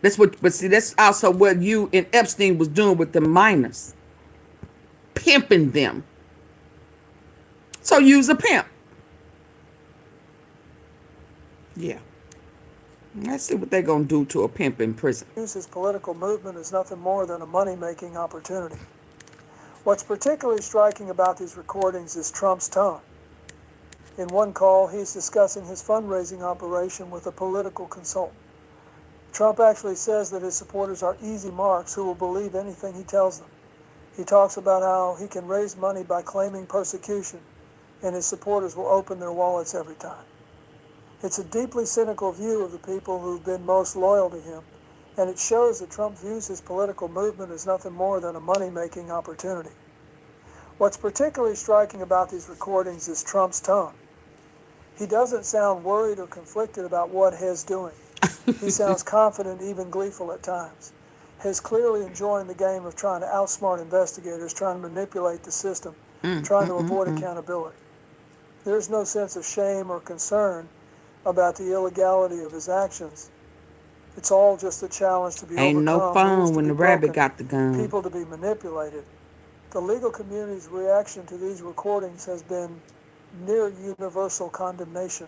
That's what, but see, that's also what you and Epstein was doing with the minors. Pimping them. So use a pimp. Yeah. Let's see what they're going to do to a pimp in prison. Use his political movement as nothing more than a money-making opportunity. What's particularly striking about these recordings is Trump's tone. In one call, he's discussing his fundraising operation with a political consultant. Trump actually says that his supporters are easy marks who will believe anything he tells them. He talks about how he can raise money by claiming persecution, and his supporters will open their wallets every time. It's a deeply cynical view of the people who've been most loyal to him, and it shows that Trump views his political movement as nothing more than a money-making opportunity. What's particularly striking about these recordings is Trump's tone. He doesn't sound worried or conflicted about what he's doing. He sounds confident, even gleeful at times. He's clearly enjoying the game of trying to outsmart investigators, trying to manipulate the system, trying to avoid accountability. There's no sense of shame or concern about the illegality of his actions. It's all just a challenge to be overcome. Ain't no fun when the rabbit got the gun. People to be manipulated. The legal community's reaction to these recordings has been near universal condemnation.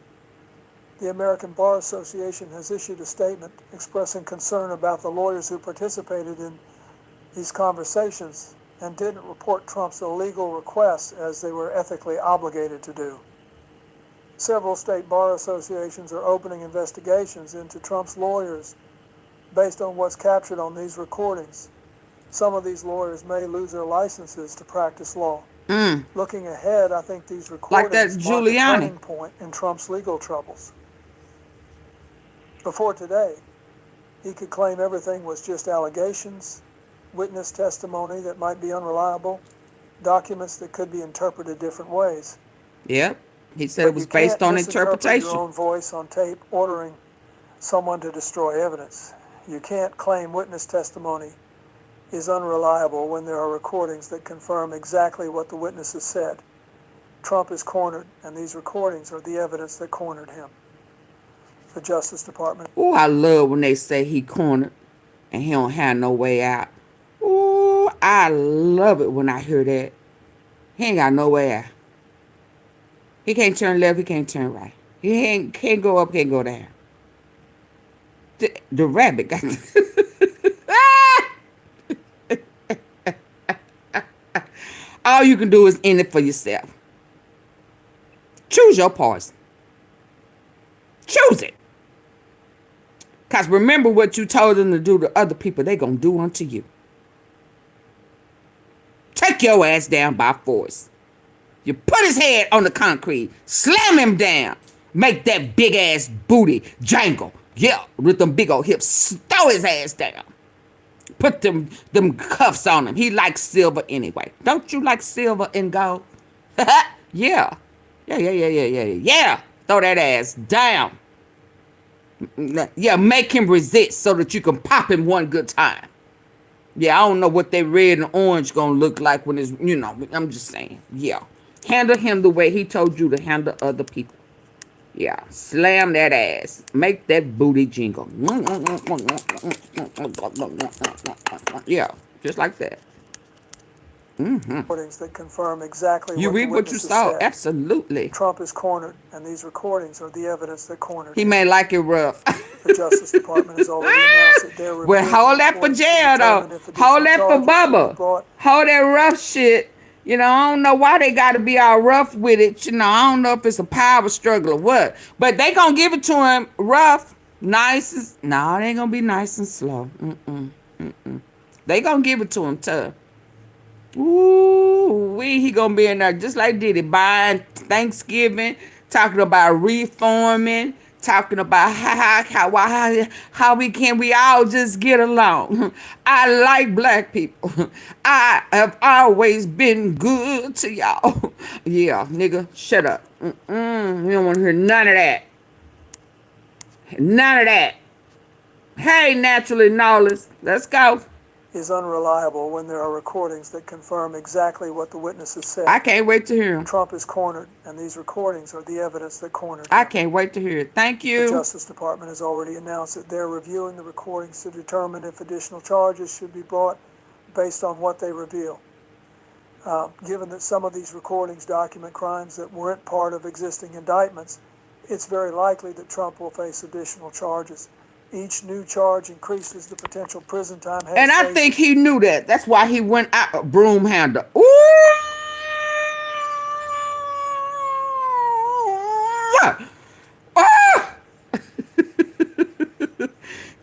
The American Bar Association has issued a statement expressing concern about the lawyers who participated in these conversations and didn't report Trump's illegal requests as they were ethically obligated to do. Several state bar associations are opening investigations into Trump's lawyers based on what's captured on these recordings. Some of these lawyers may lose their licenses to practice law. Looking ahead, I think these recordings like that mark a Giuliani turning point in Trump's legal troubles. Before today, he could claim everything was just allegations, witness testimony that might be unreliable, documents that could be interpreted different ways. Yep. He said it was based on interpretation. Your own voice on tape ordering someone to destroy evidence. You can't claim witness testimony is unreliable when there are recordings that confirm exactly what the witnesses said. Trump is cornered, and these recordings are the evidence that cornered him. The Justice Department. Oh, I love when they say he cornered and he don't have no way out. Oh, I love it when I hear that. He ain't got no way out. He can't turn left, he can't turn right. He can't go up, can't go down. The rabbit got all you can do is end it for yourself. Choose your poison. Choose it. Because remember what you told them to do to other people, they going to do unto you. Take your ass down by force. You put his head on the concrete, slam him down, make that big ass booty jangle. Yeah, with them big old hips, throw his ass down. Put them cuffs on him. He likes silver anyway. Don't you like silver and gold? Yeah. Yeah. Throw that ass down. Yeah, make him resist so that you can pop him one good time. Yeah, I don't know what that red and orange gonna look like when it's, I'm just saying. Yeah. Handle him the way he told you to handle other people. Yeah, slam that ass. Make that booty jingle. Yeah, just like that. Recordings that confirm exactly you what read the what you witnesses saw. said. Absolutely. Trump is cornered, and these recordings are the evidence that cornered he him. may like it rough. The Justice Department has already announced that they're well, hold that for jail, though. Hold that for Bubba. Hold that rough shit. I don't know why they got to be all rough with it. I don't know if it's a power struggle or what. But they going to give it to him rough, nice. No, they ain't going to be nice and slow. They going to give it to him tough. Ooh, he going to be in there just like Diddy, buying Thanksgiving, talking about reforming, talking about how we all just get along. I like black people. I have always been good to y'all. Yeah, nigga, shut up. You don't want to hear none of that. None of that. Hey, naturally knowledge. Let's go. is unreliable when there are recordings that confirm exactly what the witnesses said. I can't wait to hear him. Trump is cornered, and these recordings are the evidence that cornered him. I can't wait to hear it. Thank The you. Justice Department has already announced that they're reviewing the recordings to determine if additional charges should be brought based on what they reveal. Given that some of these recordings document crimes that weren't part of existing indictments, it's very likely that Trump will face additional charges. Each new charge increases the potential prison time. And I think he knew that. That's why he went out a broom handle. Ooh! Ah!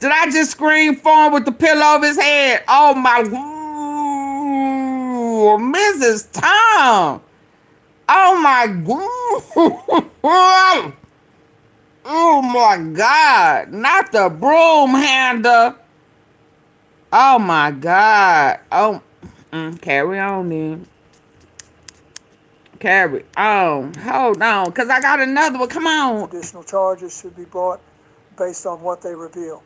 Did I just scream for him with the pillow over his head? Oh my, Mrs. Tom. Oh my, oh my God. Not the broom handle. Oh my God. Oh, carry on then. Carry on. Hold on, because I got another one. Come on. Additional charges should be brought based on what they reveal.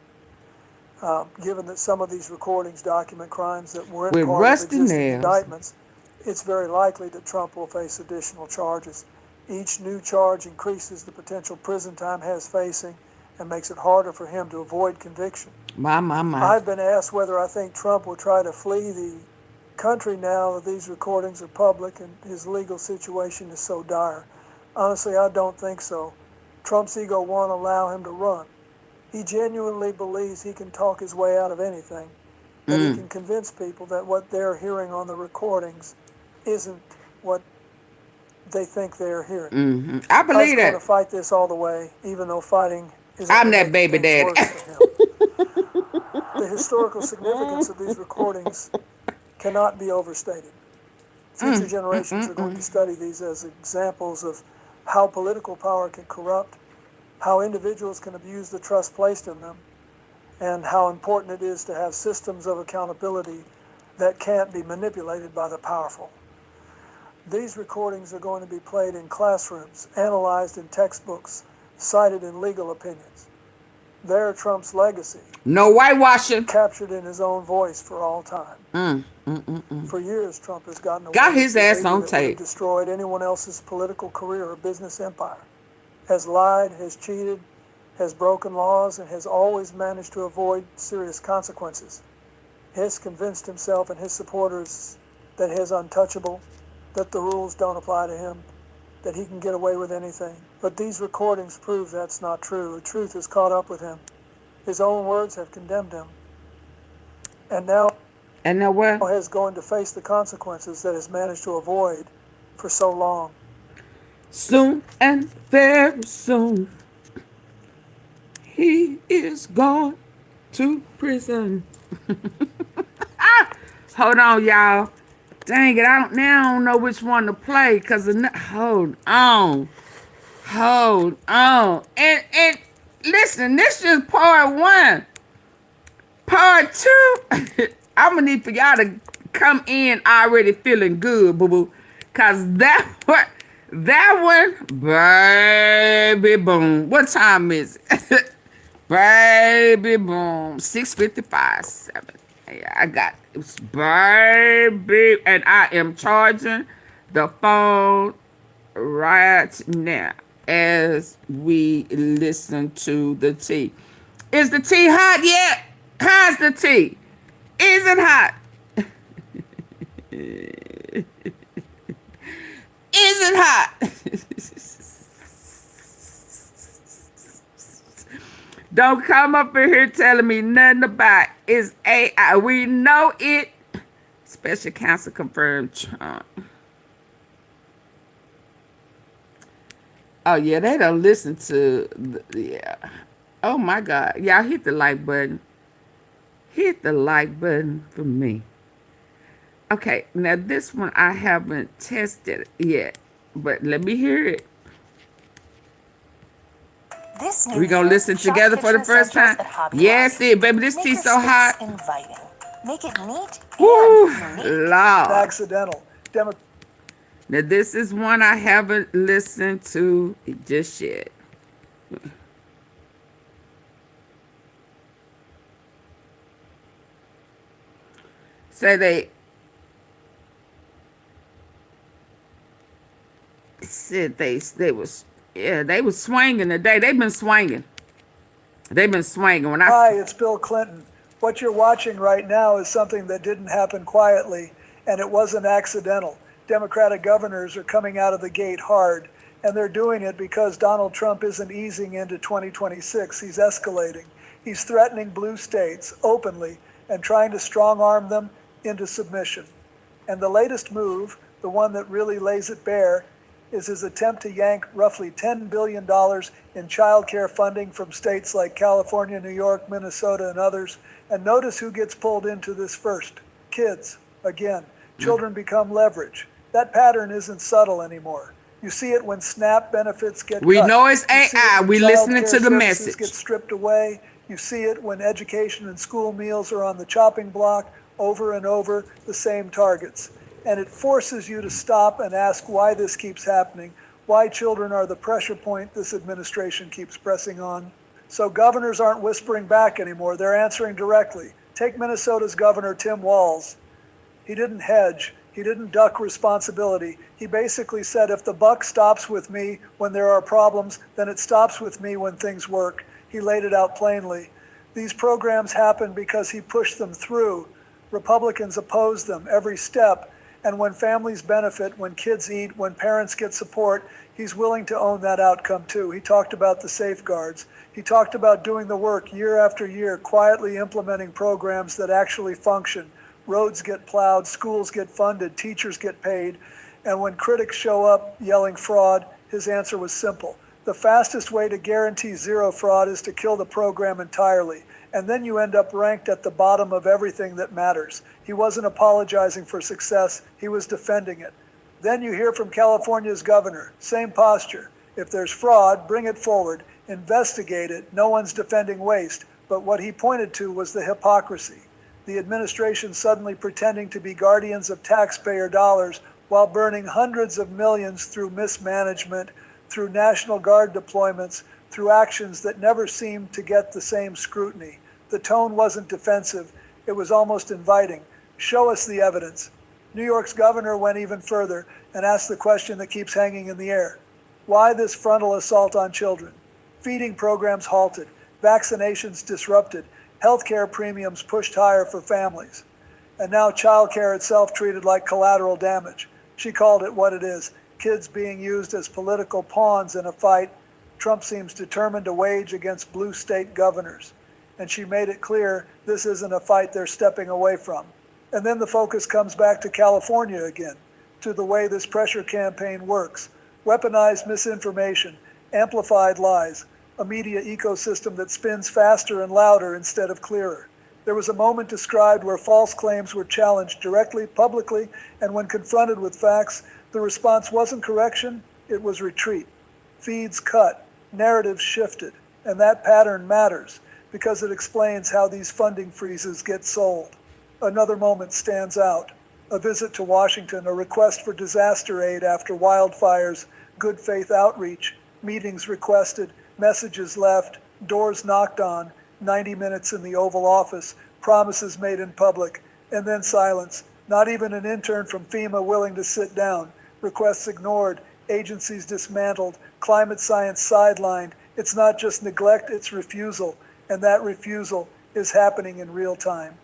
Given that some of these recordings document crimes that weren't With part rusty of existing nails. indictments, it's very likely that Trump will face additional charges. Each new charge increases the potential prison time he's facing and makes it harder for him to avoid conviction. My. I've been asked whether I think Trump will try to flee the country now that these recordings are public and his legal situation is so dire. Honestly, I don't think so. Trump's ego won't allow him to run. He genuinely believes he can talk his way out of anything, that he can convince people that what they're hearing on the recordings isn't what they think they're hearing. I believe He's that. going to fight this all the way, even though fighting is. I'm that baby daddy. The historical significance of these recordings cannot be overstated. Future generations are going to study these as examples of how political power can corrupt, how individuals can abuse the trust placed in them, and how important it is to have systems of accountability that can't be manipulated by the powerful. These recordings are going to be played in classrooms, analyzed in textbooks, cited in legal opinions. They're Trump's legacy. No whitewashing. Captured in his own voice for all time. For years, Trump has gotten away Got his with ass behavior on that would have tape. destroyed anyone else's political career or business empire. Has lied, has cheated, has broken laws, and has always managed to avoid serious consequences. He has convinced himself and his supporters that he is untouchable, that the rules don't apply to him, that he can get away with anything. But these recordings prove that's not true. The truth has caught up with him. His own words have condemned him. And now what? He's going to face the consequences that he's managed to avoid for so long. Soon and very soon, he is gone to prison. Hold on, y'all. Dang it, I don't know which one to play because hold on. And listen, this is part one. Part two, I'm gonna need for y'all to come in already feeling good, boo-boo. Cause that one, baby boom. What time is it? Baby boom. 6:55, 7. Yeah, I got it. It's baby. And I am charging the phone right now as we listen to the tea. Is the tea hot yet? How's the tea? Is it hot? Is it hot? Don't come up in here telling me nothing about it's AI. We know it. Special counsel confirmed Trump. Oh, yeah, they don't listen to, yeah. Oh, my God. Y'all hit the like button. Hit the like button for me. Okay, now this one I haven't tested yet, but let me hear it. This new We gonna year, listen shop together for the kitchen first time? essentials at Hobby Yes, Lobby. it, baby. This Make tea your so space hot. inviting. Make it neat Woo, and unique. Lord. Accidental. Now this is one I haven't listened to just yet. say they said they was they was swinging today. They've been swinging. They've been swinging. When Hi, it's Bill Clinton. What you're watching right now is something that didn't happen quietly, and it wasn't accidental. Democratic governors are coming out of the gate hard, and they're doing it because Donald Trump isn't easing into 2026. He's escalating. He's threatening blue states openly and trying to strong-arm them into submission. And the latest move, the one that really lays it bare, is his attempt to yank roughly $10 billion in child care funding from states like California, New York, Minnesota, and others. And notice who gets pulled into this first. Kids. Again, children become leverage. That pattern isn't subtle anymore. You see it when SNAP benefits get cut. we know it's You see it AI. when We child listening care to the services message. get stripped away. You see it when education and school meals are on the chopping block, over and over, the same targets. And it forces you to stop and ask why this keeps happening, why children are the pressure point this administration keeps pressing on. So governors aren't whispering back anymore, they're answering directly. Take Minnesota's Governor Tim Walz. He didn't hedge, he didn't duck responsibility. He basically said, if the buck stops with me when there are problems, then it stops with me when things work. He laid it out plainly. These programs happen because he pushed them through. Republicans oppose them every step. And when families benefit, when kids eat, when parents get support, he's willing to own that outcome too. He talked about the safeguards. He talked about doing the work year after year, quietly implementing programs that actually function. Roads get plowed, schools get funded, teachers get paid. And when critics show up yelling fraud, his answer was simple. The fastest way to guarantee zero fraud is to kill the program entirely. And then you end up ranked at the bottom of everything that matters. He wasn't apologizing for success, he was defending it. Then you hear from California's governor, same posture. If there's fraud, bring it forward, investigate it, no one's defending waste. But what he pointed to was the hypocrisy. The administration suddenly pretending to be guardians of taxpayer dollars while burning hundreds of millions through mismanagement, through National Guard deployments, through actions that never seemed to get the same scrutiny. The tone wasn't defensive, it was almost inviting. Show us the evidence. New York's governor went even further and asked the question that keeps hanging in the air. Why this frontal assault on children? Feeding programs halted, vaccinations disrupted, healthcare premiums pushed higher for families. And now childcare itself treated like collateral damage. She called it what it is, kids being used as political pawns in a fight Trump seems determined to wage against blue state governors. And she made it clear this isn't a fight they're stepping away from. And then the focus comes back to California again, to the way this pressure campaign works. Weaponized misinformation, amplified lies, a media ecosystem that spins faster and louder instead of clearer. There was a moment described where false claims were challenged directly, publicly, and when confronted with facts, the response wasn't correction, it was retreat. Feeds cut, narratives shifted, and that pattern matters because it explains how these funding freezes get sold. Another moment stands out. A visit to Washington, a request for disaster aid after wildfires, good faith outreach, meetings requested, messages left, doors knocked on, 90 minutes in the Oval Office, promises made in public, and then silence. Not even an intern from FEMA willing to sit down. Requests ignored, agencies dismantled, climate science sidelined. It's not just neglect, it's refusal. And that refusal is happening in real time.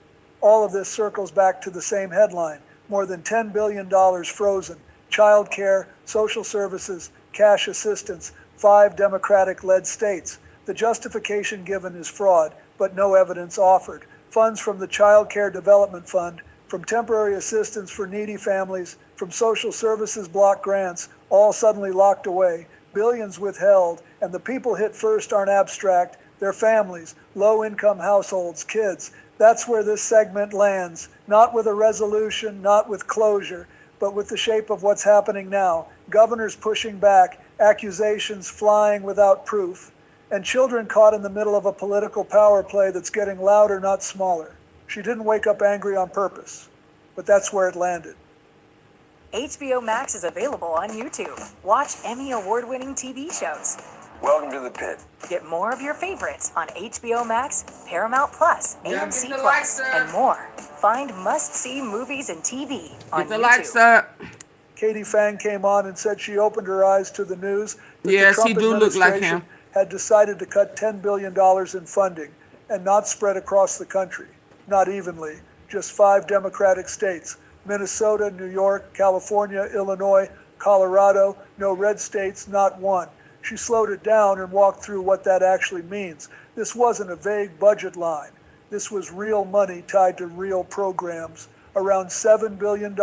All of this circles back to the same headline. More than $10 billion frozen. Child care, social services, cash assistance, 5 Democratic-led states. The justification given is fraud, but no evidence offered. Funds from the Child Care Development Fund, from temporary assistance for needy families, from social services block grants, all suddenly locked away, billions withheld, and the people hit first aren't abstract, they're families, low-income households, kids. That's where this segment lands, not with a resolution, not with closure, but with the shape of what's happening now. Governors pushing back, accusations flying without proof, and children caught in the middle of a political power play that's getting louder, not smaller. She didn't wake up angry on purpose, but that's where it landed. HBO Max is available on YouTube. Watch Emmy award-winning TV shows. Welcome to the pit. Get more of your favorites on HBO Max, Paramount Plus, Yeah, AMC get the Plus, lights, sir. and more. Find must-see movies and TV on Get the YouTube. lights up. Katie Fang came on and said she opened her eyes to the news that Yes, the he Trump do look like administration him. had decided to cut $10 billion in funding and not spread across the country, not evenly, just 5 Democratic states, Minnesota, New York, California, Illinois, Colorado, no red states, not one. She slowed it down and walked through what that actually means. This wasn't a vague budget line. This was real money tied to real programs, around $7 billion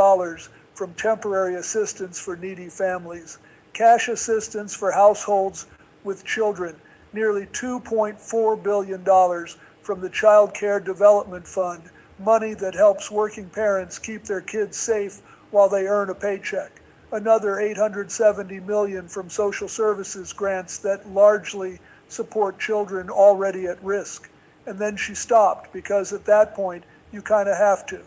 from temporary assistance for needy families, cash assistance for households with children, nearly $2.4 billion from the Child Care Development Fund, money that helps working parents keep their kids safe while they earn a paycheck. Another $870 million from social services grants that largely support children already at risk. And then she stopped because at that point, you kind of have to.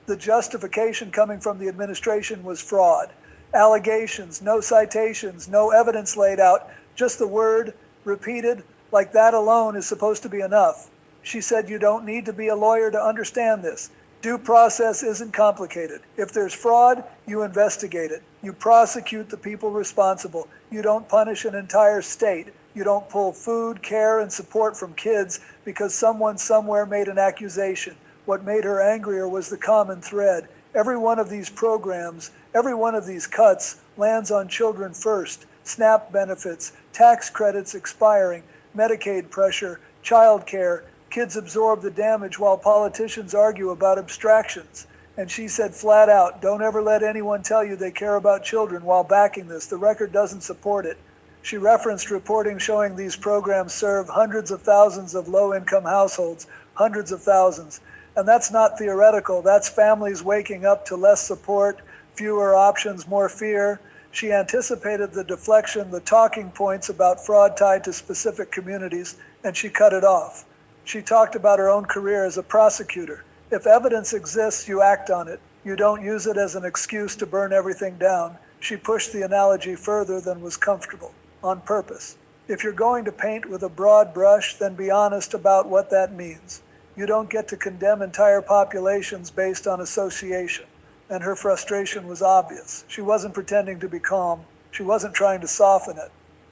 The justification coming from the administration was fraud. Allegations, no citations, no evidence laid out, just the word repeated like that alone is supposed to be enough. She said you don't need to be a lawyer to understand this. Due process isn't complicated. If there's fraud, you investigate it. You prosecute the people responsible. You don't punish an entire state. You don't pull food, care, and support from kids because someone somewhere made an accusation. What made her angrier was the common thread. Every one of these programs, every one of these cuts lands on children first. SNAP benefits, tax credits expiring, Medicaid pressure, child care. Kids absorb the damage while politicians argue about abstractions. And she said flat out, don't ever let anyone tell you they care about children while backing this. The record doesn't support it. She referenced reporting showing these programs serve hundreds of thousands of low-income households, hundreds of thousands. And that's not theoretical. That's families waking up to less support, fewer options, more fear. She anticipated the deflection, the talking points about fraud tied to specific communities, and she cut it off. She talked about her own career as a prosecutor. If evidence exists, you act on it. You don't use it as an excuse to burn everything down. She pushed the analogy further than was comfortable, on purpose. If you're going to paint with a broad brush, then be honest about what that means. You don't get to condemn entire populations based on association. And her frustration was obvious. She wasn't pretending to be calm. She wasn't trying to soften it.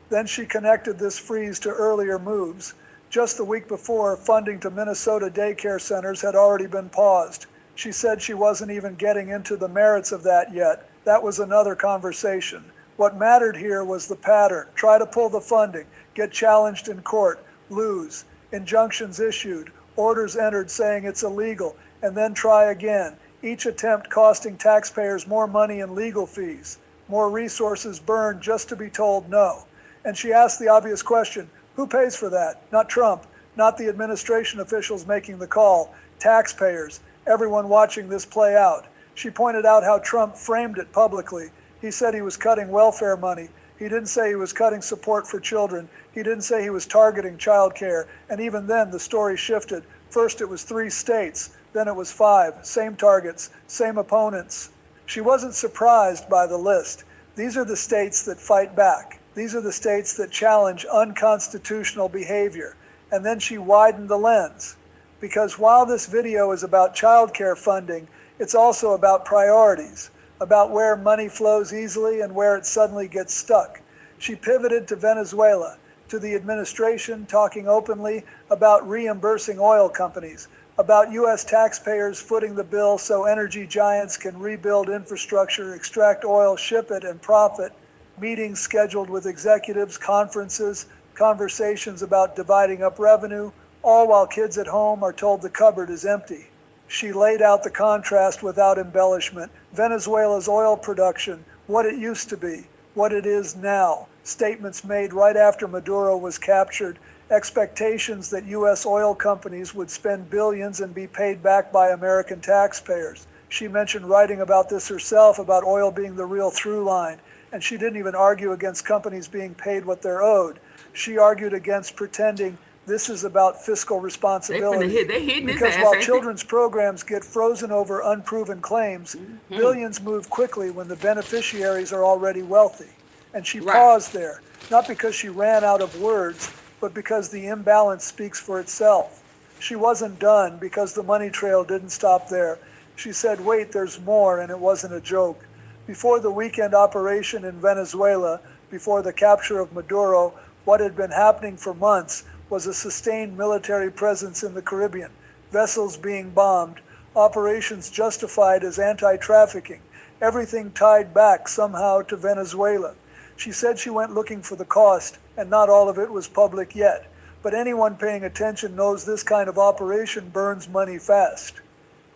Then she connected this freeze to earlier moves. Just the week before, funding to Minnesota daycare centers had already been paused. She said she wasn't even getting into the merits of that yet. That was another conversation. What mattered here was the pattern. Try to pull the funding, get challenged in court, lose, injunctions issued, orders entered saying it's illegal, and then try again. Each attempt costing taxpayers more money in legal fees, more resources burned just to be told no. And she asked the obvious question, who pays for that? Not Trump, not the administration officials making the call, taxpayers, everyone watching this play out. She pointed out how Trump framed it publicly. He said he was cutting welfare money. He didn't say he was cutting support for children. He didn't say he was targeting child care. And even then, the story shifted. First, it was 3 states. Then it was 5. Same targets, same opponents. She wasn't surprised by the list. These are the states that fight back. These are the states that challenge unconstitutional behavior. And then she widened the lens. Because while this video is about child care funding, it's also about priorities, about where money flows easily and where it suddenly gets stuck. She pivoted to Venezuela, to the administration talking openly about reimbursing oil companies, about U.S. taxpayers footing the bill so energy giants can rebuild infrastructure, extract oil, ship it, and profit, meetings scheduled with executives, conferences, conversations about dividing up revenue, all while kids at home are told the cupboard is empty. She laid out the contrast without embellishment. Venezuela's oil production, what it used to be, what it is now. Statements made right after Maduro was captured. Expectations that U.S. oil companies would spend billions and be paid back by American taxpayers. She mentioned writing about this herself, about oil being the real through line. And she didn't even argue against companies being paid what they're owed. She argued against pretending this is about fiscal responsibility. Because while children's programs get frozen over unproven claims, billions move quickly when the beneficiaries are already wealthy. And she paused there, not because she ran out of words, but because the imbalance speaks for itself. She wasn't done because the money trail didn't stop there. She said, wait, there's more, and it wasn't a joke. Before the weekend operation in Venezuela, before the capture of Maduro, what had been happening for months was a sustained military presence in the Caribbean, vessels being bombed, operations justified as anti-trafficking, everything tied back somehow to Venezuela. She said she went looking for the cost, and not all of it was public yet. But anyone paying attention knows this kind of operation burns money fast.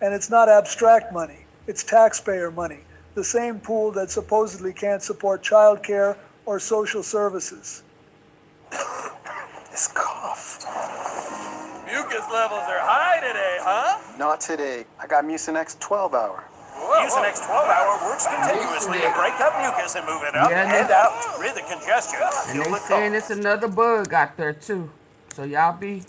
And it's not abstract money, it's taxpayer money, the same pool that supposedly can't support childcare or social services. This cough. Mucus levels are high today, huh? Not today. I got Mucinex 12 hour. Mucinex 12-hour works continuously to break up mucus and move it up and out to rid the congestion. And they saying it's another bug out there too. So y'all get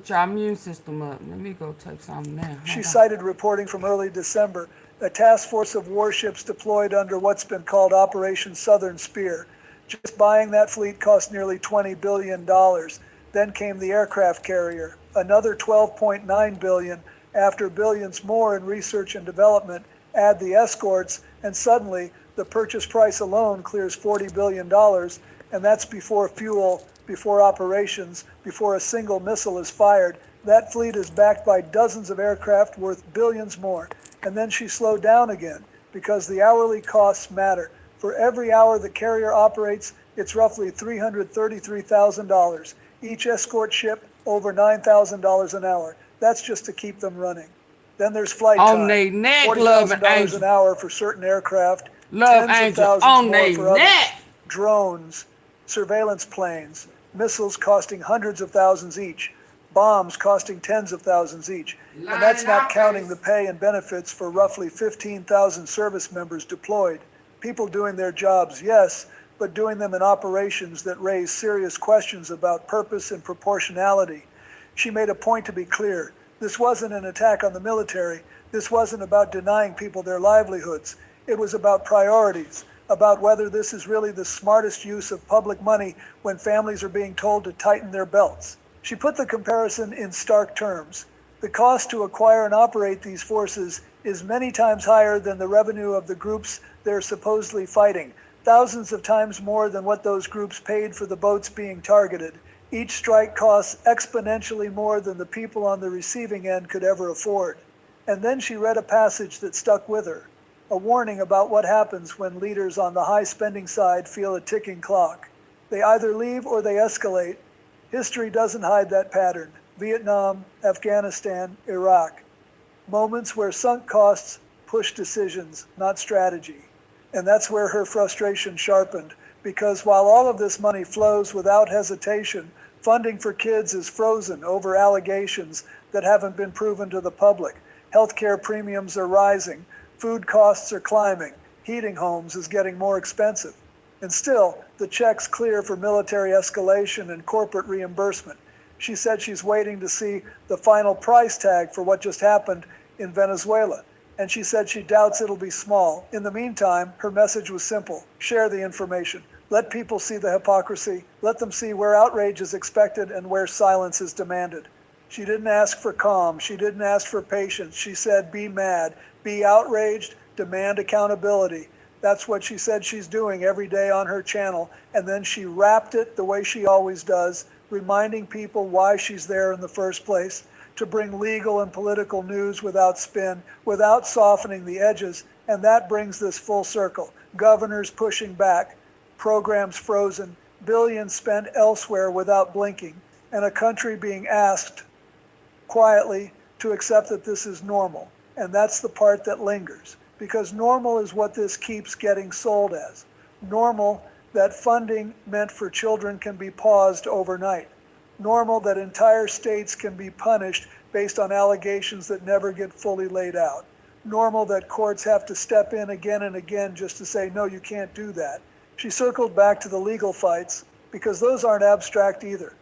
your immune system up. Let me go take some now. She cited reporting from early December, a task force of warships deployed under what's been called Operation Southern Spear. Just buying that fleet cost nearly $20 billion. Then came the aircraft carrier, another $12.9 billion. After billions more in research and development, add the escorts, and suddenly the purchase price alone clears $40 billion, and that's before fuel, before operations, before a single missile is fired. That fleet is backed by dozens of aircraft worth billions more. And then she slowed down again, because the hourly costs matter. For every hour the carrier operates, it's roughly $333,000. Each escort ship, over $9,000 an hour. That's just to keep them running. Then there's flight time. On they neck, love and $40,000 angel. an hour for certain aircraft. Love tens angel. of thousands On more they for others. neck. Drones, surveillance planes, missiles costing hundreds of thousands each, bombs costing tens of thousands each. And that's not counting the pay and benefits for roughly 15,000 service members deployed. People doing their jobs, yes, but doing them in operations that raise serious questions about purpose and proportionality. She made a point to be clear. This wasn't an attack on the military. This wasn't about denying people their livelihoods. It was about priorities, about whether this is really the smartest use of public money when families are being told to tighten their belts. She put the comparison in stark terms. The cost to acquire and operate these forces is many times higher than the revenue of the groups they're supposedly fighting, thousands of times more than what those groups paid for the boats being targeted. Each strike costs exponentially more than the people on the receiving end could ever afford. And then she read a passage that stuck with her, a warning about what happens when leaders on the high spending side feel a ticking clock. They either leave or they escalate. History doesn't hide that pattern. Vietnam, Afghanistan, Iraq. Moments where sunk costs push decisions, not strategy. And that's where her frustration sharpened, because while all of this money flows without hesitation, funding for kids is frozen over allegations that haven't been proven to the public. Healthcare premiums are rising. Food costs are climbing. Heating homes is getting more expensive. And still, the checks clear for military escalation and corporate reimbursement. She said she's waiting to see the final price tag for what just happened in Venezuela. And she said she doubts it'll be small. In the meantime, her message was simple. Share the information. Let people see the hypocrisy. Let them see where outrage is expected and where silence is demanded. She didn't ask for calm. She didn't ask for patience. She said, be mad, be outraged, demand accountability. That's what she said she's doing every day on her channel. And then she wrapped it the way she always does, reminding people why she's there in the first place, to bring legal and political news without spin, without softening the edges. And that brings this full circle. Governors pushing back, programs frozen, billions spent elsewhere without blinking, and a country being asked quietly to accept that this is normal. And that's the part that lingers, because normal is what this keeps getting sold as. Normal that funding meant for children can be paused overnight. Normal that entire states can be punished based on allegations that never get fully laid out. Normal that courts have to step in again and again just to say, no, you can't do that. She circled back to the legal fights, because those aren't abstract either.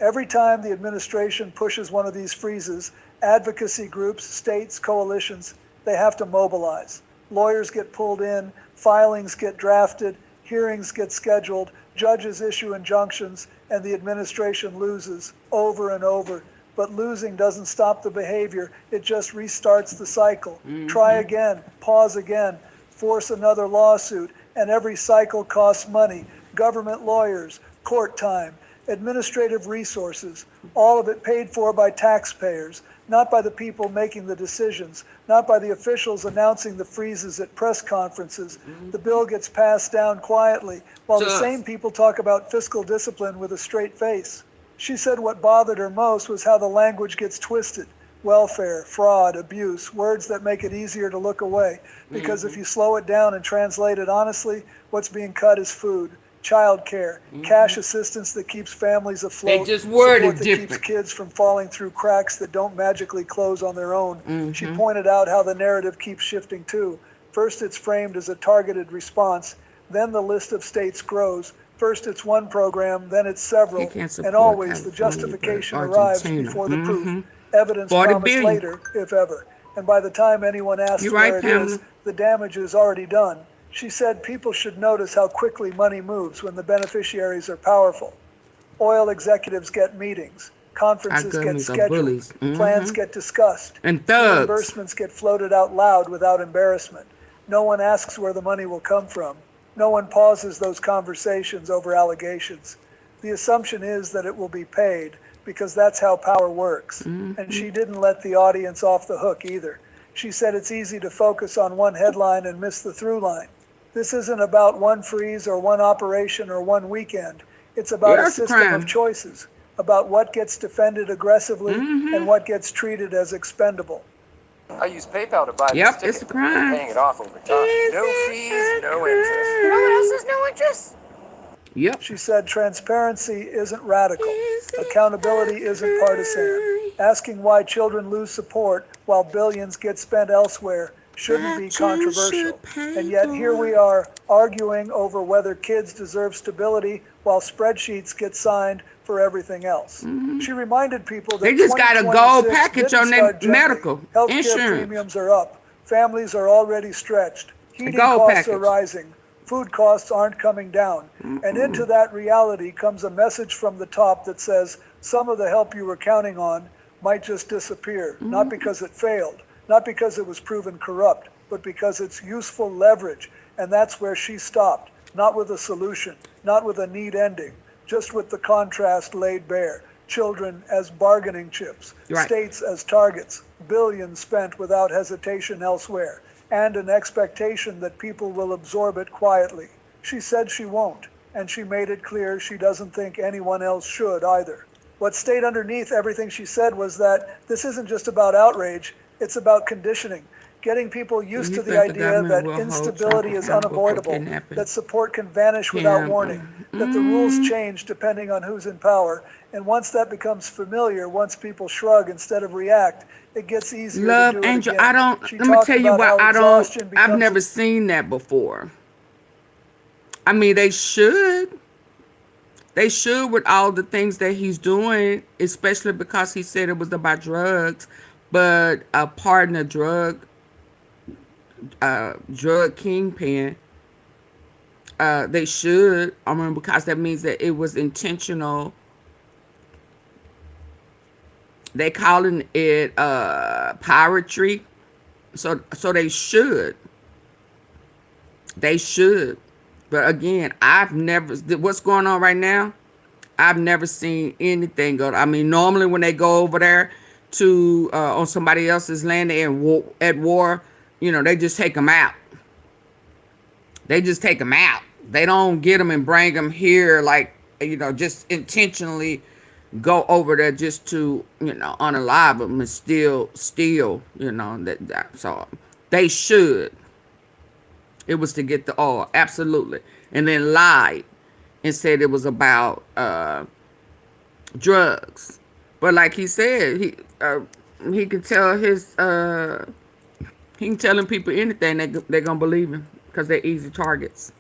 Every time the administration pushes one of these freezes, advocacy groups, states, coalitions, they have to mobilize. Lawyers get pulled in, filings get drafted, hearings get scheduled, judges issue injunctions, and the administration loses over and over. But losing doesn't stop the behavior, it just restarts the cycle. Try again, pause again, force another lawsuit, and every cycle costs money, government lawyers, court time, administrative resources, all of it paid for by taxpayers, not by the people making the decisions, not by the officials announcing the freezes at press conferences. The bill gets passed down quietly, while the same people talk about fiscal discipline with a straight face. She said what bothered her most was how the language gets twisted. Welfare, fraud, abuse, words that make it easier to look away. Because if you slow it down and translate it honestly, what's being cut is food, child care, cash assistance that keeps families afloat, They just worded support that different. keeps kids from falling through cracks that don't magically close on their own. She pointed out how the narrative keeps shifting too. First it's framed as a targeted response, then the list of states grows. First it's one program, then it's several, and always the justification arrives before the proof. Evidence promised later, if ever. And by the time anyone asks where it is, the damage is already done. She said people should notice how quickly money moves when the beneficiaries are powerful. Oil executives get meetings, conferences get scheduled, plans get discussed, and thugs. Reimbursements get floated out loud without embarrassment. No one asks where the money will come from. No one pauses those conversations over allegations. The assumption is that it will be paid because that's how power works. And she didn't let the audience off the hook either. She said it's easy to focus on one headline and miss the through line. This isn't about one freeze or one operation or one weekend. It's about a system of choices, about what gets defended aggressively and what gets treated as expendable. I use PayPal to buy Yep, this it's a ticket. crime. Paying it off over time. No fees, no interest. You know what else is no interest? Yep. She said transparency isn't radical. Accountability isn't partisan. Asking why children lose support while billions get spent elsewhere shouldn't be controversial. And yet here we are arguing over whether kids deserve stability while spreadsheets get signed for everything else. She reminded people that They just got a gold 2026 package didn't on their start gently. medical Healthcare insurance. premiums are up. Families are already stretched. Heating gold costs package. are rising. Food costs aren't coming down. And into that reality comes a message from the top that says some of the help you were counting on might just disappear, not because it failed, not because it was proven corrupt, but because it's useful leverage. And that's where she stopped, not with a solution, not with a neat ending, just with the contrast laid bare. Children as bargaining chips, states as targets, billions spent without hesitation elsewhere, and an expectation that people will absorb it quietly. She said she won't, and she made it clear she doesn't think anyone else should either. What stayed underneath everything she said was that this isn't just about outrage, it's about conditioning. Getting people used to the idea that instability is unavoidable, that support can vanish without warning, that the rules change depending on who's in power, and once that becomes familiar, once people shrug instead of react, it gets easier Love to do it Angel, again. I don't, She let me talked tell you about what, how I don't, exhaustion I've becomes never seen that before. I mean, they should with all the things that he's doing, especially because he said it was about drugs, but a partner drug kingpin, they should, I mean, because that means that it was intentional. They calling it piracy, so they should. But again, I've never, what's going on right now, I've never seen anything go. I mean, normally when they go over there to on somebody else's land and at war, you know, they just take them out. They don't get them and bring them here, like, you know, just intentionally go over there just to, you know, unalive them and steal, you know, that. So they should. It was to get the oil, absolutely. And then lied and said it was about drugs. But like he said, he can tell he can telling people anything, they're going to believe him because they're easy targets.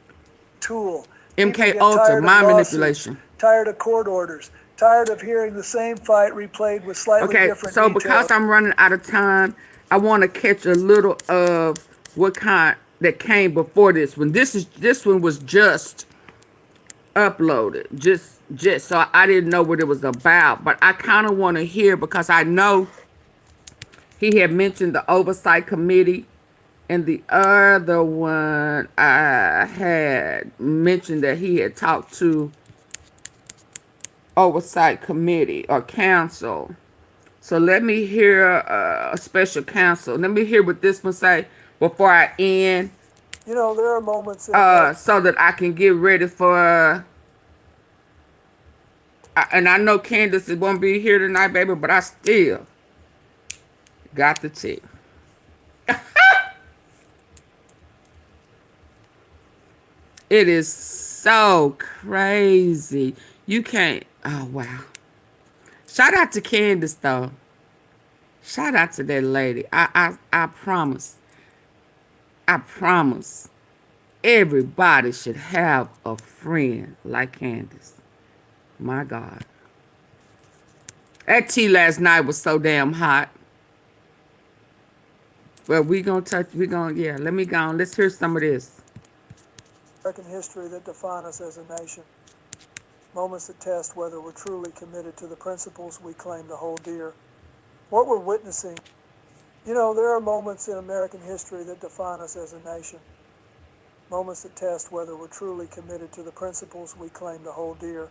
Tool. MK Ultra, mind manipulation. Tired of court orders. Tired of hearing the same fight replayed with slightly different so details. because I'm running out of time, I want to catch a little of what kind that came before this one. This one was just uploaded. Just so I didn't know what it was about. But I kind of want to hear, because I know he had mentioned the oversight committee. And the other one, I had mentioned that he had talked to oversight committee or council. So let me hear a special counsel. Let me hear what this one say before I end. You know, there are moments in so that I can get ready for. And I know Candace won't be here tonight, baby, but I still got the tea. It is so crazy. You can't. Oh, wow. Shout out to Candace, though. Shout out to that lady. I promise. I promise. Everybody should have a friend like Candace. My God. That tea last night was so damn hot. Well, yeah, let me go on. Let's hear some of this. American history that define us as a nation. Moments that test whether we're truly committed to the principles we claim to hold dear. What we're witnessing, you know, there are moments in American history that define us as a nation. Moments that test whether we're truly committed to the principles we claim to hold dear.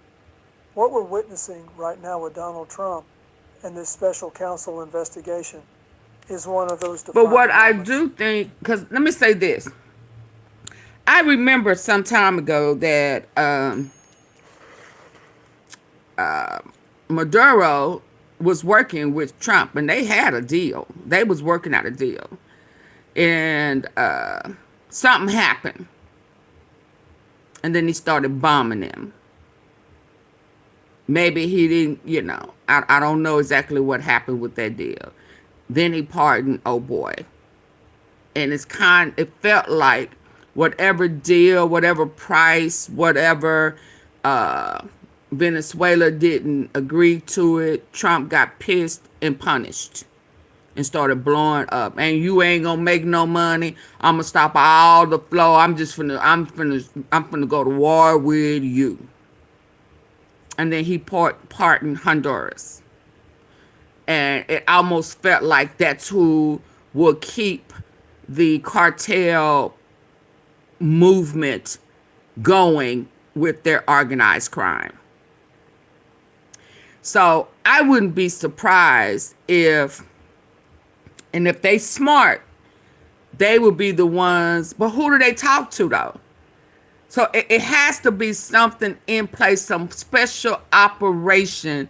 What we're witnessing right now with Donald Trump and this special counsel investigation is one of those defining But what moments. I do think, because let me say this. I remember some time ago that Maduro was working with Trump, and they had a deal. They was working out a deal. And something happened. And then he started bombing them. Maybe he didn't, you know, I don't know exactly what happened with that deal. Then he pardoned, oh boy. And it felt like whatever deal, whatever price, whatever Venezuela didn't agree to it, Trump got pissed and punished and started blowing up. And you ain't gonna make no money. I'm gonna stop all the flow. I'm finna go to war with you. And then he pardoned Honduras. And it almost felt like that's who will keep the cartel movement going with their organized crime. So I wouldn't be surprised if they smart, they would be the ones, but who do they talk to though? So it has to be something in place, some special operation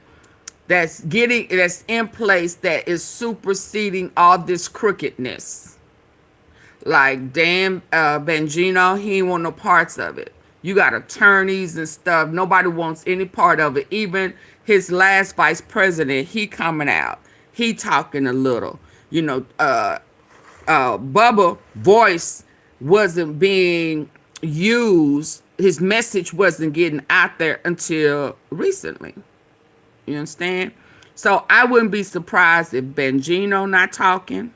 that's in place that is superseding all this crookedness. Like damn Bongino, he ain't want no parts of it. You got attorneys and stuff. Nobody wants any part of it. Even his last vice president, he coming out. He talking a little. You know, Bubba voice wasn't being used. His message wasn't getting out there until recently. You understand? So I wouldn't be surprised if Bongino not talking.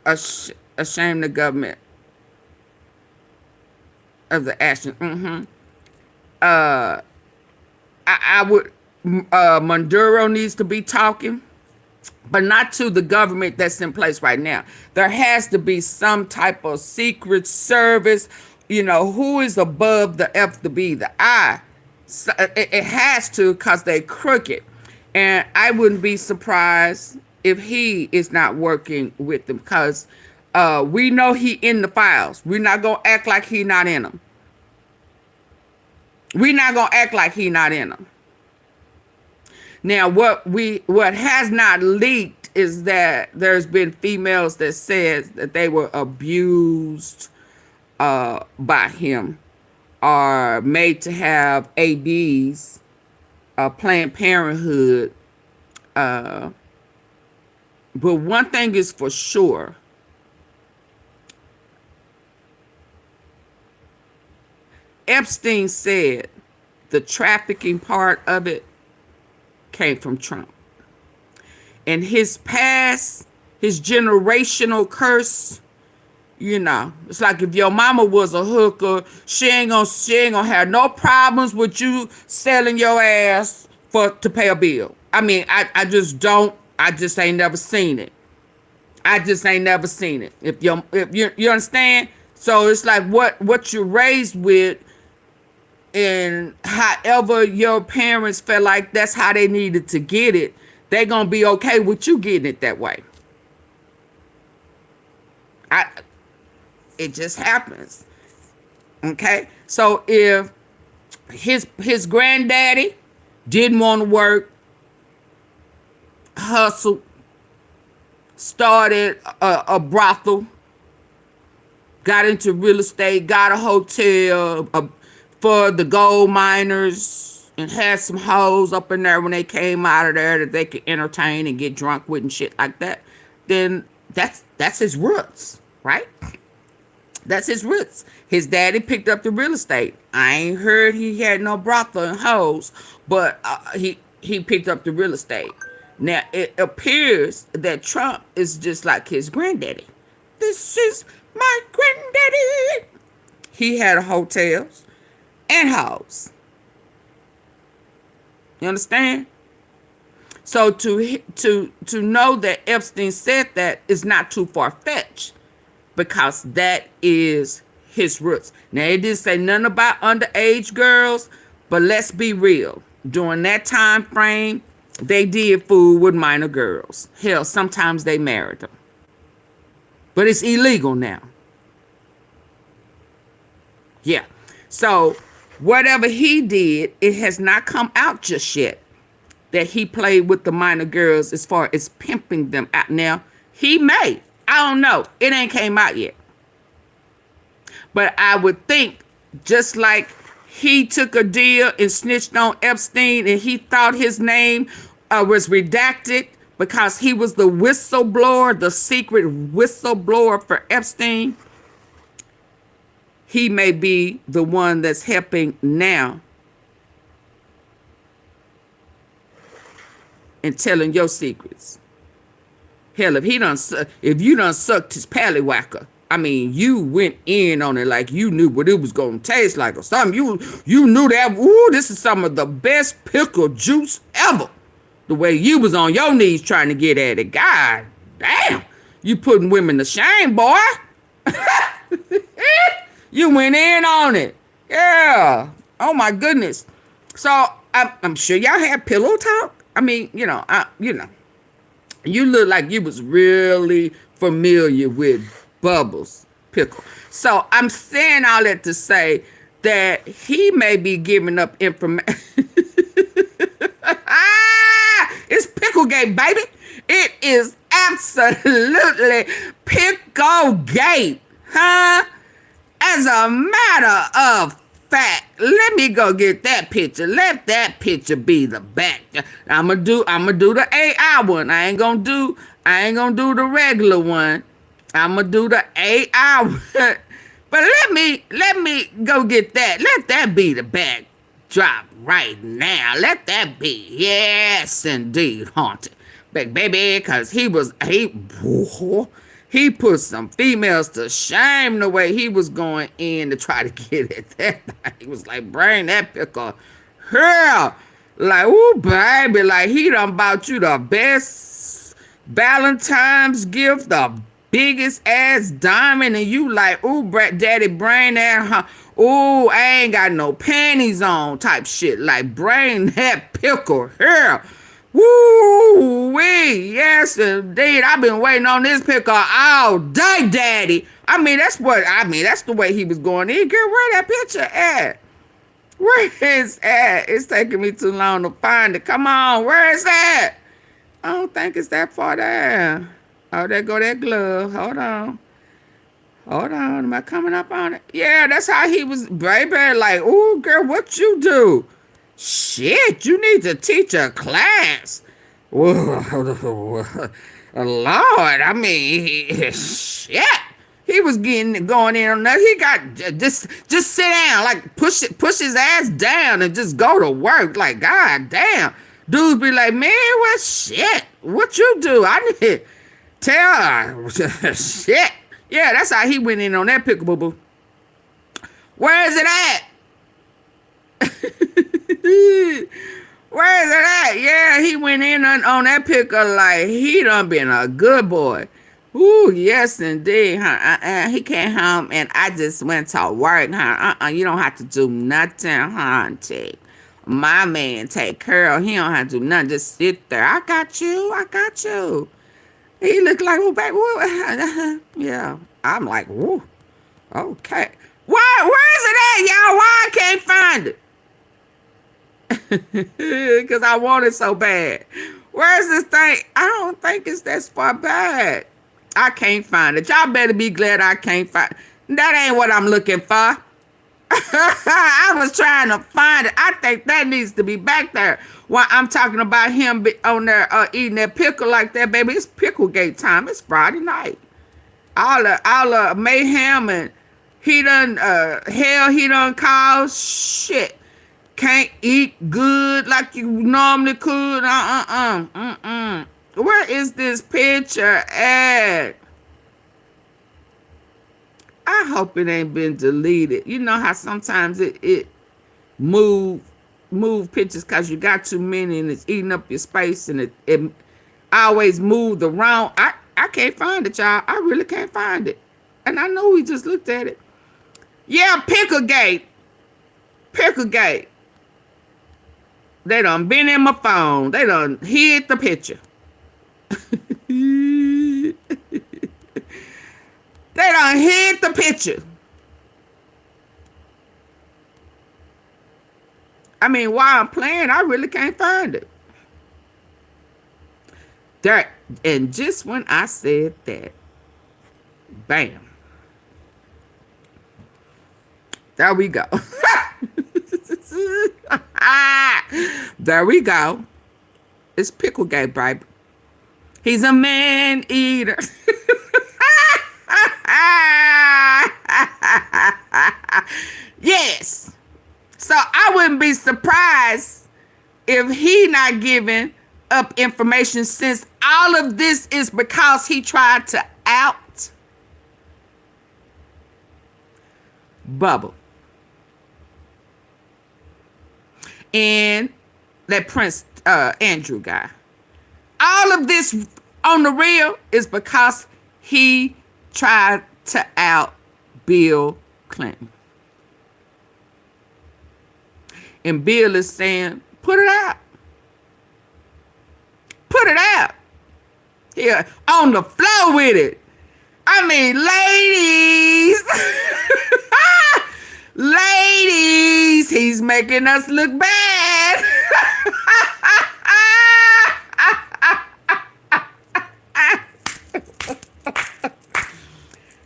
Ashamed the government of the action. I would. Maduro needs to be talking, but not to the government that's in place right now. There has to be some type of secret service. You know, who is above the F, the B, the I? So it has to, because they're crooked. And I wouldn't be surprised if he is not working with them, because we know he in the files. We're not going to act like he not in them. We're not going to act like he not in them. Now, what has not leaked is that there's been females that says that they were abused by him, or made to have ABs, Planned Parenthood. But one thing is for sure. Epstein said the trafficking part of it came from Trump. And his past, his generational curse, You know, it's like if your mama was a hooker, she ain't gonna have no problems with you selling your ass to pay a bill. I mean, I just ain't never seen it. I just ain't never seen it. If you understand? So it's like what you're raised with, and however your parents felt like that's how they needed to get it, they're gonna be okay with you getting it that way. It just happens. Okay? So if his granddaddy didn't want to work, hustled, started a brothel, got into real estate, got a hotel for the gold miners, and had some hoes up in there when they came out of there that they could entertain and get drunk with and shit like that, then that's his roots, right? That's his roots. His daddy picked up the real estate. I ain't heard he had no brothel and hoes, but he picked up the real estate. Now, it appears that Trump is just like his granddaddy. This is my granddaddy. He had hotels and hoes. You understand? So to know that Epstein said that is not too far-fetched, because that is his roots. Now, it didn't say nothing about underage girls, but let's be real. During that time frame, they did fool with minor girls. Hell, sometimes they married them. But it's illegal now. Yeah. So, whatever he did, it has not come out just yet that he played with the minor girls as far as pimping them out. Now, he may. I don't know. It ain't came out yet. But I would think, just like he took a deal and snitched on Epstein and he thought his name was redacted because he was the whistleblower, the secret whistleblower for Epstein, he may be the one that's helping now and telling your secrets. Hell, if you done sucked his pallywhacker, I mean, you went in on it like you knew what it was gonna taste like or something. You knew that. Ooh, this is some of the best pickle juice ever. The way you was on your knees trying to get at it. God damn, you putting women to shame, boy. You went in on it. Yeah. Oh my goodness. So I'm sure y'all had pillow talk. I mean, you look like you was really familiar with Bubbles Pickle. So I'm saying all that to say that he may be giving up information. It's Picklegate, baby. It is absolutely Picklegate, huh? As a matter of fact, let me go get that picture. Let that picture be the back. I'ma do the AI one. I ain't gonna do the regular one. I'ma do the AI one. But let me go get that. Let that be the backdrop right now. Let that be. Yes, indeed, haunted. Baby, because he put some females to shame the way he was going in to try to get at that. He was like, bring that pickle here. Like, ooh, baby, like he done bought you the best Valentine's gift, the biggest ass diamond, and you like, ooh, daddy, bring that, huh? Ooh, I ain't got no panties on type shit. Like, bring that pickle here. Woo-wee, yes indeed. I've been waiting on this pickle all day, daddy. That's the way he was going in. Girl, where that picture at? Where is at? It's taking me too long to find it. Come on, where is that? I don't think it's that far down. Oh, there go that glove. Hold on. Am I coming up on it? Yeah, that's how he was, baby. Like, ooh, girl, what you do? Shit, you need to teach a class. Lord, shit. He was going in on that. He got just sit down, like push his ass down and just go to work. Like, god damn. Dudes be like, man, what shit? What you do? I need to tell her. Shit. Yeah, that's how he went in on that pickle, boo-boo. Where is it at? Where is it at? Yeah, he went in on that pickle like he done been a good boy. Ooh, yes, indeed, huh? He came home and I just went to work, huh? You don't have to do nothing, hunty. My man take care of him. He don't have to do nothing. Just sit there. I got you. I got you. He looked like, oh, baby. Yeah. I'm like, whoa. Okay. Where is it at, y'all? Why I can't find it? Because I want it so bad. Where's this thing? I don't think it's that far back. I can't find it. Y'all better be glad I can't find it. That ain't what I'm looking for. I was trying to find it. I think that needs to be back there. While I'm talking about him on there eating that pickle like that, baby. It's Picklegate time. It's Friday night. All the mayhem and he done hell he done caused. Shit. Can't eat good like you normally could. Where is this picture at? I hope it ain't been deleted. You know how sometimes it move pictures because you got too many and it's eating up your space and it always move the wrong. I can't find it, y'all. I really can't find it. And I know we just looked at it. Yeah, Picklegate. Picklegate. They done been in my phone. They done hid the picture. They done hid the picture. I mean, while I'm playing, I really can't find it. There, and just when I said that, bam. There we go. There we go. It's Picklegate, baby. He's a man eater. Yes. So I wouldn't be surprised if he not giving up information, since all of this is because he tried to out Bubble and that Prince Andrew guy. All of this on the real is because he tried to out Bill Clinton. And Bill is saying, put it out. Put it out. Here, on the floor with it. I mean, ladies. Ladies, he's making us look bad.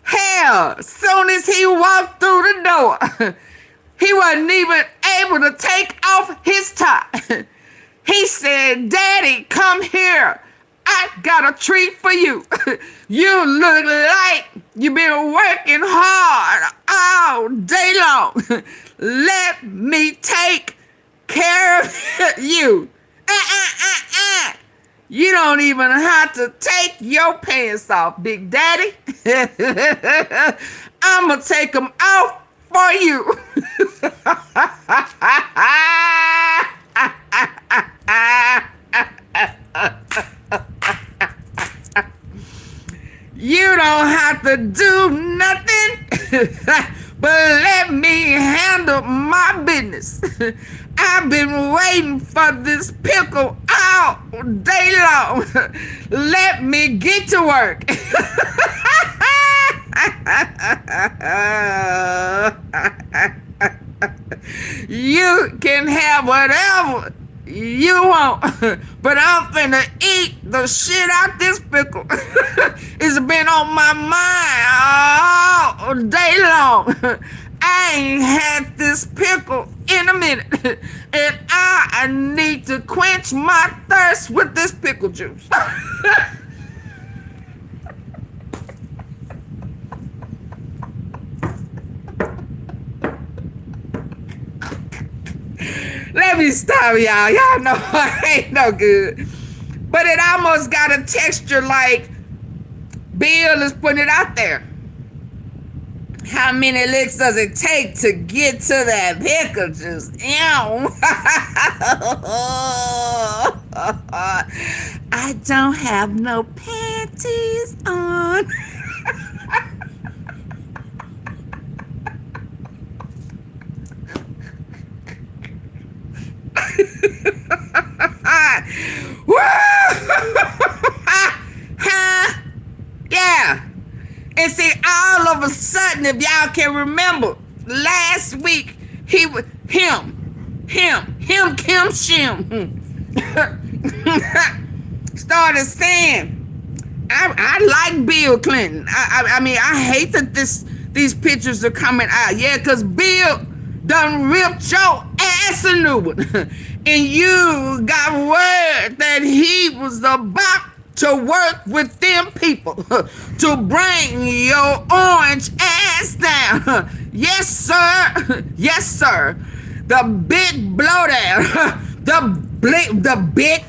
Hell, soon as he walked through the door, he wasn't even able to take off his tie. He said, Daddy, come here. I got a treat for you. You look like you've been working hard all day long. Let me take care of you. You don't even have to take your pants off, Big Daddy. I'm going to take them off for you. You don't have to do nothing but let me handle my business. I've been waiting for this pickle all day long. Let me get to work. You can have whatever you want, but I'm finna eat the shit out this pickle. It's been on my mind all day long. I ain't had this pickle in a minute, and I need to quench my thirst with this pickle juice. Let me stop, y'all. Y'all know I ain't no good. But it almost got a texture like Bill is putting it out there. How many licks does it take to get to that pickle juice? Ew. I don't have no panties on. Huh? Yeah. And see, all of a sudden, if y'all can remember, last week, Kim Shim started saying, I like Bill Clinton. I mean, I hate that these pictures are coming out. Yeah, because Bill done ripped your ass a new one. And you got word that he was about to work with them people to bring your orange ass down. Yes, sir. Yes, sir. The big blowdown. The big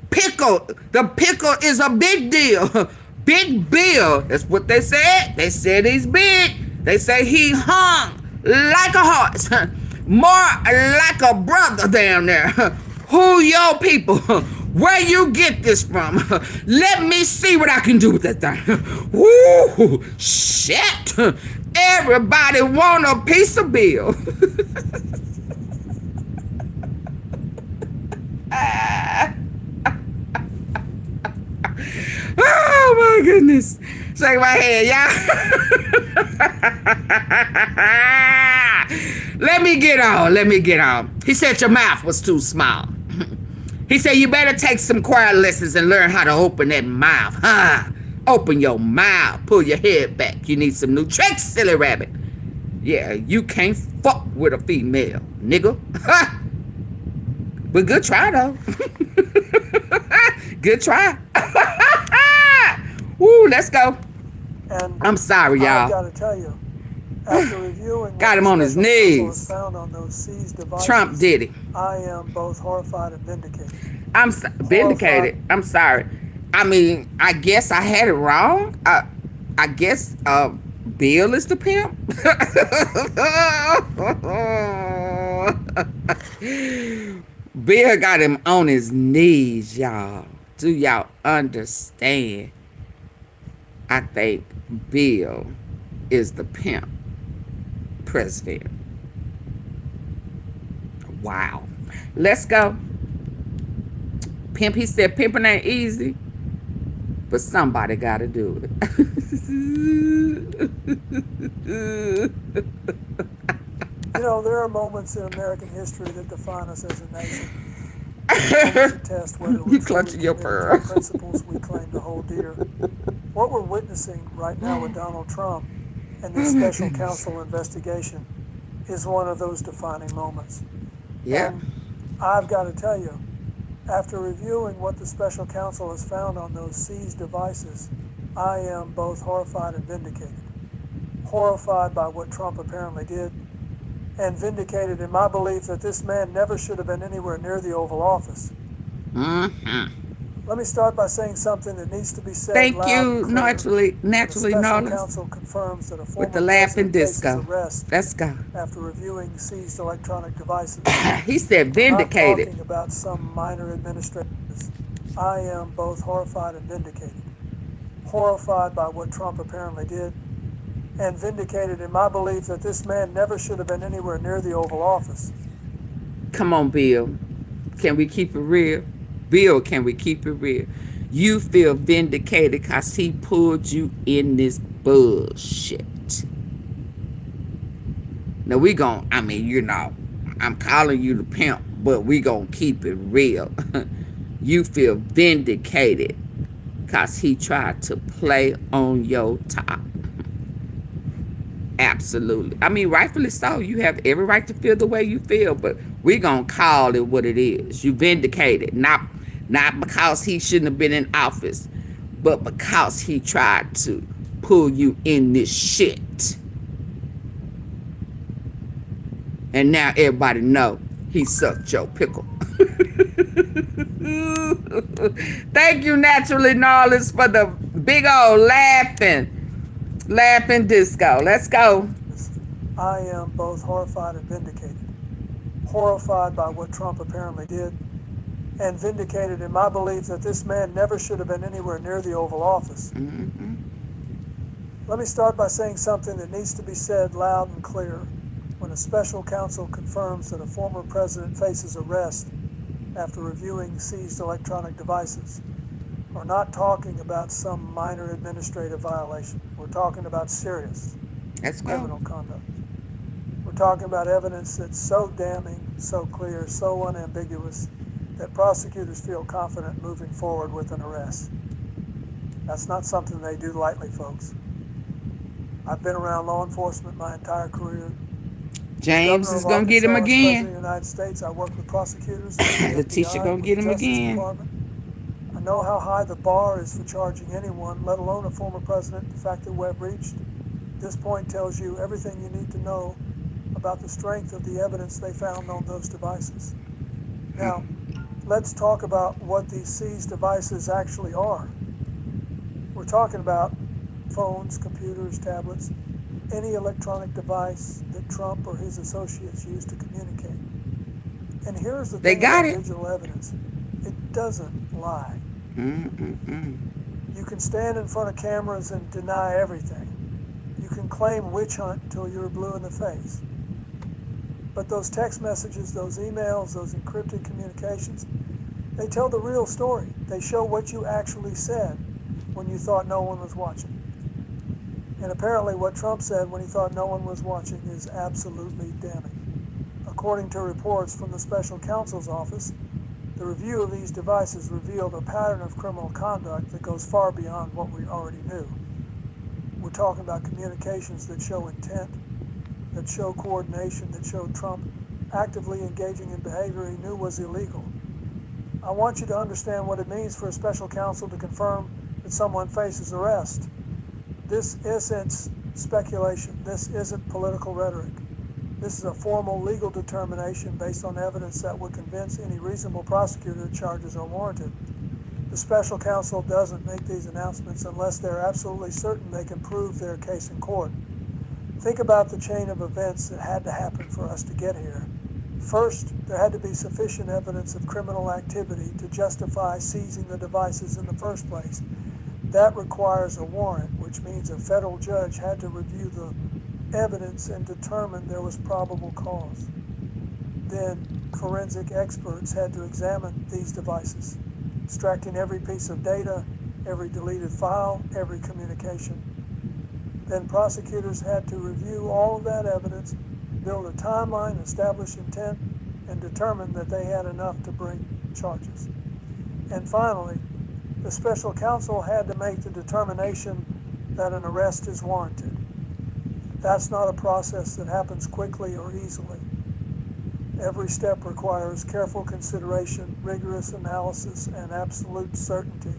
pickle. The pickle is a big deal. Big Bill. That's what they said. They said he's big. They say he hung like a horse. More like a brother down there. Who your people? Where you get this from? Let me see what I can do with that thing. Woo! Shit! Everybody want a piece of Bill. Oh my goodness. Shake my head, y'all. Let me get on. He said your mouth was too small. He said you better take some choir lessons and learn how to open that mouth, huh? Open your mouth. Pull your head back. You need some new tricks, silly rabbit. Yeah, you can't fuck with a female, nigga. But good try, though. Good try. Woo, let's go. And I'm sorry, y'all. I gotta tell you, after reviewing got him on his knees. Found on those seized devices, Trump did it. I am both horrified and vindicated. I'm vindicated. I'm sorry. I mean, I guess I had it wrong. I guess Bill is the pimp. Bill got him on his knees, y'all. Do y'all understand? I think Bill is the pimp president. Wow. Let's go. Pimp, he said pimping ain't easy, but somebody gotta do it. You know, there are moments in American history that define us as a nation. To test whether You clutching your pearl. Principles we claim to hold dear. What we're witnessing right now with Donald Trump and this special counsel investigation is one of those defining moments. Yeah. And I've got to tell you, after reviewing what the special counsel has found on those seized devices, I am both horrified and vindicated. Horrified by what Trump apparently did, and vindicated in my belief that this man never should have been anywhere near the Oval Office. Mm-hmm. Let me start by saying something that needs to be said. Thank loud you, and clear. naturally, The Knowles. counsel confirms that a former With the laughing president faces disco. arrest Let's go. after reviewing seized electronic devices. He said I'm vindicated. not talking about some minor administrators. I am both horrified and vindicated. Horrified by what Trump apparently did, and vindicated in my belief that this man never should have been anywhere near the Oval Office. Come on, Bill. Can we keep it real? Bill, can we keep it real? You feel vindicated because he pulled you in this bullshit. Now we gon', I mean, you know, I'm calling you the pimp, but we gonna keep it real. You feel vindicated because he tried to play on your top. Absolutely. I mean, rightfully so. You have every right to feel the way you feel, but we're going to call it what it is. You vindicated, not because he shouldn't have been in office, but because he tried to pull you in this shit. And now everybody know he sucked your pickle. Thank you, Naturally Knowledge, for the big old laughing. Laughing disco. Let's go. I am both horrified and vindicated. Horrified by what Trump apparently did, and vindicated in my belief that this man never should have been anywhere near the Oval Office. Let me start by saying something that needs to be said loud and clear. When a special counsel confirms that a former president faces arrest after reviewing seized electronic devices, we're not talking about some minor administrative violation. We're talking about serious criminal conduct. We're talking about evidence that's so damning, so clear, so unambiguous that prosecutors feel confident moving forward with an arrest. That's not something they do lightly, folks. I've been around law enforcement my entire career. James is going to get him again. President of the United States, I work with prosecutors. The teacher going to get him again. Department. I know how high the bar is for charging anyone, let alone a former president. The fact that Webb reached this point tells you everything you need to know about the strength of the evidence they found on those devices. Now, let's talk about what these seized devices actually are. We're talking about phones, computers, tablets, any electronic device that Trump or his associates use to communicate. And here's the thing about digital evidence. It doesn't lie. You can stand in front of cameras and deny everything. You can claim witch hunt until you're blue in the face. But those text messages, those emails, those encrypted communications, they tell the real story. They show what you actually said when you thought no one was watching. And apparently what Trump said when he thought no one was watching is absolutely damning. According to reports from the special counsel's office, the review of these devices revealed a pattern of criminal conduct that goes far beyond what we already knew. We're talking about communications that show intent, that show coordination, that show Trump actively engaging in behavior he knew was illegal. I want you to understand what it means for a special counsel to confirm that someone faces arrest. This isn't speculation. This isn't political rhetoric. This is a formal legal determination based on evidence that would convince any reasonable prosecutor that charges are warranted. The special counsel doesn't make these announcements unless they're absolutely certain they can prove their case in court. Think about the chain of events that had to happen for us to get here. First, there had to be sufficient evidence of criminal activity to justify seizing the devices in the first place. That requires a warrant, which means a federal judge had to review the evidence and determine there was probable cause. Then, forensic experts had to examine these devices, extracting every piece of data, every deleted file, every communication. Then prosecutors had to review all of that evidence, build a timeline, establish intent, and determine that they had enough to bring charges. And finally, the special counsel had to make the determination that an arrest is warranted. That's not a process that happens quickly or easily. Every step requires careful consideration, rigorous analysis, and absolute certainty.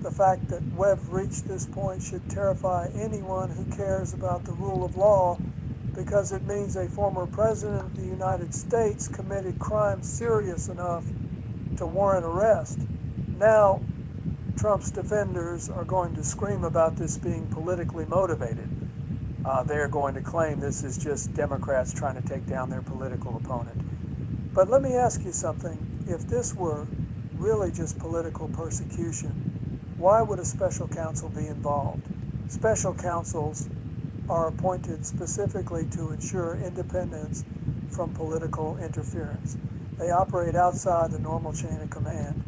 The fact that Webb reached this point should terrify anyone who cares about the rule of law, because it means a former president of the United States committed crimes serious enough to warrant arrest. Now, Trump's defenders are going to scream about this being politically motivated. They're going to claim this is just Democrats trying to take down their political opponent. But let me ask you something. If this were really just political persecution, why would a special counsel be involved? Special counsels are appointed specifically to ensure independence from political interference. They operate outside the normal chain of command.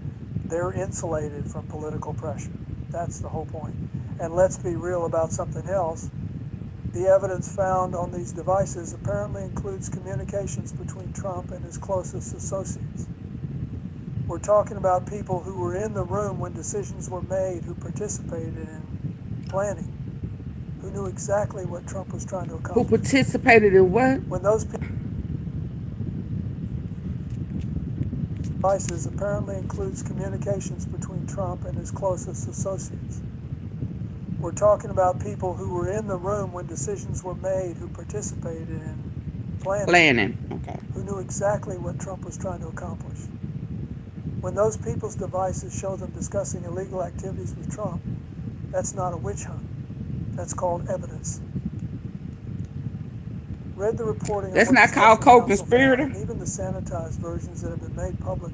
They're insulated from political pressure. That's the whole point. And let's be real about something else. The evidence found on these devices apparently includes communications between Trump and his closest associates. We're talking about people who were in the room when decisions were made, who participated in planning, who knew exactly what Trump was trying to accomplish. Who participated in what? When those devices apparently includes communications between Trump and his closest associates. We're talking about people who were in the room when decisions were made, who participated in planning. Okay. Who knew exactly what Trump was trying to accomplish. When those people's devices show them discussing illegal activities with Trump, that's not a witch hunt. That's called evidence. Read the reporting That's of what not the called Special Counsel co-conspirator. found, and even the sanitized versions that have been made public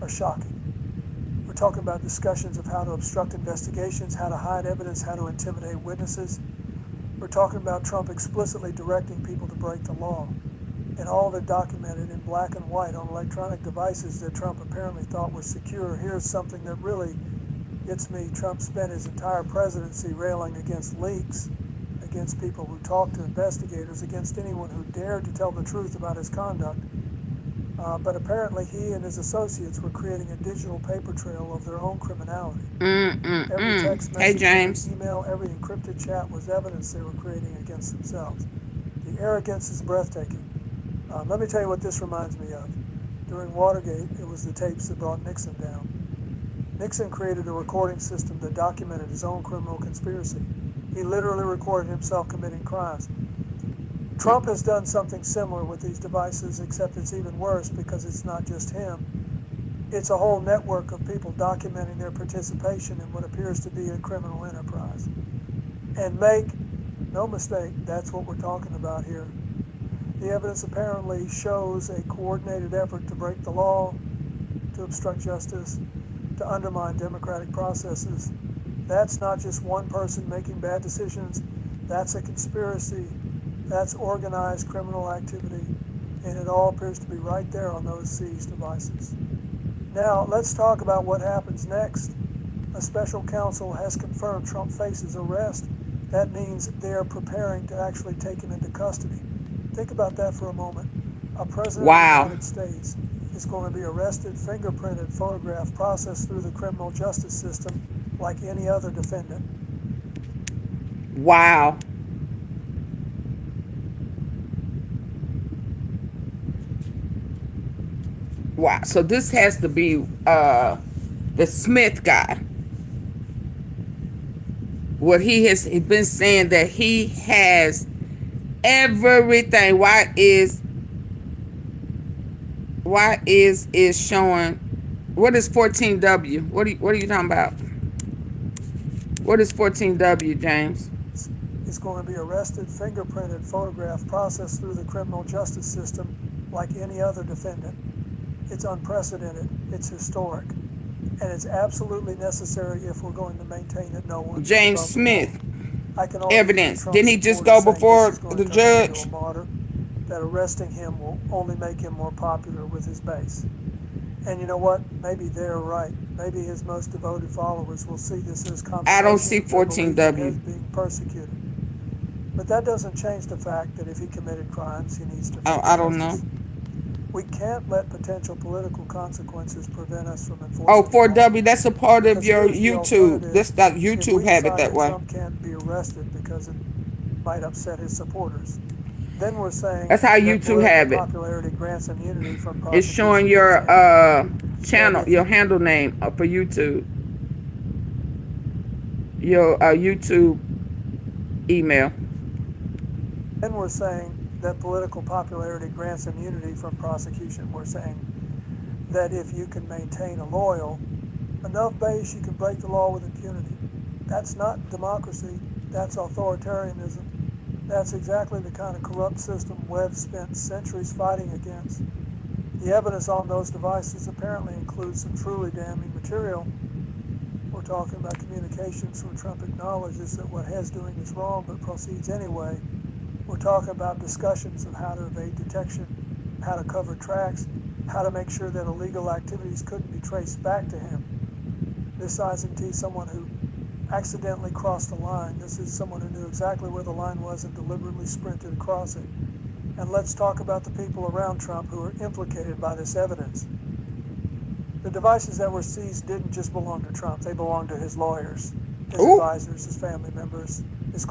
are shocking. We're talking about discussions of how to obstruct investigations, how to hide evidence, how to intimidate witnesses. We're talking about Trump explicitly directing people to break the law, and all of it documented in black and white on electronic devices that Trump apparently thought was secure. Here's something that really gets me. Trump spent his entire presidency railing against leaks, against people who talked to investigators, against anyone who dared to tell the truth about his conduct. But apparently he and his associates were creating a digital paper trail of their own criminality. Every text Hey, message, James. every email, every encrypted chat was evidence they were creating against themselves. The arrogance is breathtaking. Let me tell you what this reminds me of. During Watergate, it was the tapes that brought Nixon down. Nixon created a recording system that documented his own criminal conspiracy. He literally recorded himself committing crimes. Trump has done something similar with these devices, except it's even worse because it's not just him. It's a whole network of people documenting their participation in what appears to be a criminal enterprise. And make no mistake, that's what we're talking about here. The evidence apparently shows a coordinated effort to break the law, to obstruct justice, to undermine democratic processes. That's not just one person making bad decisions. That's a conspiracy. That's organized criminal activity. And it all appears to be right there on those seized devices. Now, let's talk about what happens next. A special counsel has confirmed Trump faces arrest. That means they are preparing to actually take him into custody. Think about that for a moment. A president of the United States is going to be arrested, fingerprinted, photographed, processed through the criminal justice system like any other defendant. Wow. Wow. So this has to be the Smith guy. What he has been saying that he has everything. Why is showing? What is 14W? What are you talking about? What is 14W, James? Is going to be arrested, fingerprinted, photographed, processed through the criminal justice system like any other defendant. It's unprecedented. It's historic. And it's absolutely necessary if we're going to maintain that no one. James Smith. Evidence. Didn't he just go before the judge? That arresting him will only make him more popular with his base. And you know what? Maybe they're right. Maybe his most devoted followers will see this as confirmation. I don't see 14W being persecuted. But that doesn't change the fact that if he committed crimes, he needs to. I don't know. We can't let potential political consequences prevent us from enforcing. Oh, 4W, that's a part of your YouTube. This that YouTube have it that way. Trump can't be arrested because it might upset his supporters. Then we're saying that's how YouTube have it. Popularity grants immunity from it's showing your channel, your handle name for YouTube. Your YouTube email. Then we're saying that political popularity grants immunity from prosecution. We're saying that if you can maintain a loyal enough base, you can break the law with impunity. That's not democracy. That's authoritarianism. That's exactly the kind of corrupt system Webb spent centuries fighting against. The evidence on those devices apparently includes some truly damning material. We're talking about communications where Trump acknowledges that what he's doing is wrong but proceeds anyway. We're talking about discussions of how to evade detection, how to cover tracks, how to make sure that illegal activities couldn't be traced back to him. This isn't someone who accidentally crossed the line. This is someone who knew exactly where the line was and deliberately sprinted across it. And let's talk about the people around Trump who are implicated by this evidence. The devices that were seized didn't just belong to Trump. They belonged to his lawyers, his advisors, his family members,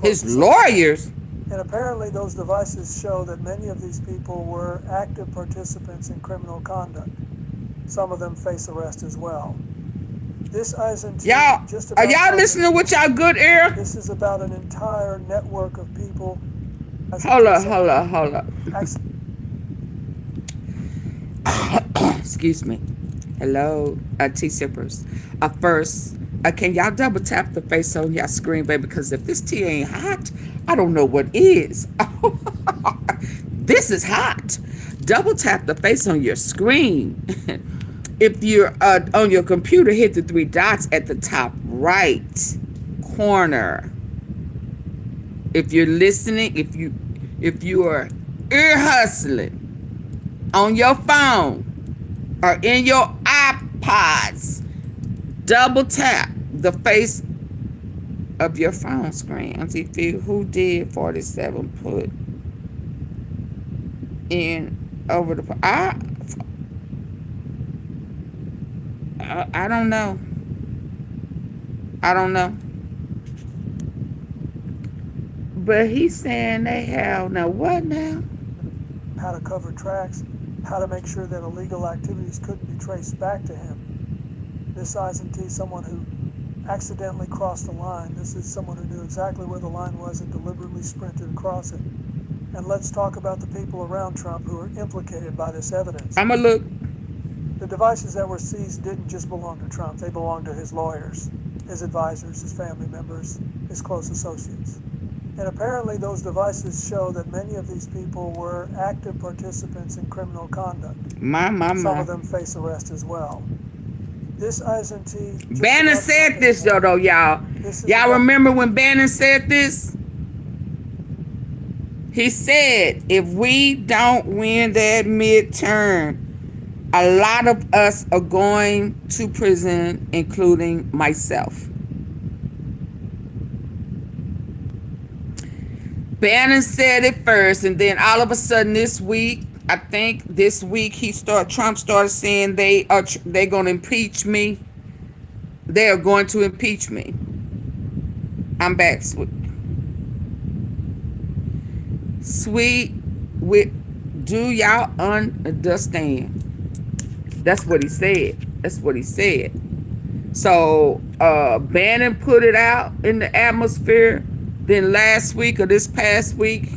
his lawyers. And apparently those devices show that many of these people were active participants in criminal conduct. Some of them face arrest as well. This isn't just about... Are y'all listening with y'all good ear? This is about an entire network of people. Hold up. Excuse me. Hello, tea sippers. First, Can y'all double tap the face on your screen, baby? Because if this tea ain't hot, I don't know what is. This is hot. Double tap the face on your screen. If you're on your computer, hit the 3 dots at the top right corner. If you're listening, if you are ear hustling on your phone or in your iPods, double tap the face of your phone screen. Auntie Phil, who did 47 put in over the... I don't know. I don't know. But he's saying they have... Now, what now? How to cover tracks, how to make sure that illegal activities couldn't be traced back to him. This INDICTED, someone who accidentally crossed the line. This is someone who knew exactly where the line was and deliberately sprinted across it. And let's talk about the people around Trump who are implicated by this evidence. I'ma look. The devices that were seized didn't just belong to Trump. They belonged to his lawyers, his advisors, his family members, his close associates. And apparently those devices show that many of these people were active participants in criminal conduct. Some of them face arrest as well. This INDICTED... Bannon said this, though, y'all. Y'all remember when Bannon said this? He said, if we don't win that midterm, a lot of us are going to prison, including myself. Bannon said it first, and then all of a sudden this week, I think this week Trump started saying they're going to impeach me. They are going to impeach me. I'm back, sweet. Do y'all understand? That's what he said. That's what he said. So Bannon put it out in the atmosphere. Then last week or this past week,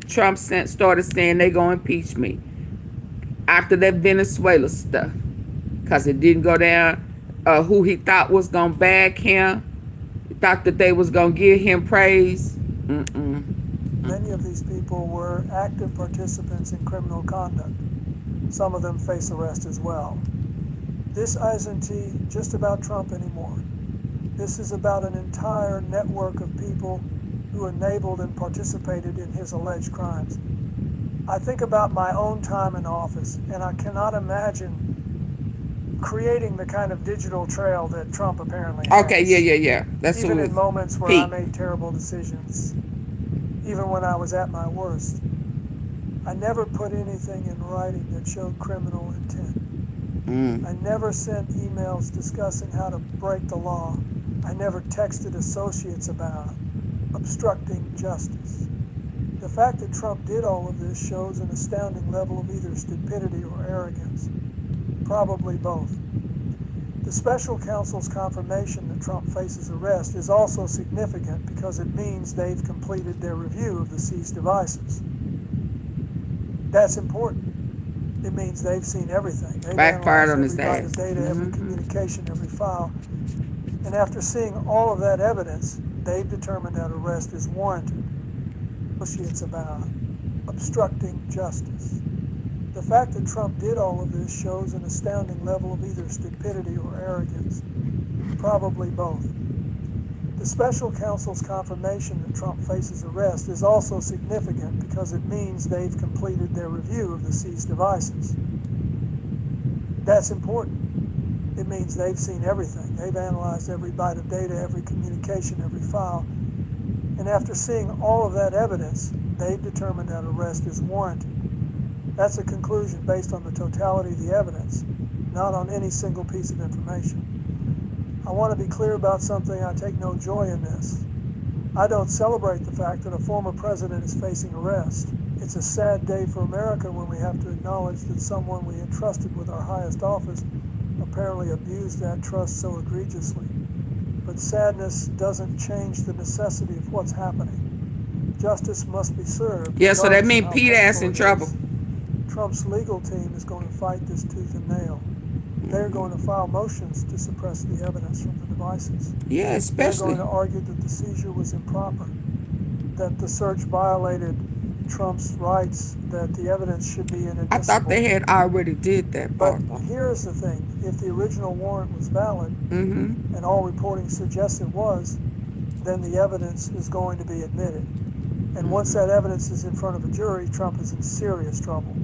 Trump started saying they're going to impeach me after that Venezuela stuff, because it didn't go down. Who he thought was going to back him, he thought that they was going to give him praise. Many of these people were active participants in criminal conduct. Some of them face arrest as well. This isn't just about Trump anymore. This is about an entire network of people who enabled and participated in his alleged crimes. I think about my own time in office, and I cannot imagine creating the kind of digital trail that Trump apparently has. Okay, yeah. That's even in moments where I made terrible decisions, even when I was at my worst. I never put anything in writing that showed criminal intent. I never sent emails discussing how to break the law. I never texted associates about obstructing justice. The fact that Trump did all of this shows an astounding level of either stupidity or arrogance. Probably both. The special counsel's confirmation that Trump faces arrest is also significant because it means they've completed their review of the seized devices. That's important. It means they've seen everything. They've backfired on his analyzed ass. every bite of data, every communication, every file. And after seeing all of that evidence, they've determined that arrest is warranted. Associates about obstructing justice. The fact that Trump did all of this shows an astounding level of either stupidity or arrogance. Probably both. The special counsel's confirmation that Trump faces arrest is also significant because it means they've completed their review of the seized devices. That's important. It means they've seen everything. They've analyzed every byte of data, every communication, every file. And after seeing all of that evidence, they've determined that arrest is warranted. That's a conclusion based on the totality of the evidence, not on any single piece of information. I want to be clear about something. I take no joy in this. I don't celebrate the fact that a former president is facing arrest. It's a sad day for America when we have to acknowledge that someone we entrusted with our highest office apparently abused that trust so egregiously. But sadness doesn't change the necessity of what's happening. Justice must be served. Yeah, so that means Pete ass in trouble. Trump's legal team is going to fight this tooth and nail. they're going to file motions to suppress the evidence from the devices. Yeah, especially. They're going to argue that the seizure was improper, that the search violated Trump's rights, that the evidence should be inadmissible. I thought they had already did that part. But here's the thing. If the original warrant was valid, Mm-hmm. and all reporting suggests it was, then the evidence is going to be admitted. And once that evidence is in front of a jury, Trump is in serious trouble.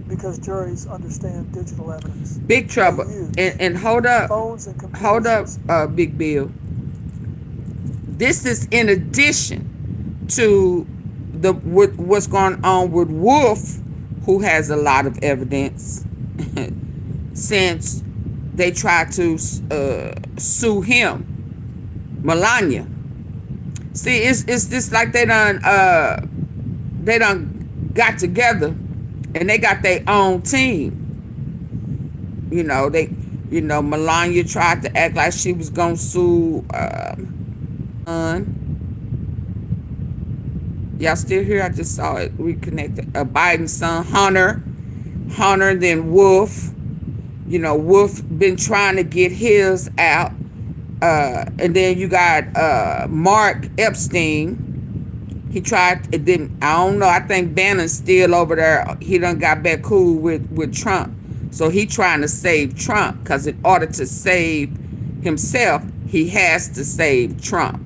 Because juries understand digital evidence. Big trouble. And hold up. Phones and computers. Hold up, Big Bill. This is in addition to what's going on with Wolf, who has a lot of evidence since they tried to sue him, Melania. See, it's just like they done got together and they got their own team. Melania tried to act like she was gonna sue y'all still here? I just saw it reconnected. Biden's son, Hunter, then Wolf. Wolf been trying to get his out. And then you got Mark Epstein. He tried, it didn't, I don't know. I think Bannon's still over there. He done got back cool with Trump. So he trying to save Trump, because in order to save himself, he has to save Trump.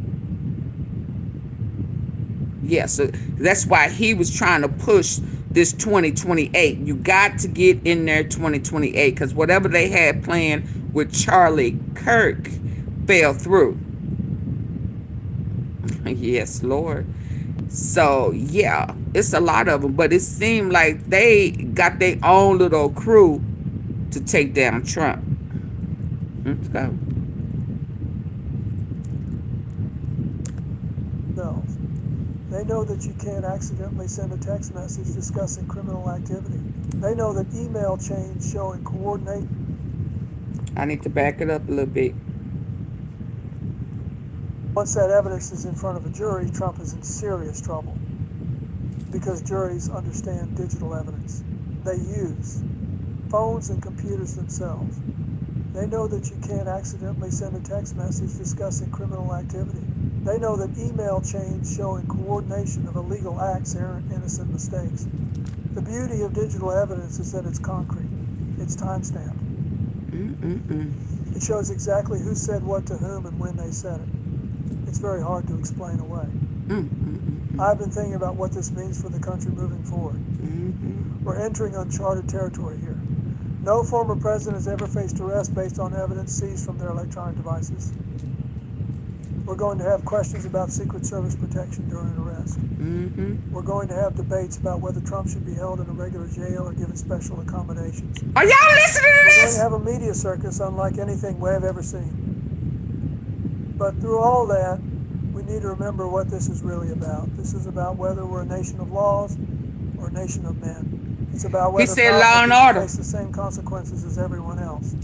Yeah, so that's why he was trying to push this 2028. You got to get in there 2028, because whatever they had planned with Charlie Kirk fell through. Yes, Lord. So, yeah, it's a lot of them. But it seemed like they got their own little crew to take down Trump. Let's go. No. They know that you can't accidentally send a text message discussing criminal activity. They know that email chains showing coordinate. I need to back it up a little bit. Once that evidence is in front of a jury, Trump is in serious trouble. Because juries understand digital evidence. They use phones and computers themselves. They know that you can't accidentally send a text message discussing criminal activity. They know that email chains showing coordination of illegal acts aren't innocent mistakes. The beauty of digital evidence is that it's concrete. It's time-stamped. It shows exactly who said what to whom and when they said it. It's very hard to explain away. I've been thinking about what this means for the country moving forward. We're entering uncharted territory here. No former president has ever faced arrest based on evidence seized from their electronic devices. We're going to have questions about Secret Service protection during an arrest. We're going to have debates about whether Trump should be held in a regular jail or given special accommodations. Are y'all listening to this? We're going to have a media circus unlike anything we've ever seen. But through all that, we need to remember what this is really about. This is about whether we're a nation of laws or a nation of men. It's about whether law and order face the same consequences as everyone else.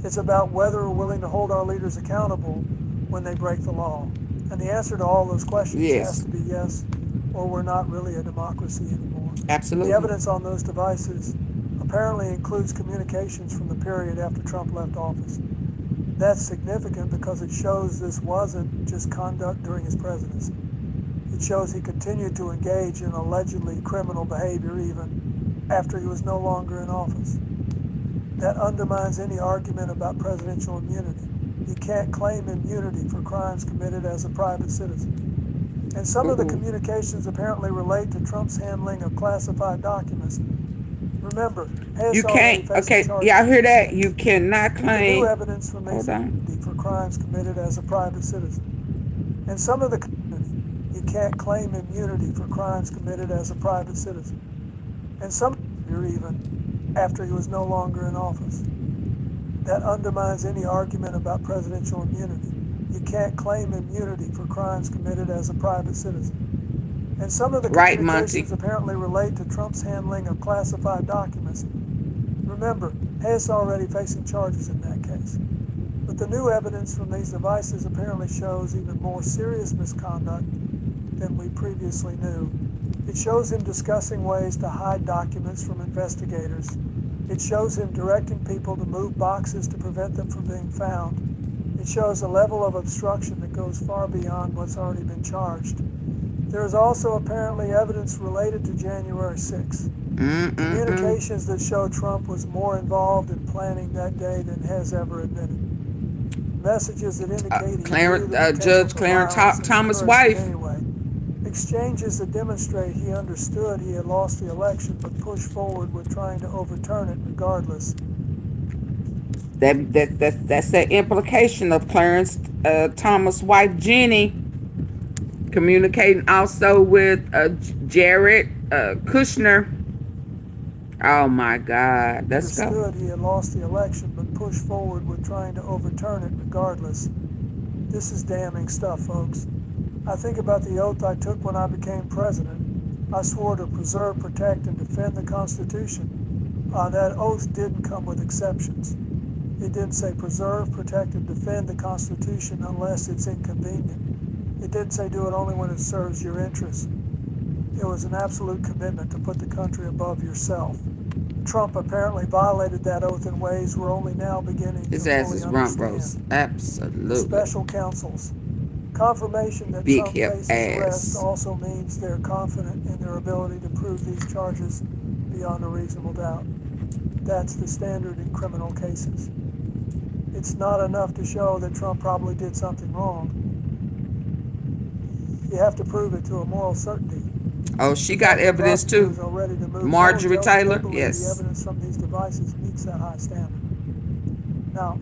It's about whether we're willing to hold our leaders accountable when they break the law. And the answer to all those questions has to be yes, or we're not really a democracy anymore. Absolutely. The evidence on those devices apparently includes communications from the period after Trump left office. That's significant because it shows this wasn't just conduct during his presidency. It shows he continued to engage in allegedly criminal behavior even after he was no longer in office. That undermines any argument about presidential immunity. You can't claim immunity for crimes committed as a private citizen. And some of the communications apparently relate to Trump's handling of classified documents. Remember, you can't. Okay, y'all hear that? You cannot claim. New evidence from immunity for crimes committed as a private citizen. And some of the you can't claim immunity for crimes committed as a private citizen. And some even after he was no longer in office. That undermines any argument about presidential immunity. You can't claim immunity for crimes committed as a private citizen. And some of the communications apparently relate to Trump's handling of classified documents. Remember, Hess already facing charges in that case. But the new evidence from these devices apparently shows even more serious misconduct than we previously knew. It shows him discussing ways to hide documents from investigators It shows him directing people to move boxes to prevent them from being found. It shows a level of obstruction that goes far beyond what's already been charged. There is also apparently evidence related to January 6th. Communications that show Trump was more involved in planning that day than has ever admitted. Messages that indicate he knew the potential Judge for Clarence violence and Thomas' encouraged it wife. anyway. Exchanges that demonstrate he understood he had lost the election but pushed forward with trying to overturn it regardless. That's the implication of Clarence Thomas' wife, Jenny, communicating also with Jared Kushner. Oh my God, let's go. Understood he had lost the election but pushed forward with trying to overturn it regardless. This is damning stuff, folks. I think about the oath I took when I became president. I swore to preserve, protect, and defend the Constitution. That oath didn't come with exceptions. It didn't say preserve, protect, and defend the Constitution unless it's inconvenient. It didn't say do it only when it serves your interests. It was an absolute commitment to put the country above yourself. Trump apparently violated that oath in ways we're only now beginning His to ass fully is rump understand. roast. Absolutely. Special counsels. Confirmation that Big Trump hip faces ass. arrest also means they're confident in their ability to prove these charges beyond a reasonable doubt. That's the standard in criminal cases. It's not enough to show that Trump probably did something wrong. You have to prove it to a moral certainty. Oh, she got evidence too. Marjorie Taylor, yes. The evidence from these devices meets that high standard. Now,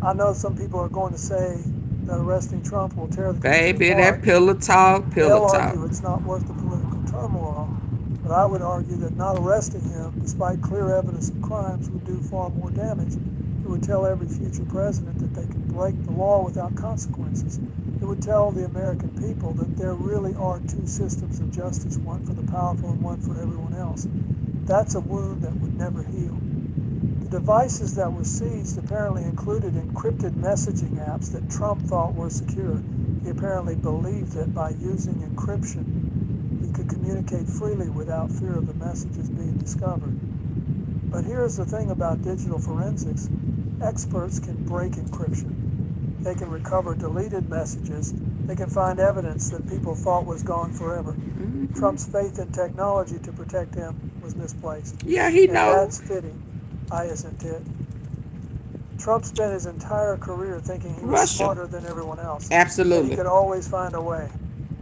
I know some people are going to say that arresting Trump will tear the country Baby, apart. that pillow talk. They'll argue it's not worth the political turmoil, but I would argue that not arresting him, despite clear evidence of crimes, would do far more damage. It would tell every future president that they can break the law without consequences. It would tell the American people that there really are two systems of justice, one for the powerful and one for everyone else. That's a wound that would never heal. The devices that were seized apparently included encrypted messaging apps that Trump thought were secure. He apparently believed that by using encryption, he could communicate freely without fear of the messages being discovered. But here's the thing about digital forensics. Experts can break encryption. They can recover deleted messages. They can find evidence that people thought was gone forever. Trump's faith in technology to protect him was misplaced. Yeah, he knows. And that's fitting. Isn't it? Trump spent his entire career thinking he was smarter than everyone else. Absolutely. He could always find a way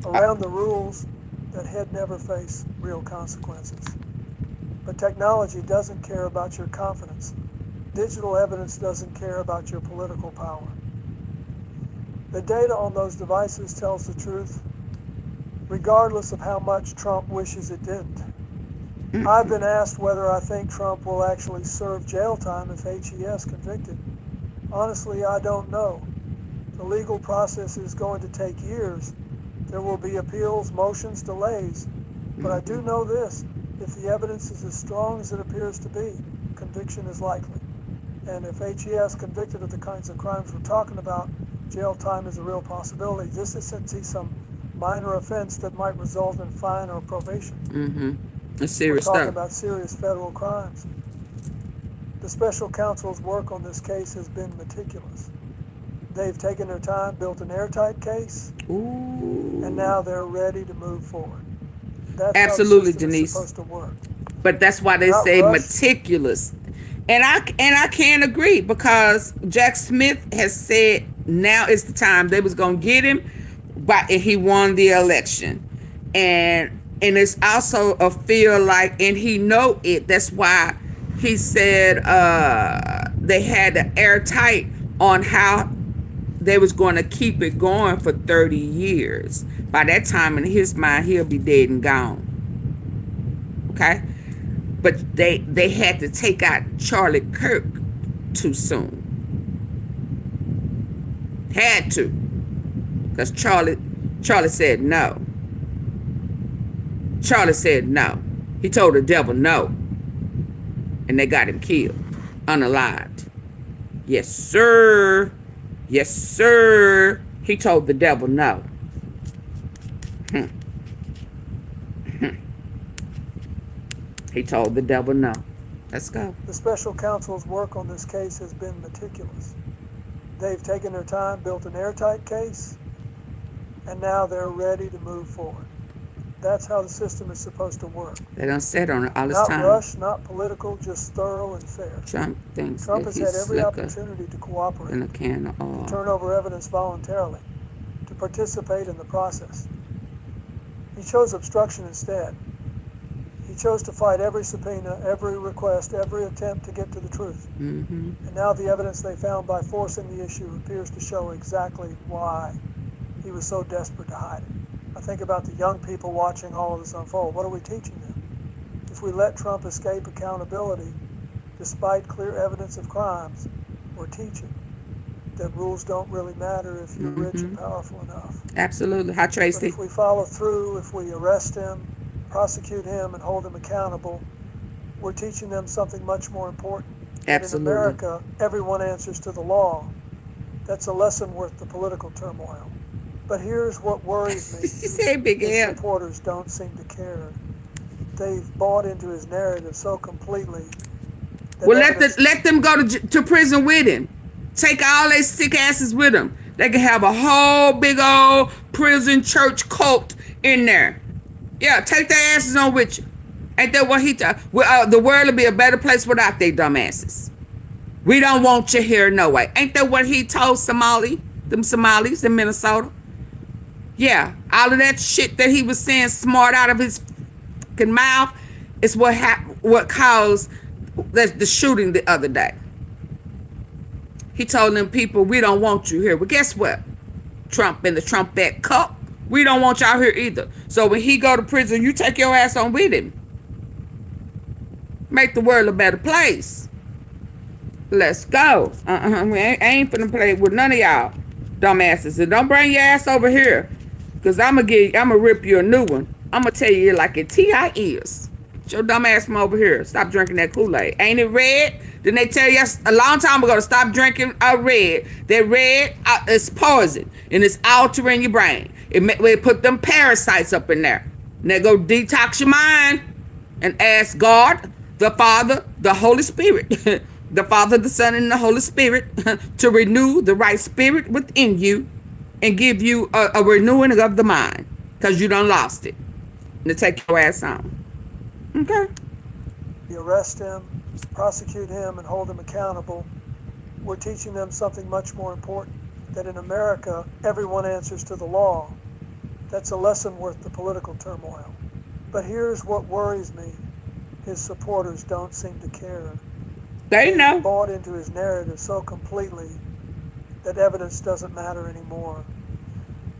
around the rules that had never faced real consequences. But technology doesn't care about your confidence. Digital evidence doesn't care about your political power. The data on those devices tells the truth, regardless of how much Trump wishes it didn't. I've been asked whether I think Trump will actually serve jail time if HES convicted. Honestly, I don't know. The legal process is going to take years. There will be appeals, motions, delays. But I do know this, if the evidence is as strong as it appears to be, conviction is likely. And if HES convicted of the kinds of crimes we're talking about, jail time is a real possibility. This isn't some minor offense that might result in fine or probation. It's serious We're talking stuff. about serious federal crimes. The special counsel's work on this case has been meticulous. They've taken their time, built an airtight case, and now they're ready to move forward. That's Absolutely, how the system is Denise. supposed to work. But that's why they Not say rushed. meticulous. And I can't agree, because Jack Smith has said now is the time. They was gonna get him, but he won the election. And it's also a feel like, and he know it. That's why he said they had the airtight on how they was going to keep it going for 30 years. By that time, in his mind, he'll be dead and gone. Okay? But they had to take out Charlie Kirk too soon. Had to. Because Charlie said no. Charlie said no. He told the devil no. And they got him killed. Unalived. Yes, sir. Yes, sir. He told the devil no. He told the devil no. Let's go. The special counsel's work on this case has been meticulous. They've taken their time, built an airtight case, and now they're ready to move forward. That's how the system is supposed to work. They don't sit on it all this Not time. rushed, not political, just thorough and fair. Trump thinks Trump that has had he's every slicker opportunity to cooperate, than a can of to oil. turn over evidence voluntarily, to participate in the process. He chose obstruction instead. He chose to fight every subpoena, every request, every attempt to get to the truth. Mm-hmm. And now the evidence they found by forcing the issue appears to show exactly why he was so desperate to hide it. I think about the young people watching all of this unfold. What are we teaching them? If we let Trump escape accountability, despite clear evidence of crimes, we're teaching that rules don't really matter if you're rich and powerful enough. Absolutely. Hi, But Tracy. if we follow through, if we arrest him, prosecute him, and hold him accountable, we're teaching them something much more important. Absolutely. In America, everyone answers to the law. That's a lesson worth the political turmoil. But here's what worries me. He said Big His L. supporters don't seem to care. They've bought into his narrative so completely. that Well, evidence- let them go to prison with him. Take all their sick asses with them. They can have a whole big old prison church cult in there. Yeah, take their asses on with you. Ain't that what he the world will be a better place without they dumbasses. We don't want you here no way. Ain't that what he told them Somalis in Minnesota? Yeah, all of that shit that he was saying smart out of his fucking mouth is what caused the shooting the other day. He told them people, we don't want you here. Well, guess what? Trump and the Trumpette cup, we don't want y'all here either. So when he go to prison, you take your ass on with him. Make the world a better place. Let's go. I ain't finna play with none of y'all dumbasses. And don't bring your ass over here. Cause I'ma rip you a new one. I'ma tell you like it T.I. is. Get your dumb ass from over here. Stop drinking that Kool-Aid. Ain't it red? Didn't they tell you a long time ago to stop drinking red? That red is poison and it's altering your brain. It put them parasites up in there. Now go detox your mind and ask God, the Father, the Holy Spirit, the Father, the Son, and the Holy Spirit to renew the right spirit within you and give you a renewing of the mind because you done lost it. And to take your ass on. Okay. We arrest him, prosecute him, and hold him accountable. We're teaching them something much more important, that in America, everyone answers to the law. That's a lesson worth the political turmoil. But here's what worries me. His supporters don't seem to care. They know. They've bought into his narrative so completely that evidence doesn't matter anymore.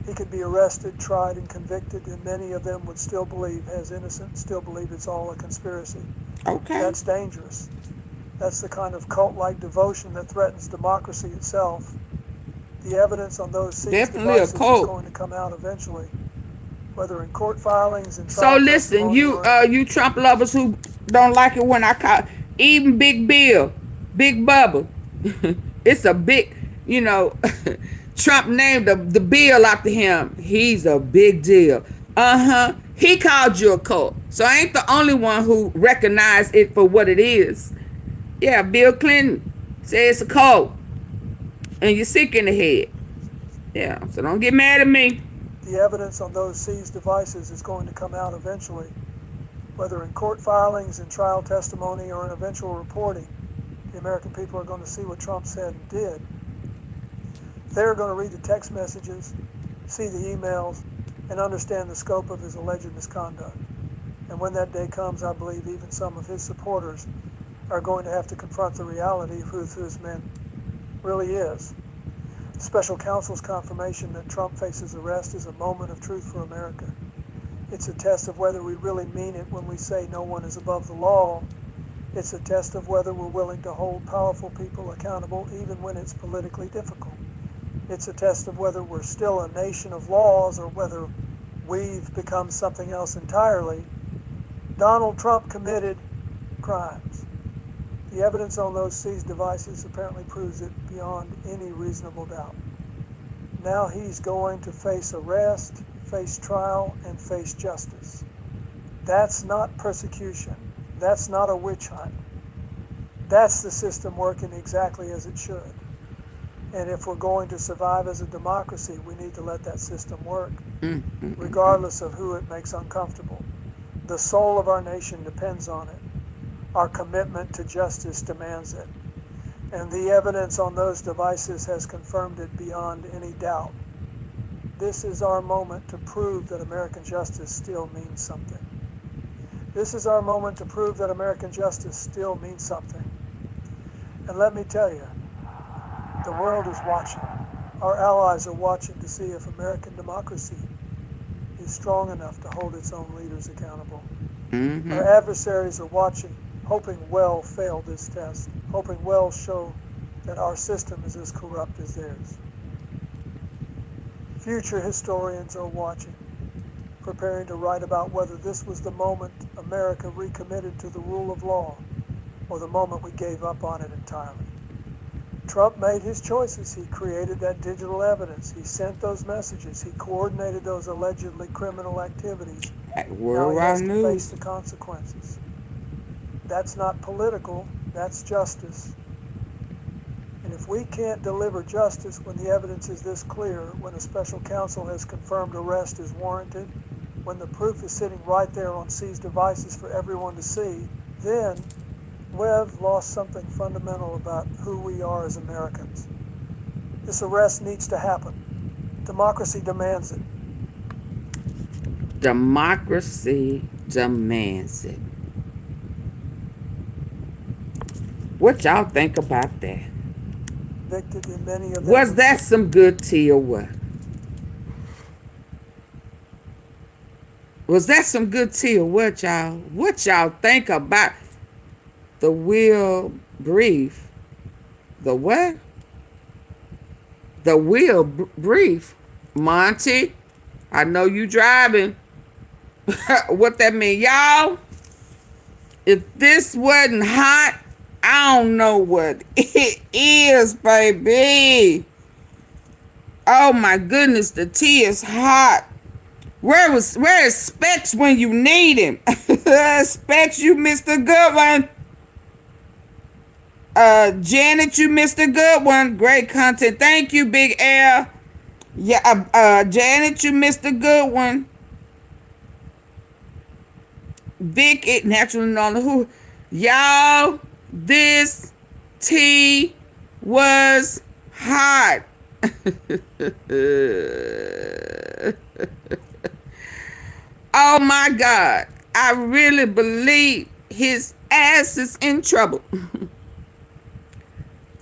He could be arrested, tried, and convicted, and many of them would still believe as innocent, still believe it's all a conspiracy. Okay. That's dangerous. That's the kind of cult-like devotion that threatens democracy itself. The evidence on those seized devices is going to come out eventually, whether in court filings and so listen, you Trump lovers who don't like it when I call even Big Bill, Big Bubba. It's a big, Trump named the bill after him. He's a big deal. He called you a cult. So I ain't the only one who recognized it for what it is. Yeah, Bill Clinton said it's a cult. And you're sick in the head. Yeah, so don't get mad at me. The evidence on those seized devices is going to come out eventually, whether in court filings, in trial testimony, or in eventual reporting. The American people are going to see what Trump said and did. They're going to read the text messages, see the emails, and understand the scope of his alleged misconduct. And when that day comes, I believe even some of his supporters are going to have to confront the reality of who this man really is. Special counsel's confirmation that Trump faces arrest is a moment of truth for America. It's a test of whether we really mean it when we say no one is above the law. It's a test of whether we're willing to hold powerful people accountable even when it's politically difficult. It's a test of whether we're still a nation of laws or whether we've become something else entirely. Donald Trump committed crimes. The evidence on those seized devices apparently proves it beyond any reasonable doubt. Now he's going to face arrest, face trial, and face justice. That's not persecution. That's not a witch hunt. That's the system working exactly as it should. And if we're going to survive as a democracy, we need to let that system work, regardless of who it makes uncomfortable. The soul of our nation depends on it. Our commitment to justice demands it. And the evidence on those devices has confirmed it beyond any doubt. This is our moment to prove that American justice still means something. This is our moment to prove that American justice still means something. And let me tell you, the world is watching. Our allies are watching to see if American democracy is strong enough to hold its own leaders accountable. Our adversaries are watching, hoping well fail this test, hoping well show that our system is as corrupt as theirs. Future historians are watching, preparing to write about whether this was the moment America recommitted to the rule of law or the moment we gave up on it entirely. Trump made his choices. He created that digital evidence. He sent those messages. He coordinated those allegedly criminal activities. Now he has to face the consequences. That's not political, that's justice. And if we can't deliver justice when the evidence is this clear, when a special counsel has confirmed arrest is warranted, when the proof is sitting right there on seized devices for everyone to see, then we've lost something fundamental about who we are as Americans. This arrest needs to happen. Democracy demands it. Democracy demands it. What y'all think about that? Convicted in many of them. Was that some good tea or what? Was that some good tea or what, y'all? What y'all think about the will brief? The what? The will brief. Monty, I know you driving. What that mean, y'all? If this wasn't hot, I don't know what it is, baby. Oh my goodness, the tea is hot. Where is Specs when you need him? Specs, you missed a good one. Janet, you missed a good one. Great content. Thank you, Big L. Yeah, Janet, you missed a good one. Vic, it naturally known who. Y'all, this tea was hot. Oh my God. I really believe his ass is in trouble.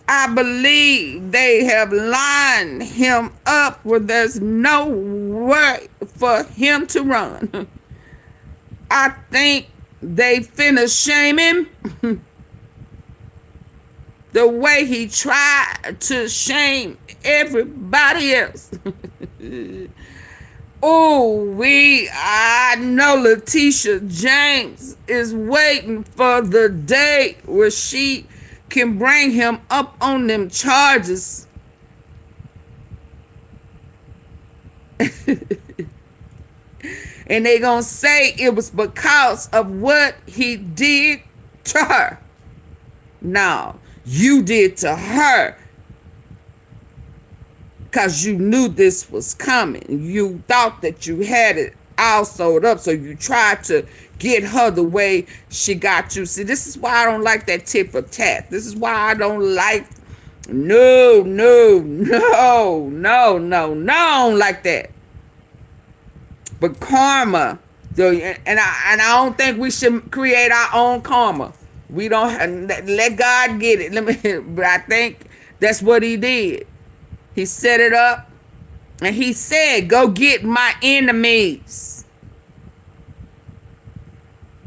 I believe they have lined him up where there's no way for him to run. I think they finna shame him the way he tried to shame everybody else. I know Letitia James is waiting for the day where she can bring him up on them charges. And they gonna say it was because of what he did to her. No, you did to her because you knew this was coming. You thought that you had it all sewed up, so you tried to get her the way she got you. See, this is why I don't like that tit for tat. This is why I don't like, no, I don't like that. But karma, and I don't think we should create our own karma. We don't let God get it. But I think that's what he did. He set it up, and he said, "Go get my enemies."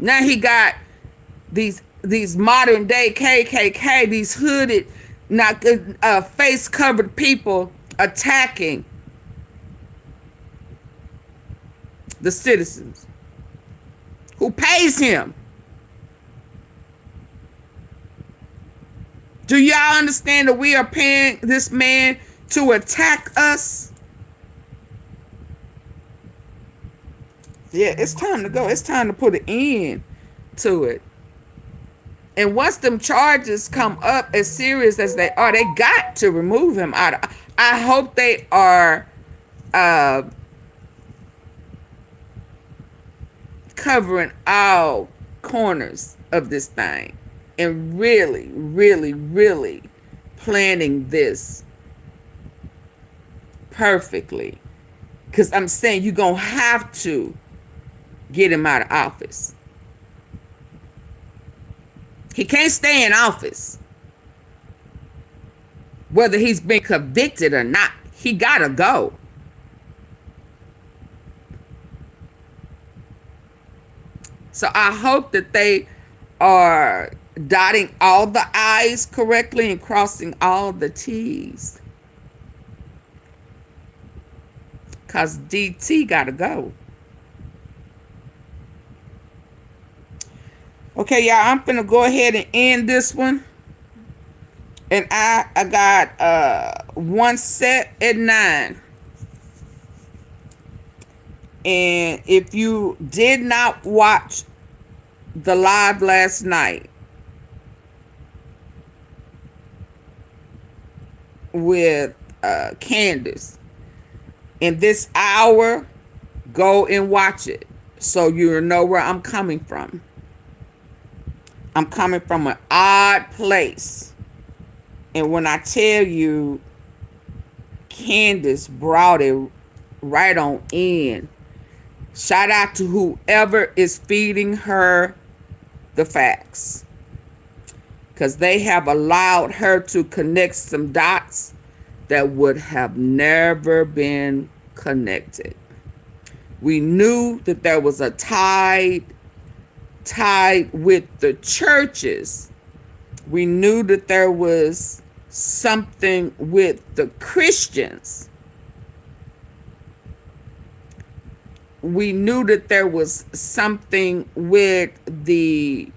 Now he got these modern day KKK, these hooded, face covered people attacking the citizens. Who pays him? Do y'all understand that we are paying this man to attack us? Yeah, it's time to go. It's time to put an end to it. And once them charges come up as serious as they are, they got to remove him out of. I hope they are covering all corners of this thing and really, really, really planning this perfectly. Because I'm saying you're going to have to get him out of office. He can't stay in office. Whether he's been convicted or not, he got to go. So I hope that they are dotting all the I's correctly and crossing all the T's. Because DT got to go. Okay, y'all, I'm finna go ahead and end this one. And I got one set at 9. And if you did not watch the live last night with Candace, in this hour, go and watch it so you know where I'm coming from. I'm coming from an odd place. And when I tell you, Candace brought it right on in. Shout out to whoever is feeding her the facts. Because they have allowed her to connect some dots that would have never been connected. We knew that there was a tied with the churches. We knew that there was something with the Christians. We knew that there was something with the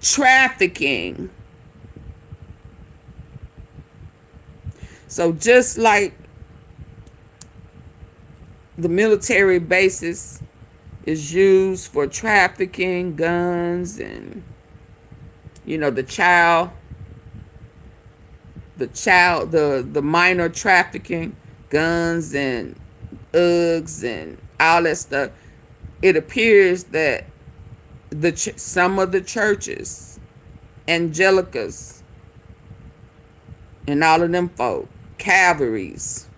trafficking. So just like the military bases is used for trafficking, guns, and the minor trafficking, guns and Uggs and all that stuff. It appears that some of the churches, Angelicas, and all of them folk, Calvaries,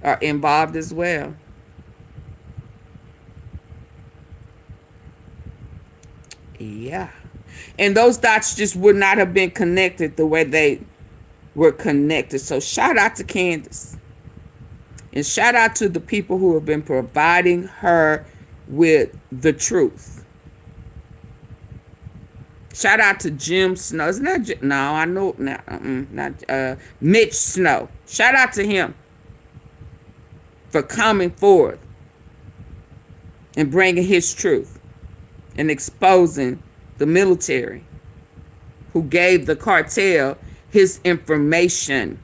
are involved as well. Yeah. And those dots just would not have been connected the way they were connected. So shout out to Candace. And shout out to the people who have been providing her with the truth. Shout out to Jim Snow. Isn't that no, I know not Mitch Snow. Shout out to him for coming forth and bringing his truth and exposing the military who gave the cartel his information.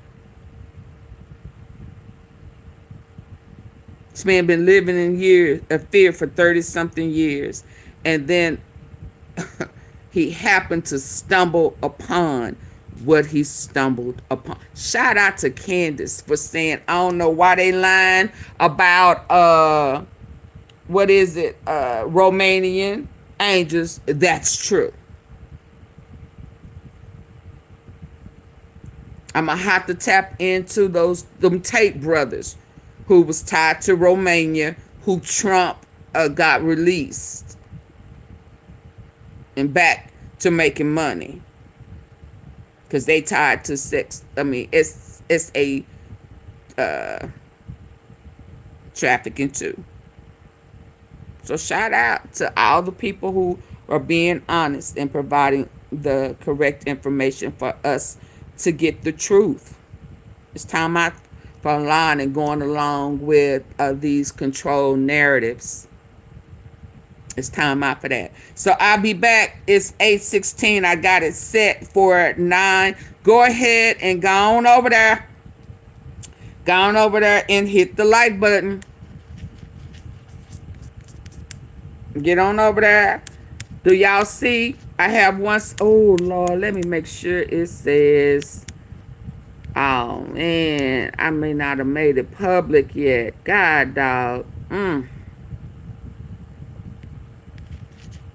This man been living in years of fear for 30-something years. And then he happened to stumble upon what he stumbled upon. Shout out to Candace for saying, I don't know why they lying about, what is it, Romanian angels. That's true. I'm going to have to tap into them Tate brothers who was tied to Romania, who Trump got released and back to making money. Because they tied to sex. I mean, it's a trafficking too. So shout out to all the people who are being honest and providing the correct information for us to get the truth. It's time out for lying and going along with these controlled narratives. It's time out for that. So I'll be back. It's 8:16. I got it set for 9. Go ahead and go on over there. Go on over there and hit the like button. Get on over there. Do y'all see I have once. Oh Lord, let me make sure it says. Oh man, I may not have made it public yet. God, dog.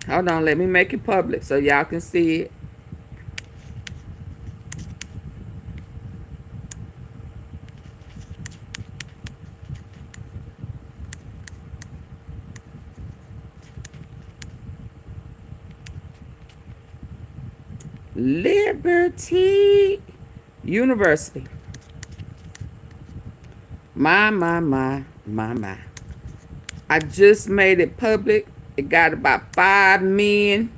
Hold on, let me make it public so y'all can see it. Liberty University. My. I just made it public. It got about 5 men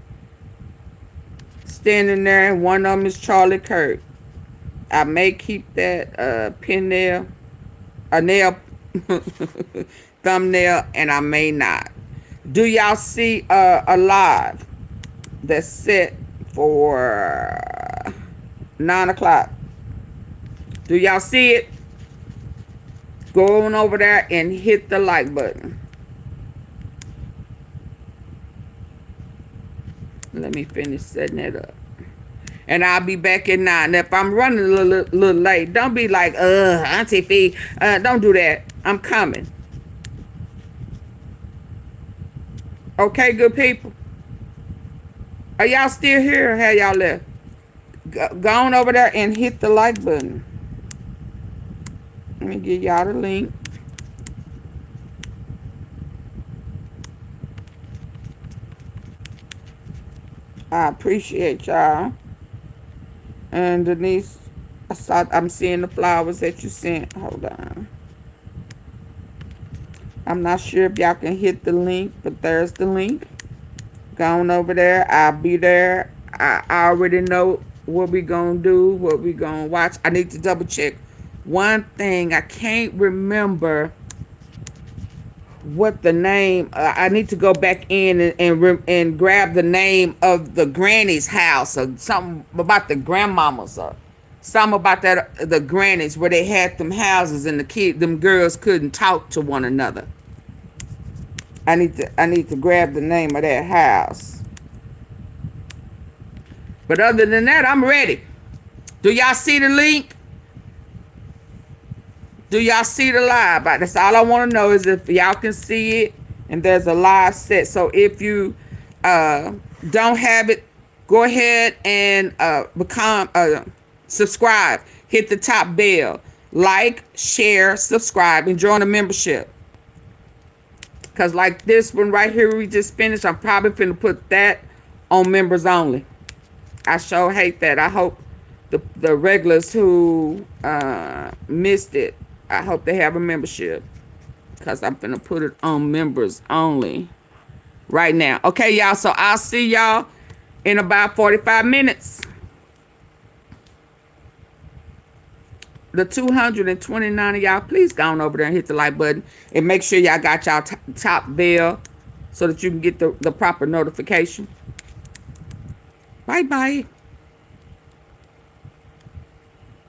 standing there, and one of them is Charlie Kirk. I may keep that pin nail, a nail thumbnail, and I may not. Do y'all see a live that's set for 9 o'clock? Do y'all see it? Go on over there and hit the like button. Let me finish setting it up. And I'll be back at 9. If I'm running a little late, don't be like, Auntie Fee. Don't do that. I'm coming. Okay, good people. Are y'all still here or have y'all left? Go on over there and hit the like button. Let me give y'all the link. I appreciate y'all. And Denise, I'm seeing the flowers that you sent. Hold on. I'm not sure if y'all can hit the link, but there's the link. Go on over there. I'll be there. I already know what we gonna do, what we gonna watch. I need to double check one thing. I can't remember what the name. I need to go back in and grab the name of the granny's house, or something about the grandmamas, or something about that, the grannies, where they had them houses and them girls couldn't talk to one another. I need to grab the name of that house. But other than that, I'm ready. Do y'all see the link? Do y'all see the live? That's all I want to know, is if y'all can see it and there's a live set. So if you don't have it, go ahead and become subscribe. Hit the top bell. Like, share, subscribe, and join the membership. Because like this one right here we just finished, I'm probably finna put that on members only. I sure hate that. I hope the regulars who missed it, I hope they have a membership. Because I'm finna put it on members only right now. Okay, y'all. So I'll see y'all in about 45 minutes. The 229 of y'all, please go on over there and hit the like button. And make sure y'all got y'all top bell so that you can get the proper notification. Bye-bye.